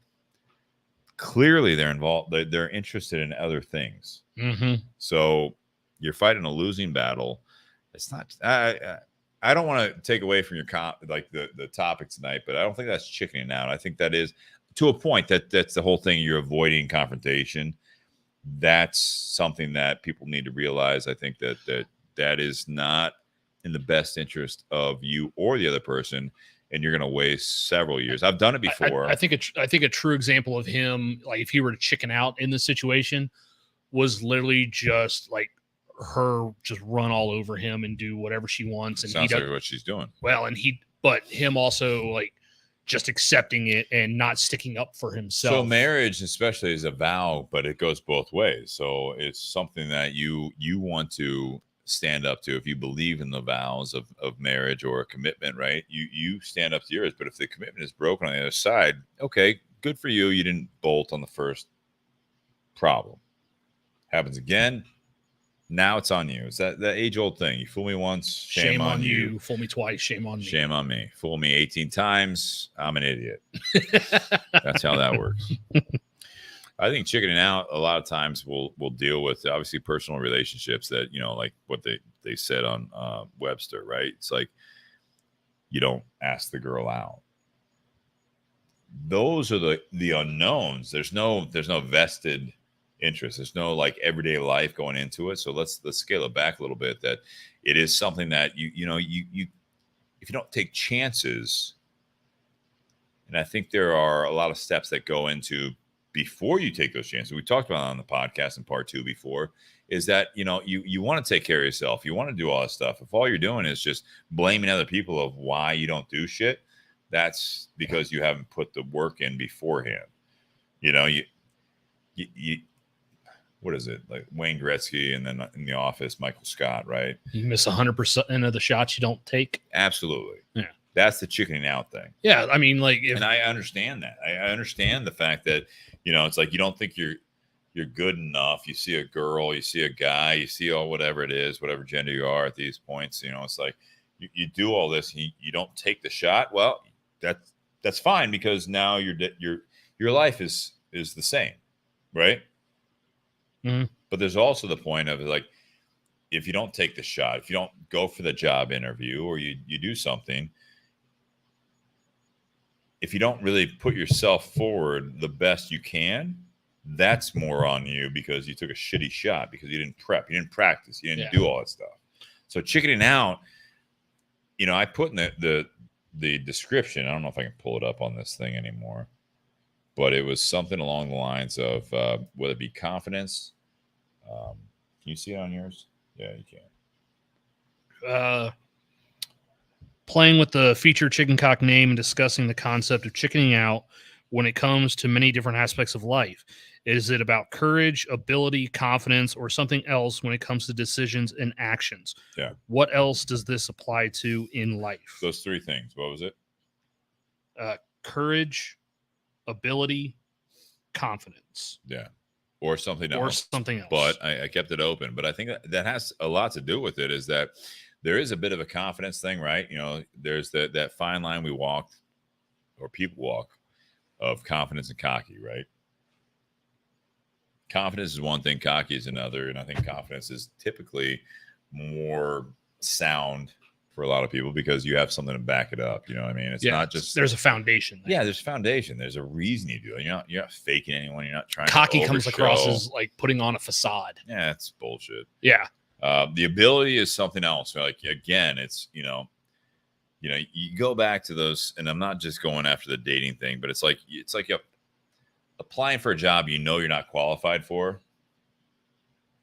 clearly they're involved. They're interested in other things. Mm-hmm. So you're fighting a losing battle. It's not, I don't want to take away from your the topic tonight, but I don't think that's chickening out. I think that is, to a point, that's the whole thing. You're avoiding confrontation. That's something that people need to realize. I think that is not in the best interest of you or the other person, and you're going to waste several years. I've done it before. I think a true example of him, like if he were to chicken out in this situation, was literally just like her just run all over him and do whatever she wants. And sounds like what she's doing. Well, but him also like just accepting it and not sticking up for himself. So marriage especially is a vow, but it goes both ways. So it's something that you want to stand up to. If you believe in the vows of marriage or a commitment, right? You stand up to yours. But if the commitment is broken on the other side, okay, good for you. You didn't bolt on the first problem. Happens again. Now it's on you. It's that age-old thing. You fool me once, shame on you. Fool me twice, shame on me. Shame on me. Fool me 18 times, I'm an idiot. That's how that works. I think chickening out a lot of times will deal with, obviously, personal relationships that, like what they said on Webster, right? It's like, you don't ask the girl out. Those are the unknowns. There's no vested interest. There's no like everyday life going into it. So let's scale it back a little bit. That it is something that you if you don't take chances, and I think there are a lot of steps that go into before you take those chances. We talked about it on the podcast in part 2 before, is that you want to take care of yourself. You want to do all this stuff. If all you're doing is just blaming other people of why you don't do shit, that's because you haven't put the work in beforehand. You what is it, like Wayne Gretzky, and then in The Office, Michael Scott, right? You miss 100% of the shots you don't take. Absolutely. Yeah. That's the chickening out thing. Yeah. I mean, like, and I understand that. I understand the fact that, it's like you don't think you're good enough. You see a girl, you see a guy, you see whatever it is, whatever gender you are at these points, it's like you do all this, and you don't take the shot. Well, that's fine, because now your life is the same, right? Mm-hmm. But there's also the point of like, if you don't take the shot, if you don't go for the job interview, or you do something, if you don't really put yourself forward the best you can, that's more on you, because you took a shitty shot, because you didn't prep, you didn't practice, you didn't do all that stuff. So chickening out, I put in the description, I don't know if I can pull it up on this thing anymore. but it was something along the lines of whether it be confidence. Can you see it on yours? Yeah, you can. Playing with the feature Chicken Cock name and discussing the concept of chickening out when it comes to many different aspects of life. Is it about courage, ability, confidence, or something else when it comes to decisions and actions? Yeah. What else does this apply to in life? Those three things. What was it? Courage, ability, confidence. Yeah. Or something else. Or something else. But I kept it open. But I think that has a lot to do with it, is that there is a bit of a confidence thing, right? You know, there's that fine line we walk, or people walk, of confidence and cocky, right? Confidence is one thing, cocky is another. And I think confidence is typically more sound for a lot of people because you have something to back it up. You know what I mean? It's not just there's a foundation there. Yeah, there's foundation. There's a reason you do it. You're not faking anyone. You're not trying cocky to comes overshow. across as like putting on a facade. Yeah, it's bullshit. Yeah. The ability is something else. Like, again, it's, you go back to those, and I'm not just going after the dating thing, but it's like applying for a job you're not qualified for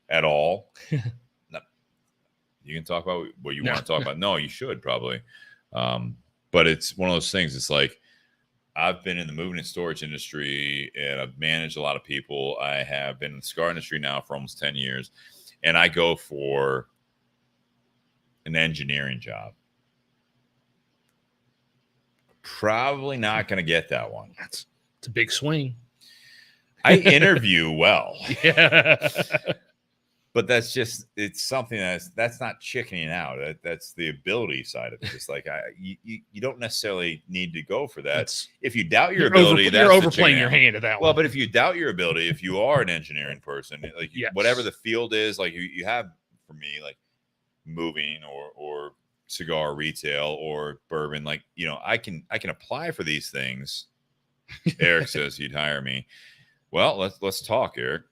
at all. No, you can talk about what you want to talk about. No, you should probably. But it's one of those things. It's like, I've been in the moving and storage industry, and I've managed a lot of people. I have been in the cigar industry now for almost 10 years, and I go for an engineering job. Probably not going to get that one. It's a big swing. I interview well. Yeah. But it's something that's not chickening out. That's the ability side of it. It's like, you don't necessarily need to go for that. If you doubt your ability, you're overplaying your hand at that one. Well, but if you doubt your ability, if you are an engineering person, like whatever the field is, like you have, for me, like moving or cigar retail or bourbon, like, I can apply for these things. Eric says he'd hire me. Well, let's talk, Eric.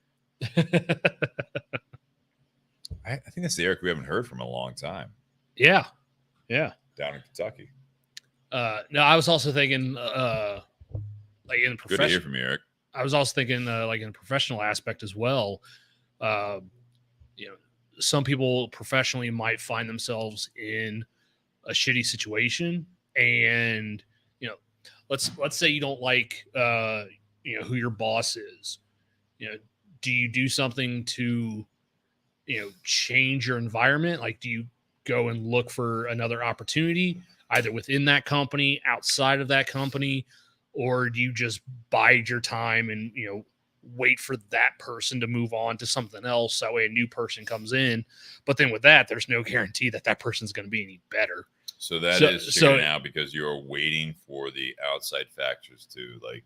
I think that's the Eric we haven't heard from in a long time. Yeah. Down in Kentucky. No, I was also thinking, like in Good to hear from you, Eric. I was also thinking, like in a professional aspect as well. Some people professionally might find themselves in a shitty situation, and let's say you don't like who your boss is. Do you do something to change your environment? Like, do you go and look for another opportunity either within that company, outside of that company, or do you just bide your time and wait for that person to move on to something else, that way a new person comes in? But then with that, there's no guarantee that person's going to be any better. So that is checking out because you're waiting for the outside factors to, like,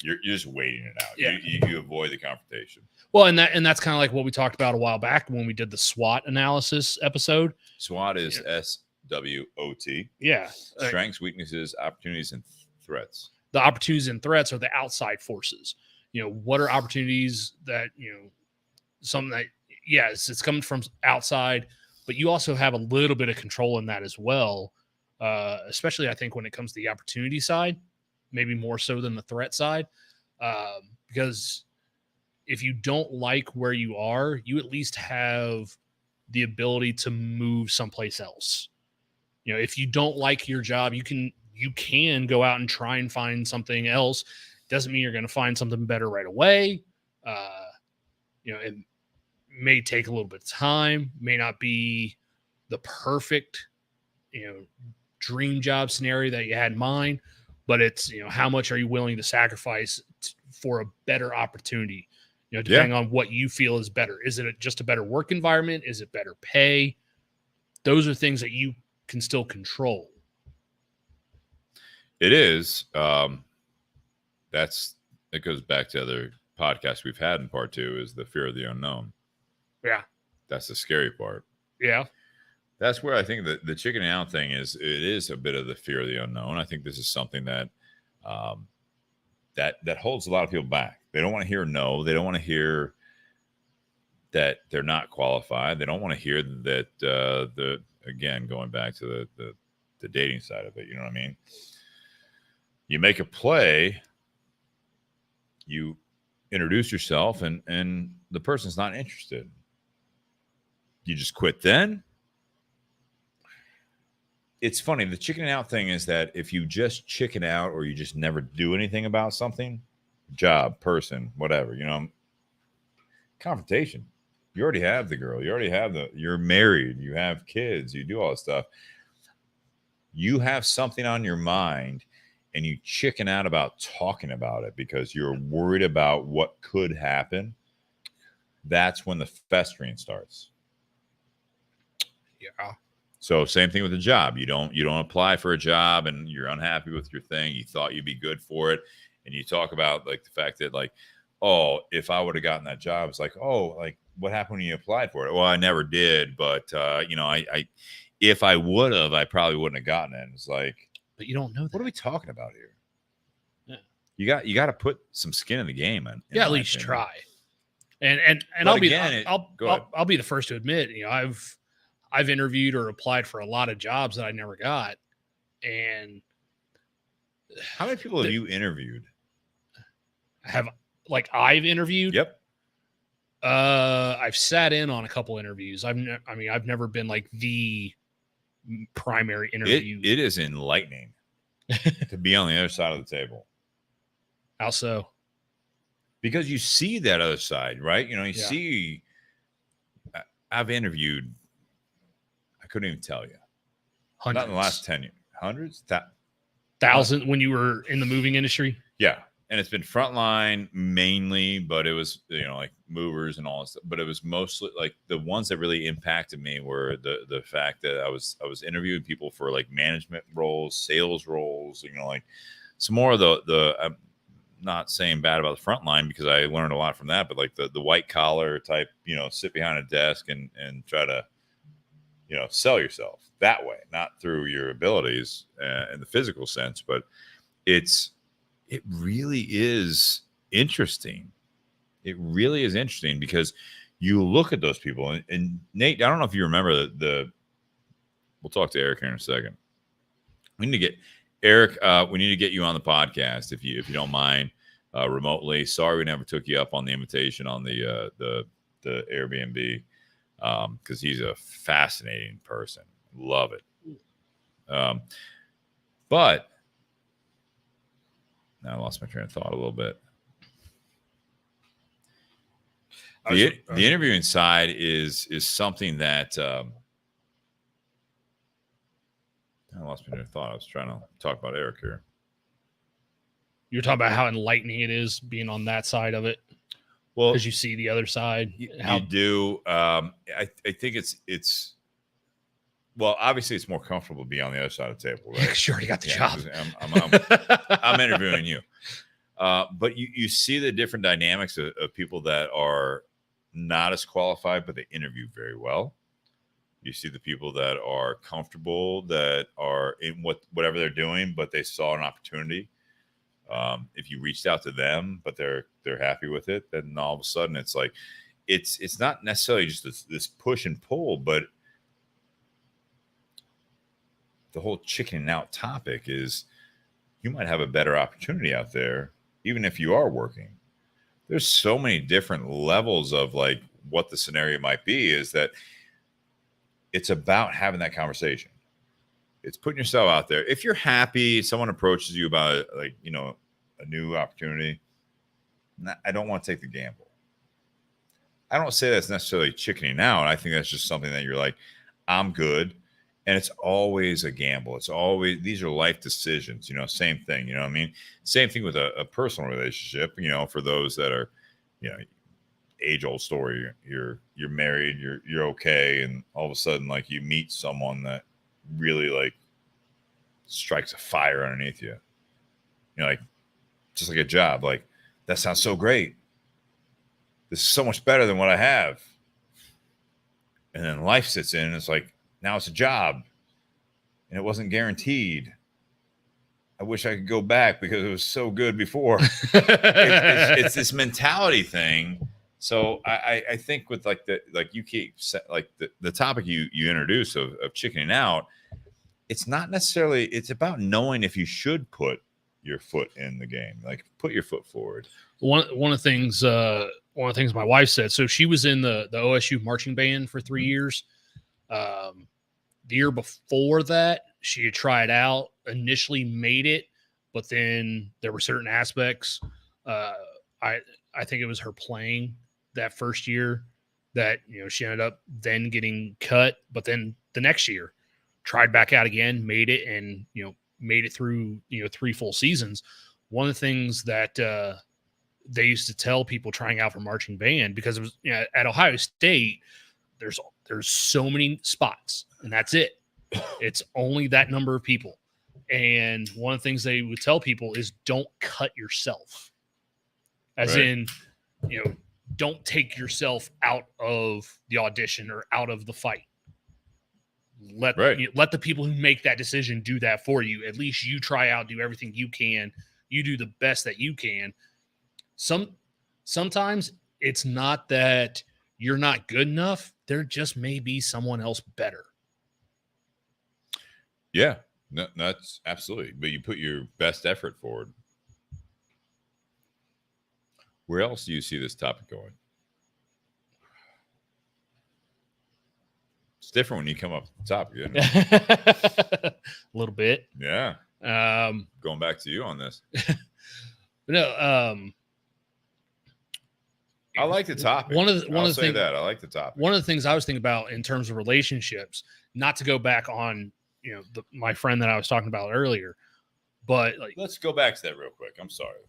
you're just waiting it out. Yeah. You avoid the confrontation. Well, and that's kind of like what we talked about a while back when we did the SWOT analysis episode. SWOT is SWOT. Yeah. Strengths, weaknesses, opportunities, and threats. The opportunities and threats are the outside forces. What are opportunities that, something that, yes, it's coming from outside, but you also have a little bit of control in that as well. Especially I think when it comes to the opportunity side, maybe more so than the threat side. Because if you don't like where you are, you at least have the ability to move someplace else. If you don't like your job, you can go out and try and find something else. Doesn't mean you're going to find something better right away. It may take a little bit of time, may not be the perfect, dream job scenario that you had in mind, but it's, how much are you willing to sacrifice for a better opportunity? Depending on what you feel is better. Is it just a better work environment? Is it better pay? Those are things that you can still control. It is. It goes back to other podcasts we've had in part 2, is the fear of the unknown. Yeah. That's the scary part. Yeah. That's where I think that the chicken out thing it is a bit of the fear of the unknown. I think this is something that that holds a lot of people back. They don't want to hear no. They don't want to hear that they're not qualified. They don't want to hear that again, going back to the dating side of it, you know what I mean? You make a play you introduce yourself and the person's not interested. You just quit then? It's funny. The chickening out thing is that if you just chicken out or you just never do anything about something, job, person, whatever, confrontation. You already have the girl. You already have you're married. You have kids. You do all this stuff. You have something on your mind and you chicken out about talking about it because you're worried about what could happen. That's when the festering starts. Yeah. So same thing with the job. You don't apply for a job and you're unhappy with your thing. You thought you'd be good for it. And you talk about like the fact that like, oh, if I would have gotten that job, it's like, oh, like what happened when you applied for it? Well, I never did. But, I if I would have, I probably wouldn't have gotten it. It's like, but you don't know that. What are we talking about here? Yeah. You got to put some skin in the game. At least try. And but I'll be the first to admit, I've interviewed or applied for a lot of jobs that I never got. And how many people have you interviewed? I've interviewed? Yep. I've sat in on a couple interviews. I've never been like the primary interview. It is enlightening to be on the other side of the table. How so? Because you see that other side, right? You see, I've interviewed, I couldn't even tell you. Hundreds. Not in the last 10 years. Hundreds? Thousands when you were in the moving industry? Yeah. And it's been frontline mainly, but it was, like movers and all this stuff. But it was mostly like the ones that really impacted me were the fact that I was interviewing people for like management roles, sales roles, like some more of the I'm not saying bad about the frontline because I learned a lot from that, but like the white collar type, sit behind a desk and try to, sell yourself that way, not through your abilities in the physical sense, but it really is interesting. It really is interesting because you look at those people and Nate, I don't know if you remember we'll talk to Eric here in a second. We need to get Eric. We need to get you on the podcast if you don't mind remotely. Sorry, we never took you up on the invitation on the Airbnb because he's a fascinating person. Love it. But now I lost my train of thought a little bit. The interviewing side is something that I lost my train of thought. I was trying to talk about Eric here. You're talking about how enlightening it is being on that side of it. Well, because you see the other side. You do. I think it's. Well, obviously, it's more comfortable to be on the other side of the table, right? Because you already got the job. I'm interviewing you. But you see the different dynamics of people that are not as qualified, but they interview very well. You see the people that are comfortable, that are in whatever they're doing, but they saw an opportunity. If you reached out to them, but they're happy with it, then all of a sudden it's like it's not necessarily just this push and pull, but the whole chickening out topic is you might have a better opportunity out there, even if you are working. There's so many different levels of like what the scenario might be, is that it's about having that conversation. It's putting yourself out there. If you're happy, someone approaches you about a new opportunity, I don't want to take the gamble. I don't say that's necessarily chickening out. I think that's just something that you're like, I'm good. And it's always a gamble. It's always, these are life decisions, same thing, what I mean? Same thing with a personal relationship, for those that are, age old story. You're married, you're okay. And all of a sudden, like you meet someone that really like strikes a fire underneath you. Like, just like a job, like that sounds so great. This is so much better than what I have. And then life sits in and it's like, now it's a job and it wasn't guaranteed. I wish I could go back because it was so good before. it's this mentality thing. So I think with the topic you introduced of chickening out, it's not necessarily, it's about knowing if you should put your foot in the game. Like, put your foot forward. One of the things my wife said. So she was in the OSU marching band for 3 years. The year before that, she had tried out. Initially made it, but then there were certain aspects. I think it was her playing that first year that she ended up then getting cut. But then the next year, tried back out again, made it, and made it through 3 full seasons. One of the things that they used to tell people trying out for marching band, because it was at Ohio State, there's so many spots, and that's it. It's only that number of people. And one of the things they would tell people is don't cut yourself. As in, don't take yourself out of the audition or out of the fight. Let the people who make that decision do that for you. At least you try out, do everything you can. You do the best that you can. Sometimes it's not that you're not good enough. There just may be someone else better. Yeah, no, that's absolutely. But you put your best effort forward. Where else do you see this topic going? It's different when you come up with the topic, isn't it? A little bit. Yeah. Going back to you on this. No. I like the topic. I like the topic. One of the things I was thinking about in terms of relationships, not to go back on, my friend that I was talking about earlier, but let's go back to that real quick. I'm sorry.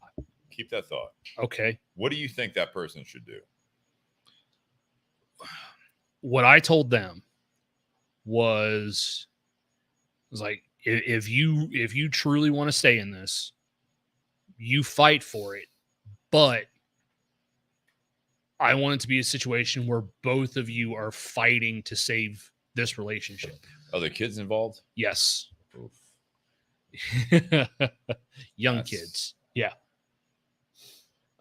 Keep that thought. Okay. What do you think that person should do? What I told them was like, if you truly want to stay in this, you fight for it. But I want it to be a situation where both of you are fighting to save this relationship. Are the kids involved? Yes. Young kids. Yeah.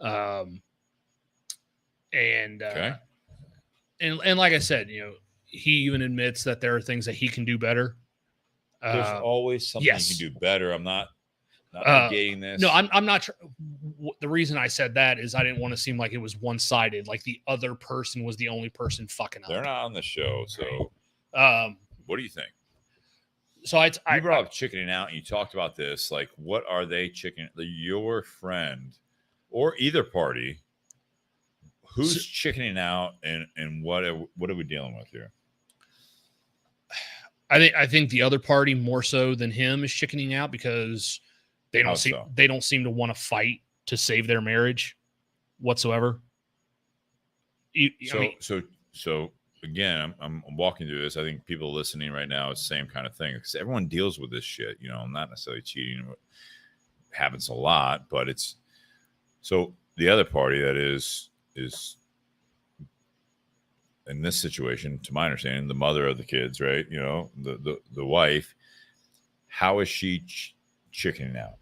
And like I said, he even admits that there are things that he can do better. There's always something you can do better. I'm not negating this. No, I'm not. The reason I said that is I didn't want to seem like it was one-sided, like the other person was the only person fucking up. They're not on the show, so what do you think? So you brought up chickening out, and you talked about this. Like, what are they your friend or either party? Who's chickening out, and what are we dealing with here? I think the other party more so than him is chickening out because they don't seem to want to fight to save their marriage whatsoever. So again, I'm walking through this. I think people listening right now, it's the same kind of thing because everyone deals with this shit. Not necessarily cheating. It happens a lot, but it's so the other party that is in this situation, to my understanding, the mother of the kids, right? The wife. How is she chickening out?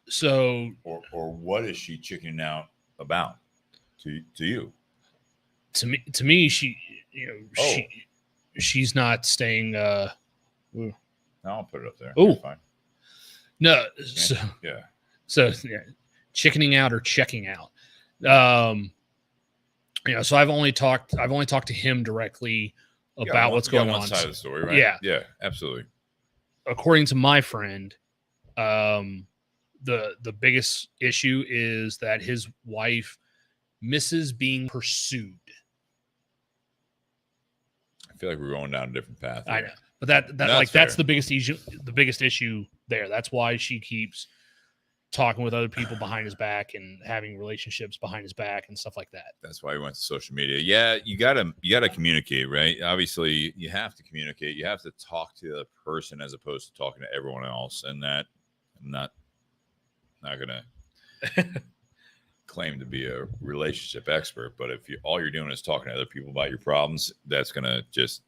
So or what is she chickening out about to you? To me, she's not staying. I'll put it up there. Oh, fine. No. Yeah. So chickening out or checking out. So I've only talked to him directly about what's going on. Side of the story, right? Yeah, absolutely. According to my friend, the biggest issue is that his wife misses being pursued. I feel like we're going down a different path here. I know, but that's the biggest issue. The biggest issue there. That's why she keeps talking with other people behind his back and having relationships behind his back and stuff like that. That's why he went to social media. Yeah, you gotta communicate, right? Obviously, you have to communicate. You have to talk to the other person as opposed to talking to everyone else. And that I'm not gonna claim to be a relationship expert, but if all you're doing is talking to other people about your problems, that's gonna just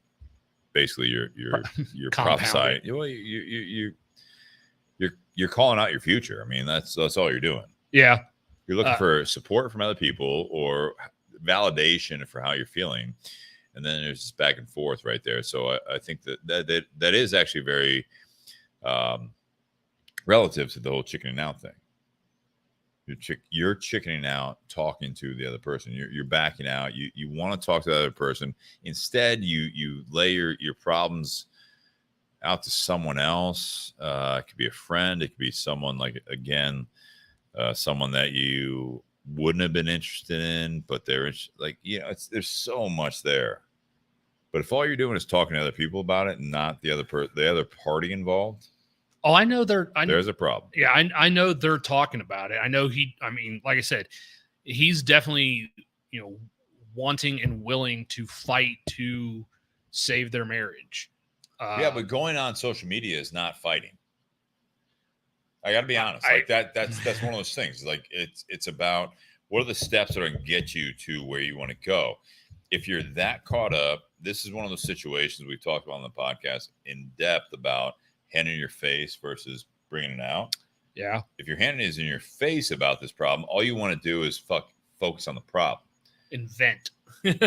basically your prophesy. Well, you're calling out your future. I mean, that's all you're doing. Yeah. You're looking for support from other people or validation for how you're feeling. And then there's this back and forth right there. So I think that is actually very relative to the whole chickening out thing. You're chickening out talking to the other person. You're backing out. You want to talk to the other person. Instead, you lay your problems out to someone else. It could be a friend. It could be someone someone that you wouldn't have been interested in, but there's so much there. But if all you're doing is talking to other people about it and not the other party involved, oh, I know there's a problem. Yeah, I know they're talking about it. I know like I said, he's definitely, wanting and willing to fight to save their marriage. Yeah, but going on social media is not fighting. I got to be honest. That's one of those things. Like it's about what are the steps that are going to get you to where you want to go. If you're that caught up, this is one of those situations we've talked about on the podcast in depth about handing your face versus bringing it out. Yeah. If your hand is in your face about this problem, all you want to do is focus on the problem. Invent. And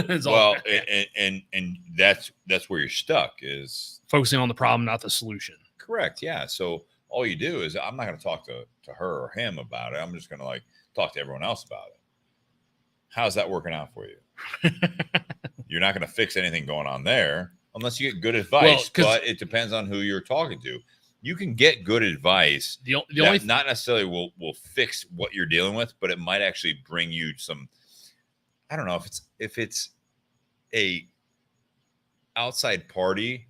that's where you're stuck, is focusing on the problem, not the solution. Correct. Yeah. So all you do is, I'm not going to talk to her or him about it. I'm just going to talk to everyone else about it. How's that working out for you? You're not going to fix anything going on there unless you get good advice, but it depends on who you're talking to. You can get good advice. Not necessarily will fix what you're dealing with, but it might actually bring you some, I don't know if it's a outside party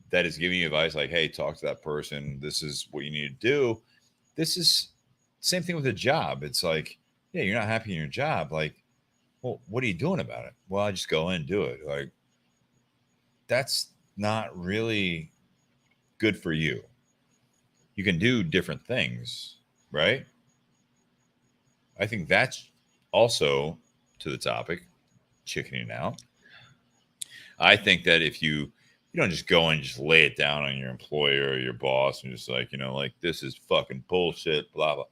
that is giving you advice like, hey, talk to that person. This is what you need to do. This is same thing with a job. It's like, yeah, you're not happy in your job. Like, well, what are you doing about it? Well, I just go in and do it. Like, that's not really good for you. You can do different things, right? I think that's also to the topic, chickening out. I think that if you don't just go and just lay it down on your employer or your boss and just this is fucking bullshit, blah, blah.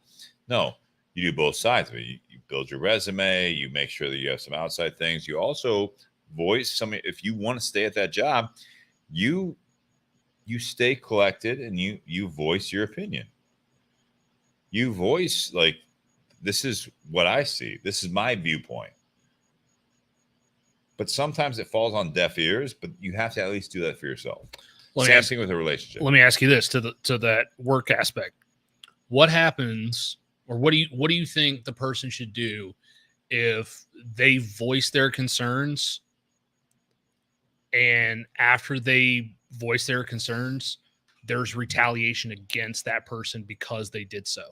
No, you do both sides of it. You build your resume, you make sure that you have some outside things. You also voice if you want to stay at that job, you stay collected and you voice your opinion. You voice this is what I see. This is my viewpoint. But sometimes it falls on deaf ears, but you have to at least do that for yourself. Same thing with a relationship. Let me ask you this to that work aspect. What happens, or what do you think the person should do if they voice their concerns and after they voice their concerns, there's retaliation against that person because they did so?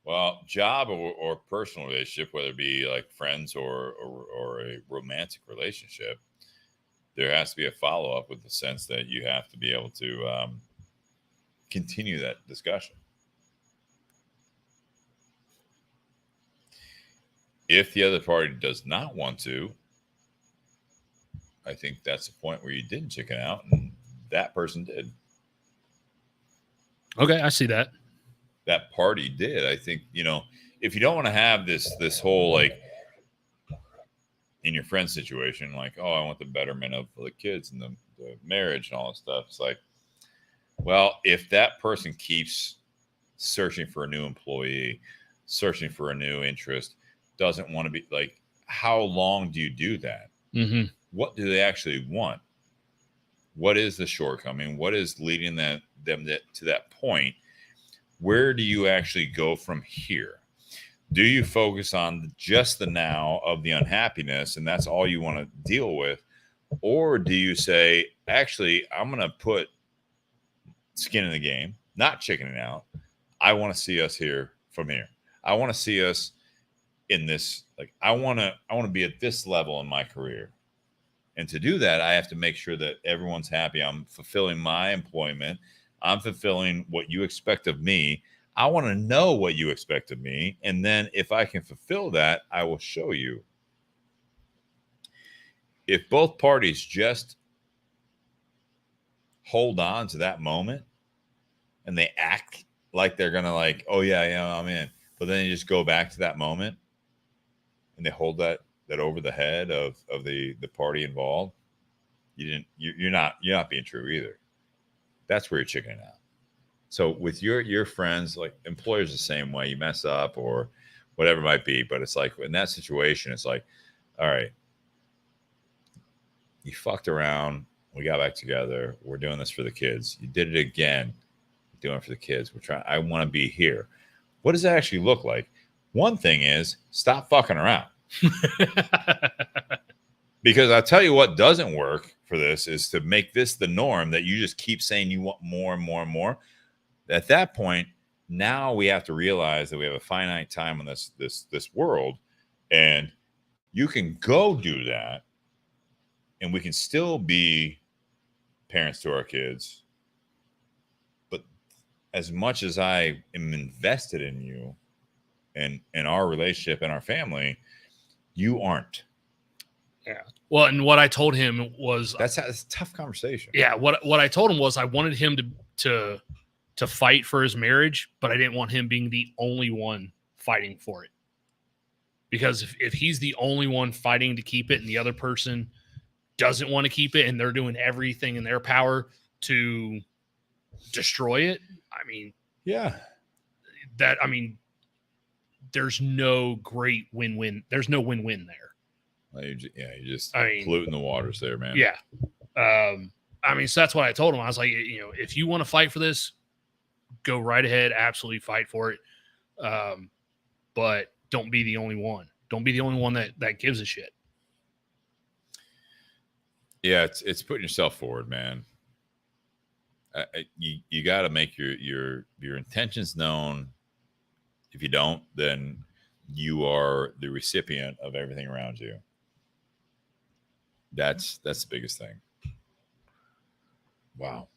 Well, job or personal relationship, whether it be like friends or a romantic relationship, there has to be a follow-up with the sense that you have to be able to continue that discussion. If the other party does not want to, I think that's the point where you didn't chicken out and that person did. Okay, I see that. That party did. I think, if you don't want to have this whole in your friend situation, I want the betterment of the kids and the marriage and all that stuff. It's like, well, if that person keeps searching for a new employee, searching for a new interest, doesn't want to be how long do you do that? Mm-hmm. What do they actually want? What is the shortcoming? What is leading them to that point? Where do you actually go from here? Do you focus on just the now of the unhappiness and that's all you want to deal with? Or do you say, actually, I'm going to put skin in the game, not chickening out. I want to see us here from here. I want to see us in this, I want to be at this level in my career. And to do that, I have to make sure that everyone's happy. I'm fulfilling my employment. I'm fulfilling what you expect of me. I want to know what you expect of me. And then if I can fulfill that, I will show you. If both parties just hold on to that moment and they act like they're going to oh yeah, I'm in. But then you just go back to that moment and they hold that over the head of the party involved, you're not being true either. That's where you're chickening out. So with your friends, like employers, the same way. You mess up or whatever it might be, but it's like in that situation, it's like, all right, you fucked around. We got back together. We're doing this for the kids. You did it again. Doing it for the kids. We're trying. I want to be here. What does that actually look like? One thing is stop fucking around. Because I'll tell you what doesn't work for this is to make this the norm that you just keep saying you want more and more and more. At that point, now we have to realize that we have a finite time on this world, and you can go do that, and we can still be parents to our kids. But as much as I am invested in you and in our relationship and our family, you aren't. Yeah. Well, and what I told him was that's a tough conversation. Yeah. What I told him was I wanted him to fight for his marriage, but I didn't want him being the only one fighting for it. Because if he's the only one fighting to keep it and the other person doesn't want to keep it and they're doing everything in their power to destroy it, I mean, yeah, there's no great win-win. There's no win-win there. You're just polluting the waters there, man. Yeah. So that's what I told him. I was like, if you want to fight for this, go right ahead. Absolutely fight for it. But don't be the only one. Don't be the only one that gives a shit. Yeah, it's putting yourself forward, man. You got to make your intentions known. If you don't, then you are the recipient of everything around you. That's the biggest thing. Wow.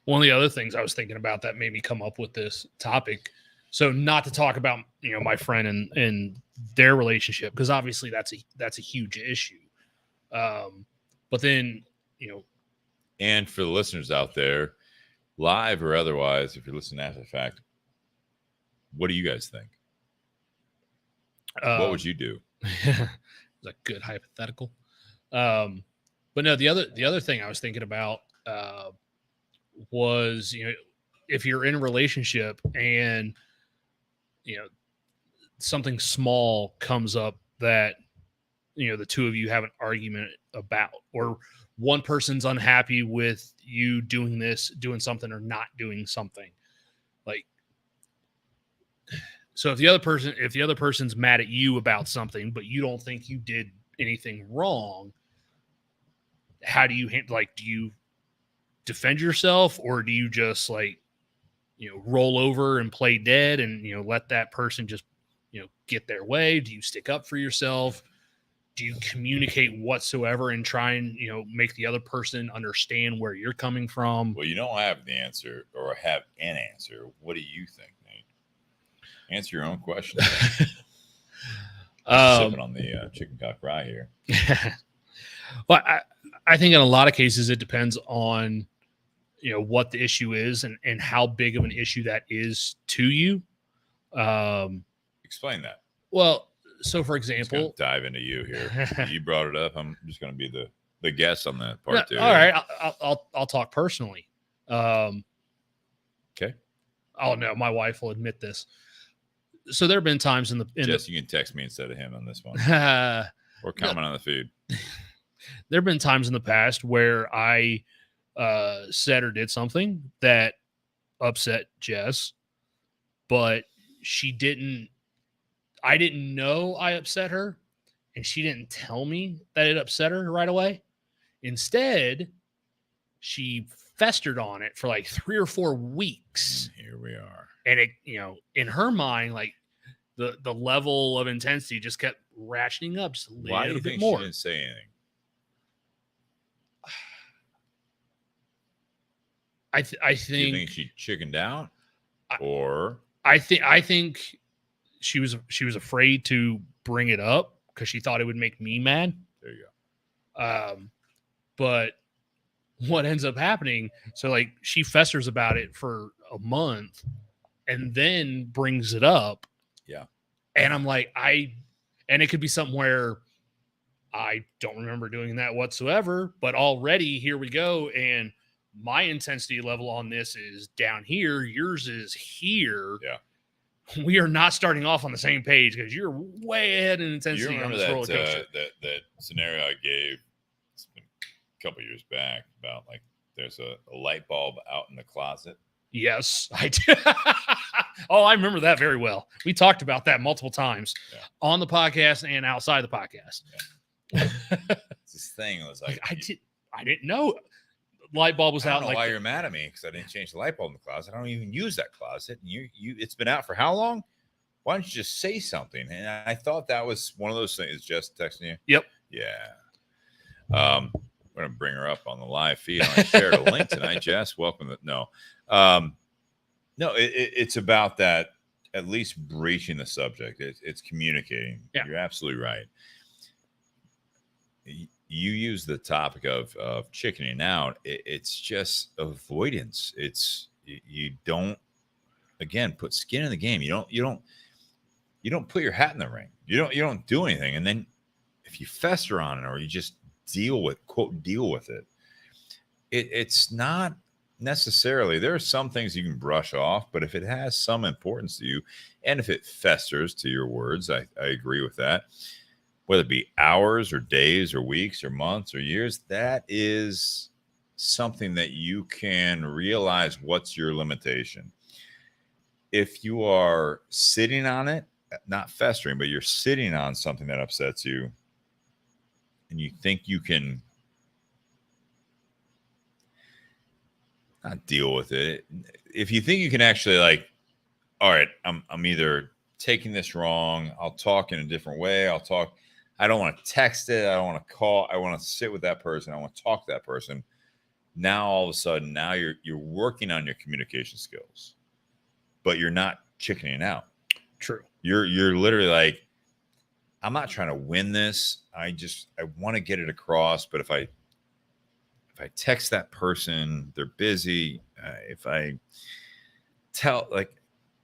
One of the other things I was thinking about that made me come up with this topic. So not to talk about, my friend and their relationship, because obviously that's a huge issue. But then, and for the listeners out there, live or otherwise, if you're listening after the fact, what do you guys think? What would you do? It's a good hypothetical. But no, the other thing I was thinking about was, if you're in a relationship and, something small comes up that, the two of you have an argument about, or one person's unhappy with you doing something or not doing something. Like, so if the other person's mad at you about something, but you don't think you did anything wrong, how do you do you defend yourself, or do you just roll over and play dead and, let that person just, get their way? Do you stick up for yourself? Do you communicate whatsoever and try and, make the other person understand where you're coming from? Well, you don't have the answer or have an answer. What do you think, Nate? Answer your own question. Sipping on the chicken cock rye here. Well, I think in a lot of cases it depends on, what the issue is and how big of an issue that is to you. Explain that. Well, so for example, dive into you here. You brought it up. I'm just going to be the guest on that part too. All right, I'll talk personally. Okay. Oh no, my wife will admit this. So there have been times Jess, you can text me instead of him on this one, or comment on the food. There have been times in the past where I said or did something that upset Jess, but I didn't know I upset her, and she didn't tell me that it upset her right away. Instead, she festered on it for like 3 or 4 weeks. And here we are. And it, in her mind, the level of intensity just kept ratcheting up just a little bit more. Why do you think she didn't say anything? I think. Do you think she chickened out, or I think she was afraid to bring it up because she thought it would make me mad. There you go. But what ends up happening? So she festers about it for a month, and then brings it up. Yeah. And I'm like, and it could be something where I don't remember doing that whatsoever, but already here we go. And my intensity level on this is down here. Yours is here. Yeah. We are not starting off on the same page because you're way ahead in intensity You on remember this that, roller coaster. that scenario I gave, it's been a couple years back, about like there's a light bulb out in the closet. Yes, I did. Oh, I remember that very well. We talked about that multiple times on the podcast and outside the podcast. This thing was like, I didn't know light bulb was I out. don't know like why you're mad at me because I didn't change the light bulb in the closet. I don't even use that closet. And you it's been out for how long? Why don't you just say something? And I thought that was one of those things. Jess texting you. Yep. Yeah. I'm gonna bring her up on the live feed. I shared a link tonight. Jess, welcome. No, it's about that. At least breaching the subject. It's communicating. Yeah. You're absolutely right. You use the topic of chickening out. It's just avoidance. You don't, again, put skin in the game. You don't put your hat in the ring. You don't do anything. And then if you fester on it or you just deal with it, it's not necessarily, there are some things you can brush off, but if it has some importance to you and if it festers, to your words, I agree with that. Whether it be hours or days or weeks or months or years, that is something that you can realize what's your limitation. If you are sitting on it, not festering, but you're sitting on something that upsets you and you think you can not deal with it. If you think you can actually like, all right, I'm either taking this wrong, I'll talk in a different way, I don't want to text it. I don't want to call. I want to sit with that person. I want to talk to that person. Now, all of a sudden, now you're working on your communication skills, but you're not chickening out. True. You're literally like, I'm not trying to win this. I want to get it across. But if I text that person, they're busy. If I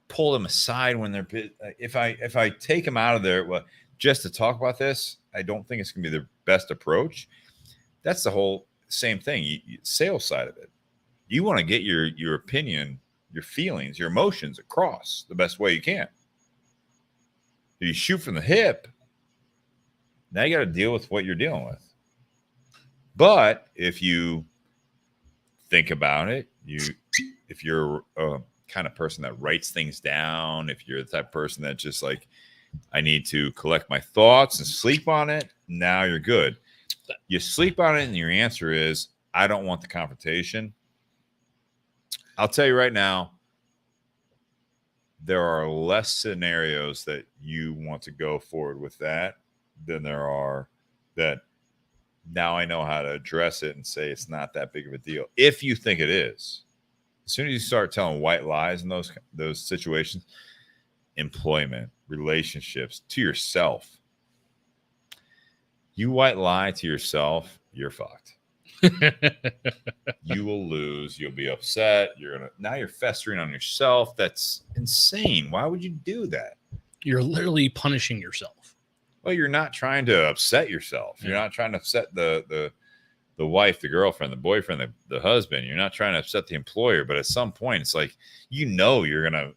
pull them aside when they're busy, if I take them out of there, well, just to talk about this, I don't think it's going to be the best approach. That's the whole same thing. Sales side of it. You want to get your opinion, your feelings, your emotions across the best way you can. If you shoot from the hip, now you got to deal with what you're dealing with. But if you think about it, if you're a kind of person that writes things down, if you're the type of person that just like, I need to collect my thoughts and sleep on it, now you're good. You sleep on it and your answer is, I don't want the confrontation. I'll tell you right now, there are less scenarios that you want to go forward with that than there are that now I know how to address it and say it's not that big of a deal. If you think it is, as soon as you start telling white lies in those situations, employment, relationships, to yourself, you white lie to yourself, you're fucked. You will lose. You'll be upset. Now you're festering on yourself. That's insane. Why would you do that? You're literally punishing yourself. Well, you're not trying to upset yourself. You're not trying to upset the wife, the girlfriend, the boyfriend, the husband. You're not trying to upset the employer. But at some point, it's like, you're gonna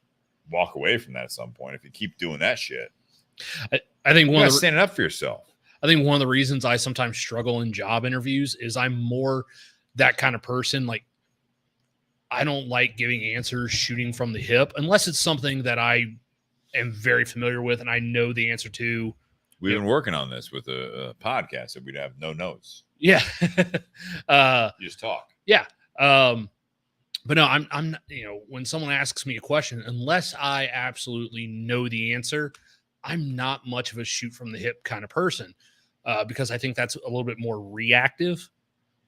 walk away from that at some point if you keep doing that shit. I think you're standing up for yourself. I think one of the reasons I sometimes struggle in job interviews is I'm more that kind of person. Like, I don't like giving answers shooting from the hip unless it's something that I am very familiar with and I know the answer to. We've been working on this with a podcast that we'd have no notes. Yeah. You just talk. Yeah. But no, I'm not, when someone asks me a question, unless I absolutely know the answer, I'm not much of a shoot from the hip kind of person, because I think that's a little bit more reactive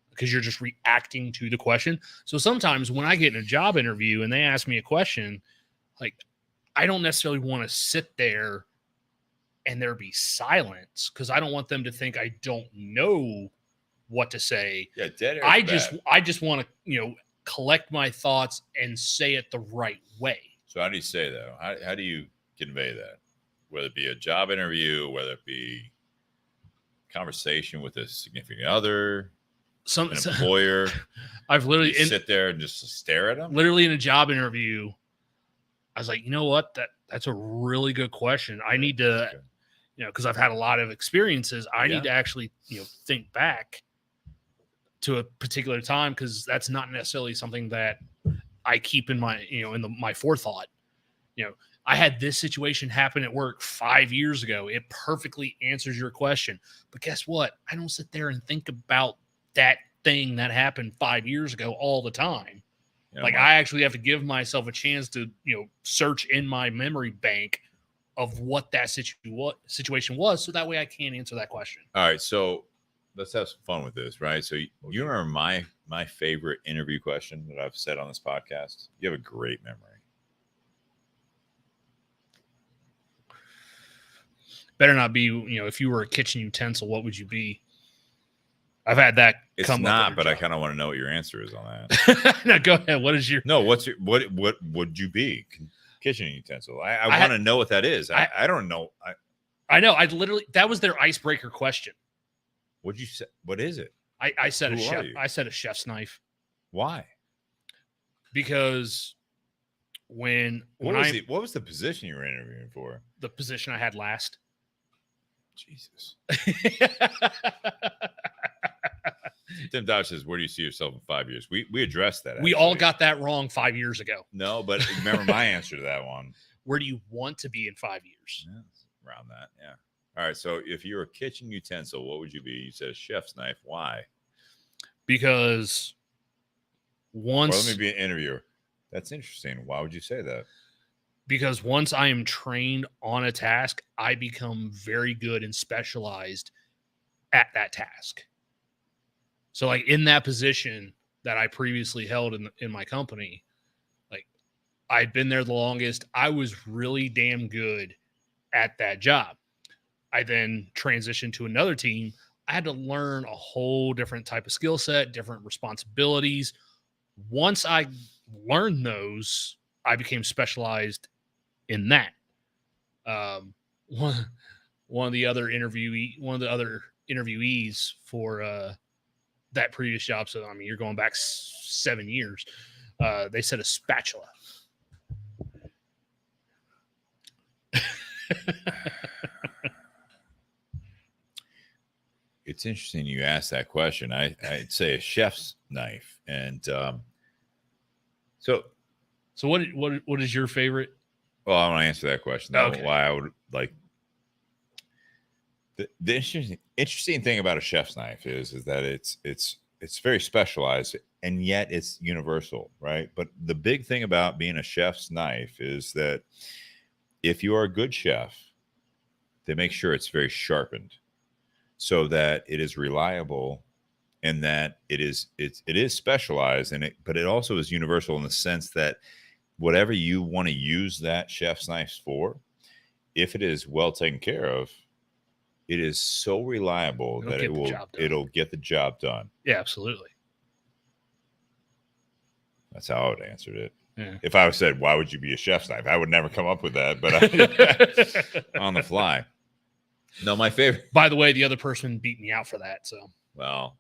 because you're just reacting to the question. So sometimes when I get in a job interview and they ask me a question, like, I don't necessarily want to sit there and there be silence because I don't want them to think I don't know what to say. Yeah, dead air. I just want to, collect my thoughts and say it the right way. So how do you say that? How do you convey that? Whether it be a job interview, whether it be conversation with a significant other, Some an employer? I've literally sit there and just stare at them. Literally in a job interview, I was like, you know what? That's a really good question. I need to, because I've had a lot of experiences. I need to actually, think back to a particular time, because that's not necessarily something that I keep in my, my forethought. I had this situation happen at work 5 years ago. It perfectly answers your question. But guess what? I don't sit there and think about that thing that happened 5 years ago all the time. I actually have to give myself a chance to, search in my memory bank of what that situation was, so that way I can answer that question. All right, so let's have some fun with this, right? So you remember my favorite interview question that I've said on this podcast? You have a great memory. Better not be, if you were a kitchen utensil, what would you be? I've had that. It's not, but I kind of want to know what your answer is on that. No, go ahead. What is your? No, what would you be? Kitchen utensil. I want to know what that is. I don't know. I know. That was their icebreaker question. What'd you say? What is it? I said a chef. I said a chef's knife. Why? Because what was the position you were interviewing for? The position I had last. Jesus. Tim Dodge says, "Where do you see yourself in 5 years?" We addressed that. We all got that wrong 5 years ago. No, but remember my answer to that one. Where do you want to be in 5 years? Yeah, around that, yeah. All right, so if you're a kitchen utensil, what would you be? You said a chef's knife. Why? Because let me be an interviewer. That's interesting. Why would you say that? Because once I am trained on a task, I become very good and specialized at that task. So in that position that I previously held in my company, I'd been there the longest. I was really damn good at that job. I then transitioned to another team. I had to learn a whole different type of skill set, different responsibilities. Once I learned those, I became specialized in that. One of the other interviewees for that previous job, so I mean you're going back 7 years. They said a spatula. It's interesting you asked that question. I'd say a chef's knife, and so what is your favorite? Well, I want to answer that question. Okay. Why I would like the interesting thing about a chef's knife is that it's very specialized, and yet it's universal, right? But the big thing about being a chef's knife is that if you are a good chef, they make sure it's very sharpened so that it is reliable, and that it is specialized, but it also is universal in the sense that whatever you want to use that chef's knife for, if it is well taken care of, it is so reliable that it'll get the job done. Yeah, absolutely. That's how I would have answered it. Yeah. If I said, why would you be a chef's knife? I would never come up with that, but on the fly. No, my favorite. By the way, the other person beat me out for that. So, well,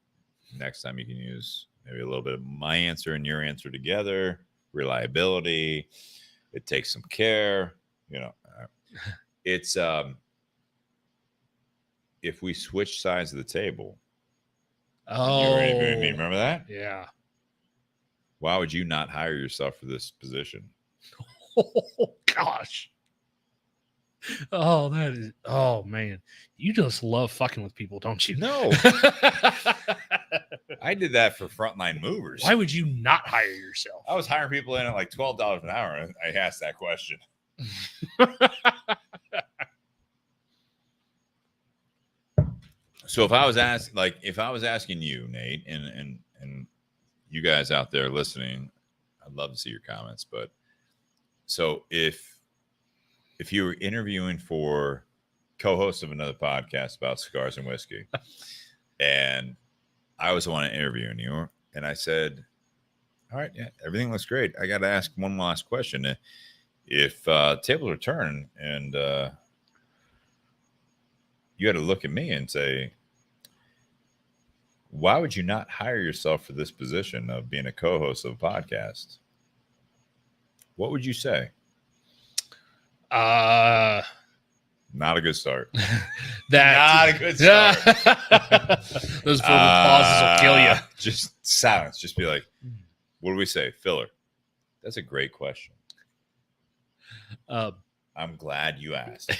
next time you can use maybe a little bit of my answer and your answer together. Reliability. It takes some care. It's if we switch sides of the table. Oh, you remember that? Yeah. Why would you not hire yourself for this position? Oh gosh. Oh, man. You just love fucking with people, don't you? No. I did that for frontline movers. Why would you not hire yourself? I was hiring people in at like $12 an hour, and I asked that question. So if I was asking you, Nate, and you guys out there listening, I'd love to see your comments. But so if you were interviewing for co-host of another podcast about cigars and whiskey, and I was the one interviewing you, and I said, all right, yeah, everything looks great. I got to ask one last question. If tables are turning and you had to look at me and say, Why would you not hire yourself for this position of being a co-host of a podcast? What would you say? Not a good start. Not a good start. Those verbal pauses will kill you. Just silence. Just be like, what do we say? Filler. That's a great question. I'm glad you asked.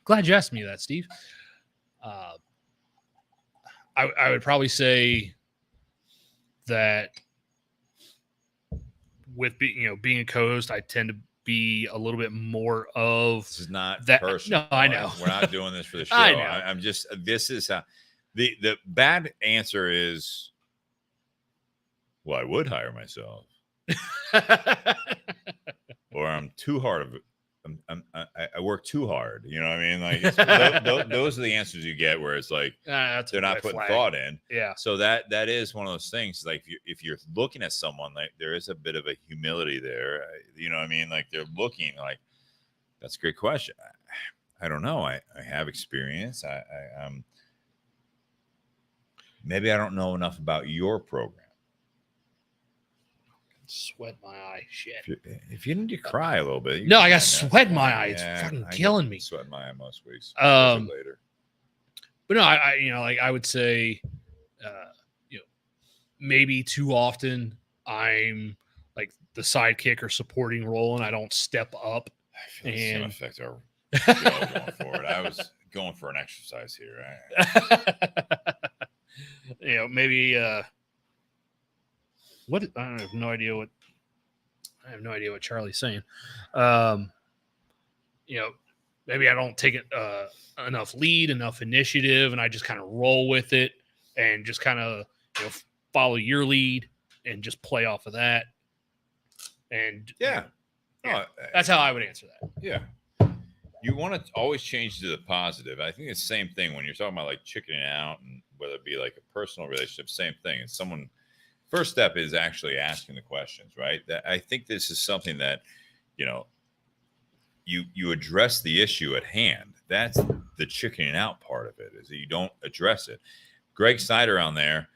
Glad you asked me that, Steve. I would probably say that with being a co-host, I tend to be a little bit more of this is not that. Personal. No, I know. We're not doing this for the show. I know. I'm just. This is how the bad answer is. Well, I would hire myself, or I'm too hard of it. I work too hard. You know what I mean? Like those are the answers you get where it's like they're not putting thought in. Yeah. So that is one of those things. Like if you're looking at someone, like there is a bit of a humility there. You know what I mean? Like they're looking like that's a great question. I don't know. I have experience. I'm maybe I don't know enough about your program. Sweat my eye. Shit. If you need to cry a little bit. No, I got sweat in my eye. It's fucking killing me. Sweat in my eye most weeks. Later. But no, I would say, maybe too often I'm like the sidekick or supporting role and I don't step up. I feel it's gonna affect our show going forward. I was going for an exercise here. Right? Maybe, what I have no idea what Charlie's saying. Maybe I don't take it enough lead, enough initiative, and I just kind of roll with it and just kind of follow your lead and just play off of that. And that's how I would answer that. Yeah. You want to always change to the positive. I think it's the same thing when you're talking about like chickening out, and whether it be like a personal relationship, same thing. It's someone. First step is actually asking the questions, right? I think this is something that, you address the issue at hand. That's the chickening out part of it, is that you don't address it. Gregg Snyder on there,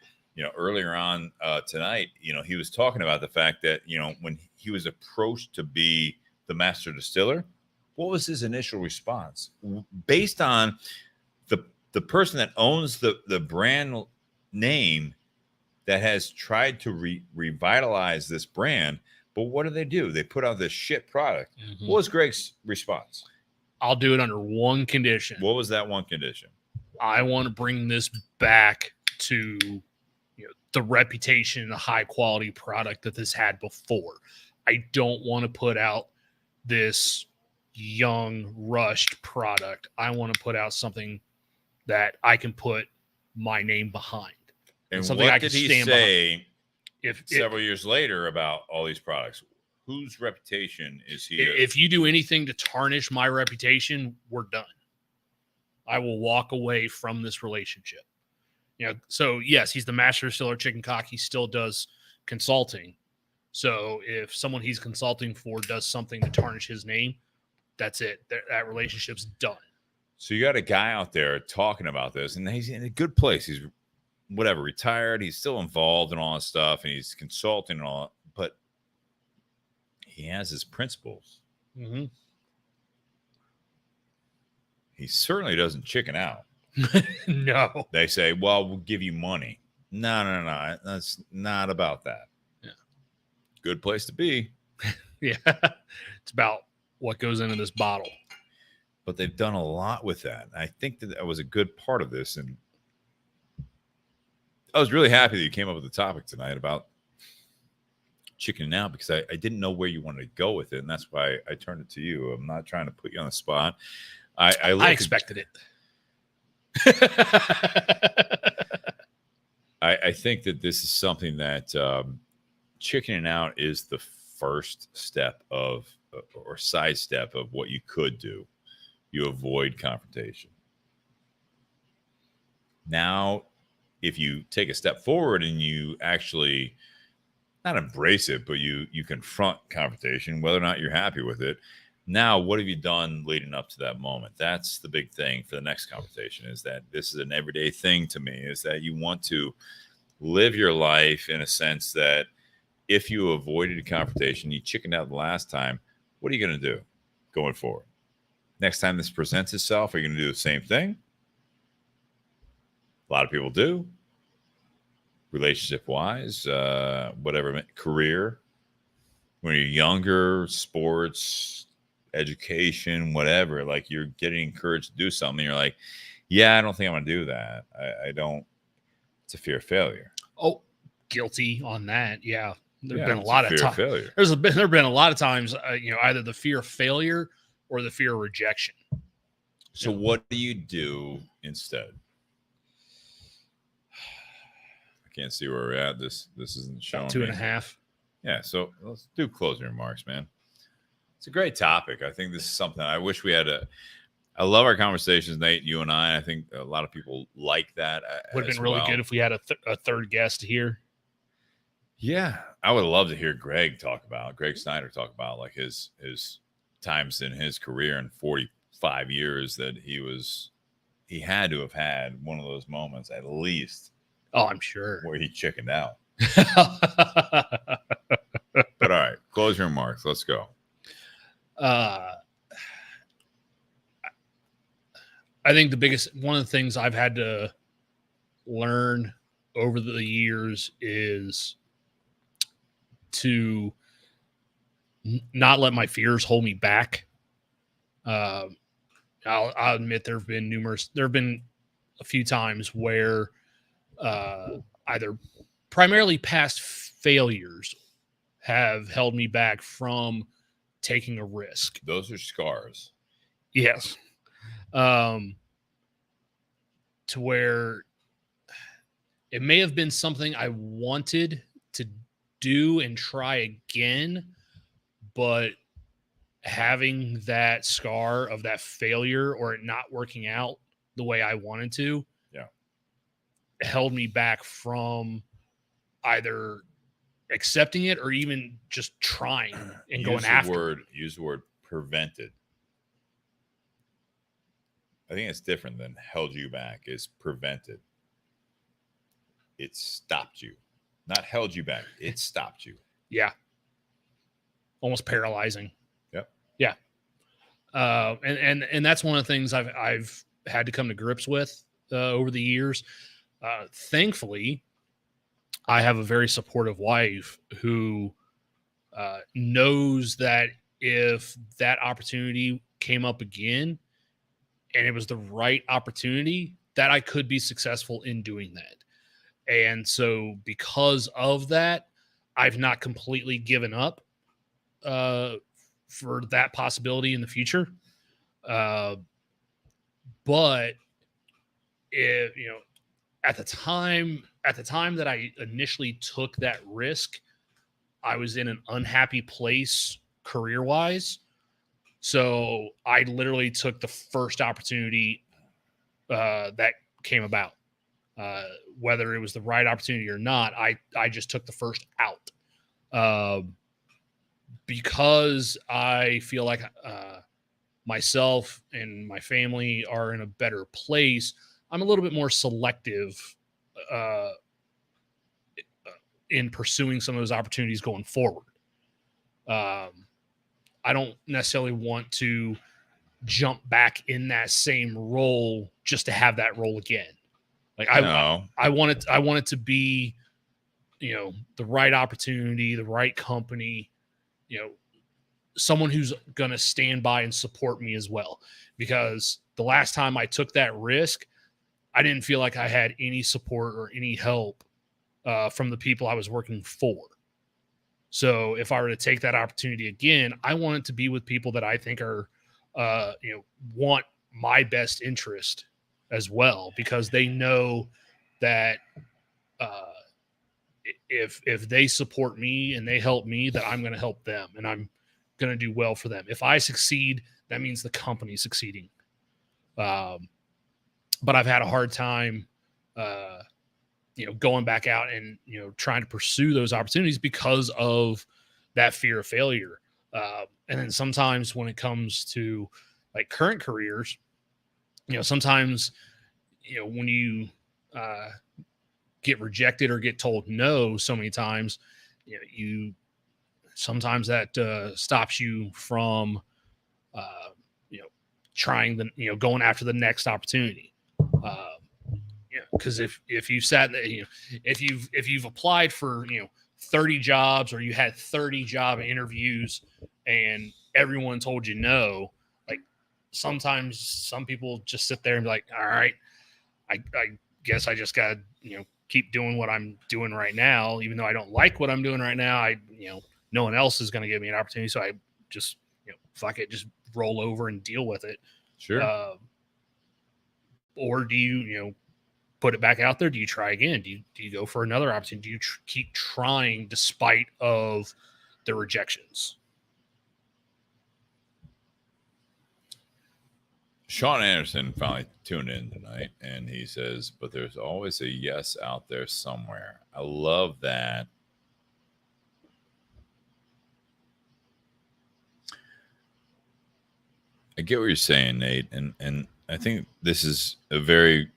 earlier on tonight, he was talking about the fact that, when he was approached to be the master distiller, what was his initial response? Based on the person that owns the brand name that has tried to revitalize this brand, but what do? They put out this shit product. Mm-hmm. What was Gregg's response? I'll do it under one condition. What was that one condition? I want to bring this back to the reputation and the high quality product that this had before. I don't want to put out this young, rushed product. I want to put out something that I can put my name behind. And what did he say several years later about all these products? Whose reputation is he? If you do anything to tarnish my reputation, we're done. I will walk away from this relationship. So yes, he's the master distiller Chicken Cock. He still does consulting. So if someone he's consulting for does something to tarnish his name, that's it. That relationship's done. So you got a guy out there talking about this, and he's in a good place. He's retired. He's still involved in all this stuff, and he's consulting and all, but he has his principles. Mm-hmm. He certainly doesn't chicken out. No. They say, well, we'll give you money. No. That's not about that. Yeah. Good place to be. Yeah. It's about what goes into this bottle. But they've done a lot with that. I think that was a good part of this, and I was really happy that you came up with the topic tonight about chickening out, because I didn't know where you wanted to go with it, and that's why I turned it to you. I'm not trying to put you on the spot. I expected it. I think that this is something that chickening out is the first step or sidestep of what you could do. You avoid confrontation. Now, if you take a step forward and you actually not embrace it, but you confront confrontation, whether or not you're happy with it, Now, what have you done leading up to that moment? That's the big thing for the next conversation, is that this is an everyday thing to me, is that you want to live your life in a sense that if you avoided a confrontation, you chickened out the last time, what are you going to do going forward? Next time this presents itself, are you going to do the same thing? A lot of people do. Relationship wise, whatever, career, when you're younger, sports, education, whatever, like you're getting encouraged to do something. You're like, yeah, I don't think I'm going to do that. I don't. It's a fear of failure. Oh, guilty on that. Yeah. There've Yeah, been a it's lot fear of of times. failure. There've been a lot of times, either the fear of failure or the fear of rejection. So what do you do instead? I can't see where we're at. This isn't showing. About 2.5. Yeah. So let's do closing remarks, man. It's a great topic. I think this is something I wish we had I love our conversations, Nate, you and I. I think a lot of people like that. Would have been really good if we had a third guest here. Yeah. I would love to hear Gregg Snyder talk about like his times in his career in 45 years that he had to have had one of those moments at least. Oh, I'm sure. Where he chickened out. But all right, closing remarks. Let's go. I think one of the things I've had to learn over the years is to not let my fears hold me back. I'll admit there have been a few times where either primarily past failures have held me back from taking a risk. Those are scars. Yes. To where it may have been something I wanted to do and try again, but having that scar of that failure or it not working out the way I wanted to, held me back from either accepting it or even just trying and going after. Use the word prevented. I think it's different than held you back. It's prevented. It stopped you. Not held you back. It stopped you. Yeah. Almost paralyzing. Yep. Yeah. And that's one of the things I've had to come to grips with over the years. Thankfully, I have a very supportive wife who knows that if that opportunity came up again and it was the right opportunity, that I could be successful in doing that. And so because of that, I've not completely given up for that possibility in the future. But if, at the time that I initially took that risk, I was in an unhappy place career-wise. So I literally took the first opportunity that came about. Whether it was the right opportunity or not, I just took the first out. Because I feel like myself and my family are in a better place, I'm a little bit more selective in pursuing some of those opportunities going forward. I don't necessarily want to jump back in that same role just to have that role again. Like I want it to be, the right opportunity, the right company, someone who's going to stand by and support me as well. Because the last time I took that risk, I didn't feel like I had any support or any help from the people I was working for. So if I were to take that opportunity again, I want it to be with people that I think are, want my best interest as well, because they know that if they support me and they help me, that I'm going to help them and I'm going to do well for them. If I succeed, that means the company's succeeding. But I've had a hard time, going back out and, trying to pursue those opportunities because of that fear of failure. And then sometimes when it comes to like current careers, sometimes, when you get rejected or get told no so many times, you sometimes that stops you from, trying going after the next opportunity. Because if you sat, if you've applied for 30 jobs, or you had 30 job interviews and everyone told you no, like sometimes some people just sit there and be like, all right, I guess I just got to keep doing what I'm doing right now, even though I don't like what I'm doing right now. No one else is going to give me an opportunity, so I just fuck it, just roll over and deal with it. Sure. Or do you put it back out there? Do you try again? Do you go for another option? Do you keep trying despite of the rejections? Sean Anderson finally tuned in tonight, and he says, but there's always a yes out there somewhere. I love that. I get what you're saying, Nate, and I think this is an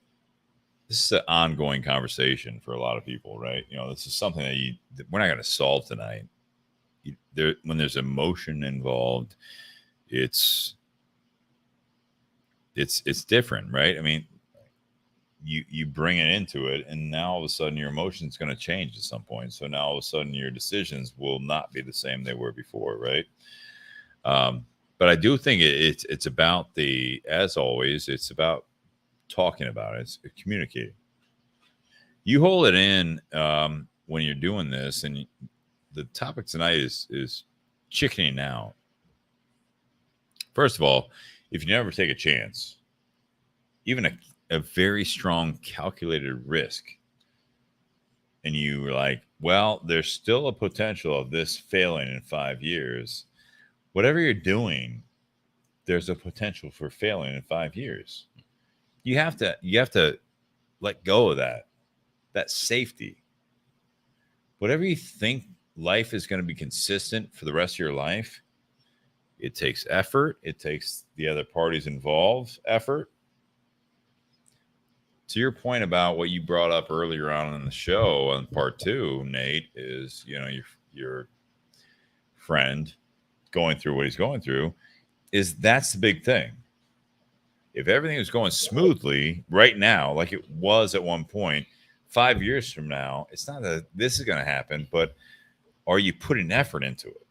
ongoing conversation for a lot of people, right? This is something that we're not going to solve tonight. When there's emotion involved, it's different, right? I mean, you bring it into it, and now all of a sudden your emotion's going to change at some point. So now all of a sudden your decisions will not be the same they were before, right? But I do think it's about as always, it's about talking about it. It's communicating. You hold it in when you're doing this, and the topic tonight is chickening out. First of all, if you never take a chance, even a very strong calculated risk, and you were like, well, there's still a potential of this failing in 5 years. Whatever you're doing, there's a potential for failing in 5 years. You have to let go of that safety. Whatever you think life is going to be consistent for the rest of your life, it takes effort. It takes the other parties involved effort. To your point about what you brought up earlier on in the show on part 2, Nate, is your friend going through what he's going through, that's the big thing. If everything was going smoothly right now, like it was at one point, 5 years from now, it's not that this is going to happen, but are you putting effort into it?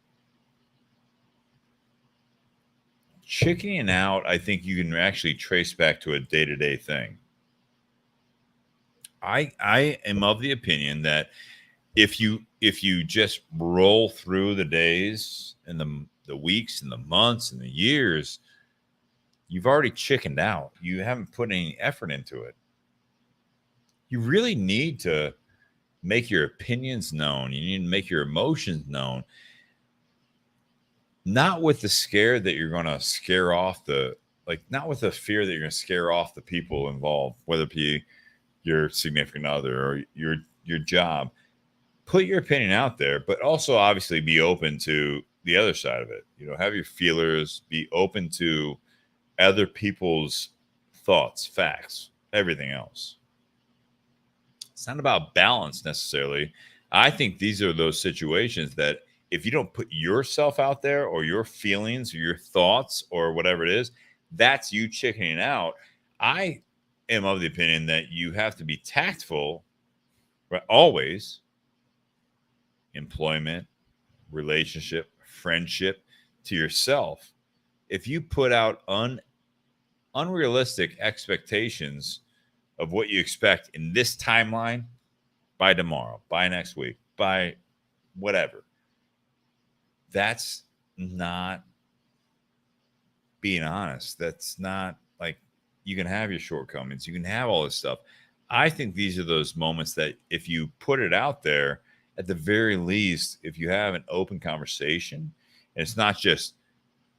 Chickening out, I think you can actually trace back to a day-to-day thing. I am of the opinion that if you just roll through the days and the weeks and the months and the years, you've already chickened out. You haven't put any effort into it. You really need to make your opinions known. You need to make your emotions known. Not with the scare that you're going to scare off not with the fear that you're going to scare off the people involved, whether it be your significant other or your job. Put your opinion out there, but also obviously be open to the other side of it. Have your feelers, be open to other people's thoughts, facts, everything else. It's not about balance necessarily. I think these are those situations that if you don't put yourself out there, or your feelings or your thoughts or whatever it is, that's you chickening out. I am of the opinion that you have to be tactful, right? Always. Employment, relationship, friendship, to yourself. If you put out unrealistic expectations of what you expect in this timeline, by tomorrow, by next week, by whatever, that's not being honest. That's not, like, you can have your shortcomings, you can have all this stuff. I think these are those moments that if you put it out there, at the very least, if you have an open conversation, and it's not just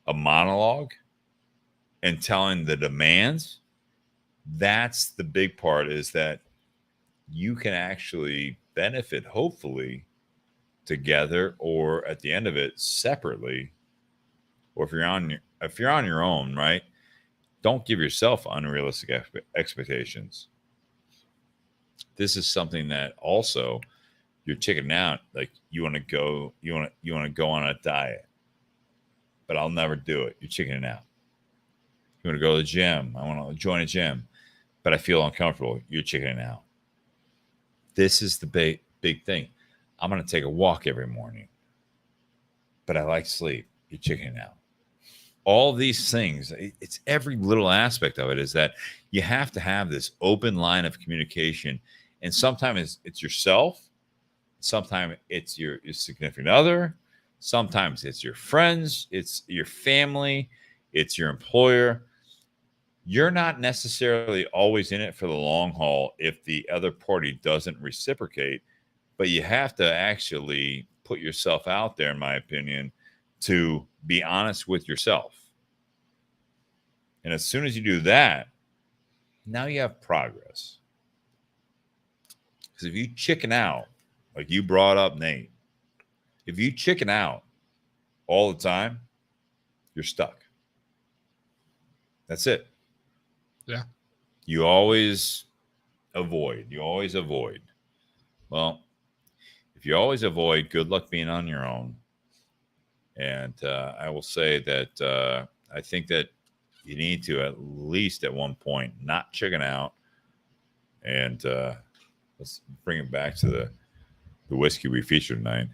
a monologue and telling the demands, that's the big part, is that you can actually benefit, hopefully, together, or at the end of it, separately, or if you're on your own, right? Don't give yourself unrealistic expectations. This is something that also you're chickening out. Like you want to go on a diet, but I'll never do it. You're chickening out. You want to go to the gym. I want to join a gym, but I feel uncomfortable. You're chickening out. This is the big thing. I'm going to take a walk every morning, but I like sleep. You're chickening out. All these things, it's every little aspect of it is that you have to have this open line of communication. And sometimes it's yourself. Sometimes it's your significant other. Sometimes it's your friends. It's your family. It's your employer. You're not necessarily always in it for the long haul if the other party doesn't reciprocate, but you have to actually put yourself out there, in my opinion, to be honest with yourself. And as soon as you do that, now you have progress. Because if you chicken out, like you brought up, Nate, if you chicken out all the time, you're stuck. That's it. Yeah. You always avoid. Well, if you always avoid, good luck being on your own. And I will say that I think that you need to, at least at one point, not chicken out. And let's bring it back to the whiskey we featured tonight.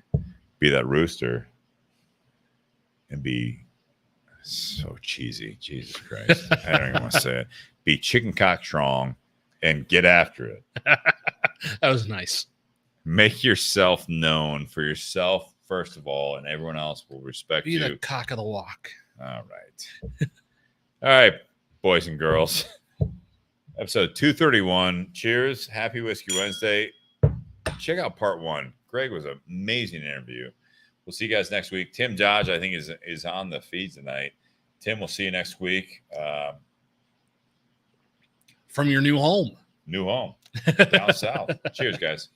Be that Rooster and be so cheesy. Jesus Christ. I don't even want to say it. Be chicken cock strong and get after it. That was nice. Make yourself known for yourself, first of all, and everyone else will respect Be you. the cock of the walk. All right. All right, boys and girls. Episode 231. Cheers. Happy Whiskey Wednesday. Check out part 1. Gregg was an amazing interview. We'll see you guys next week. Tim Dodge, I think, is on the feed tonight. Tim, we'll see you next week. From your new home. Down south. Cheers, guys.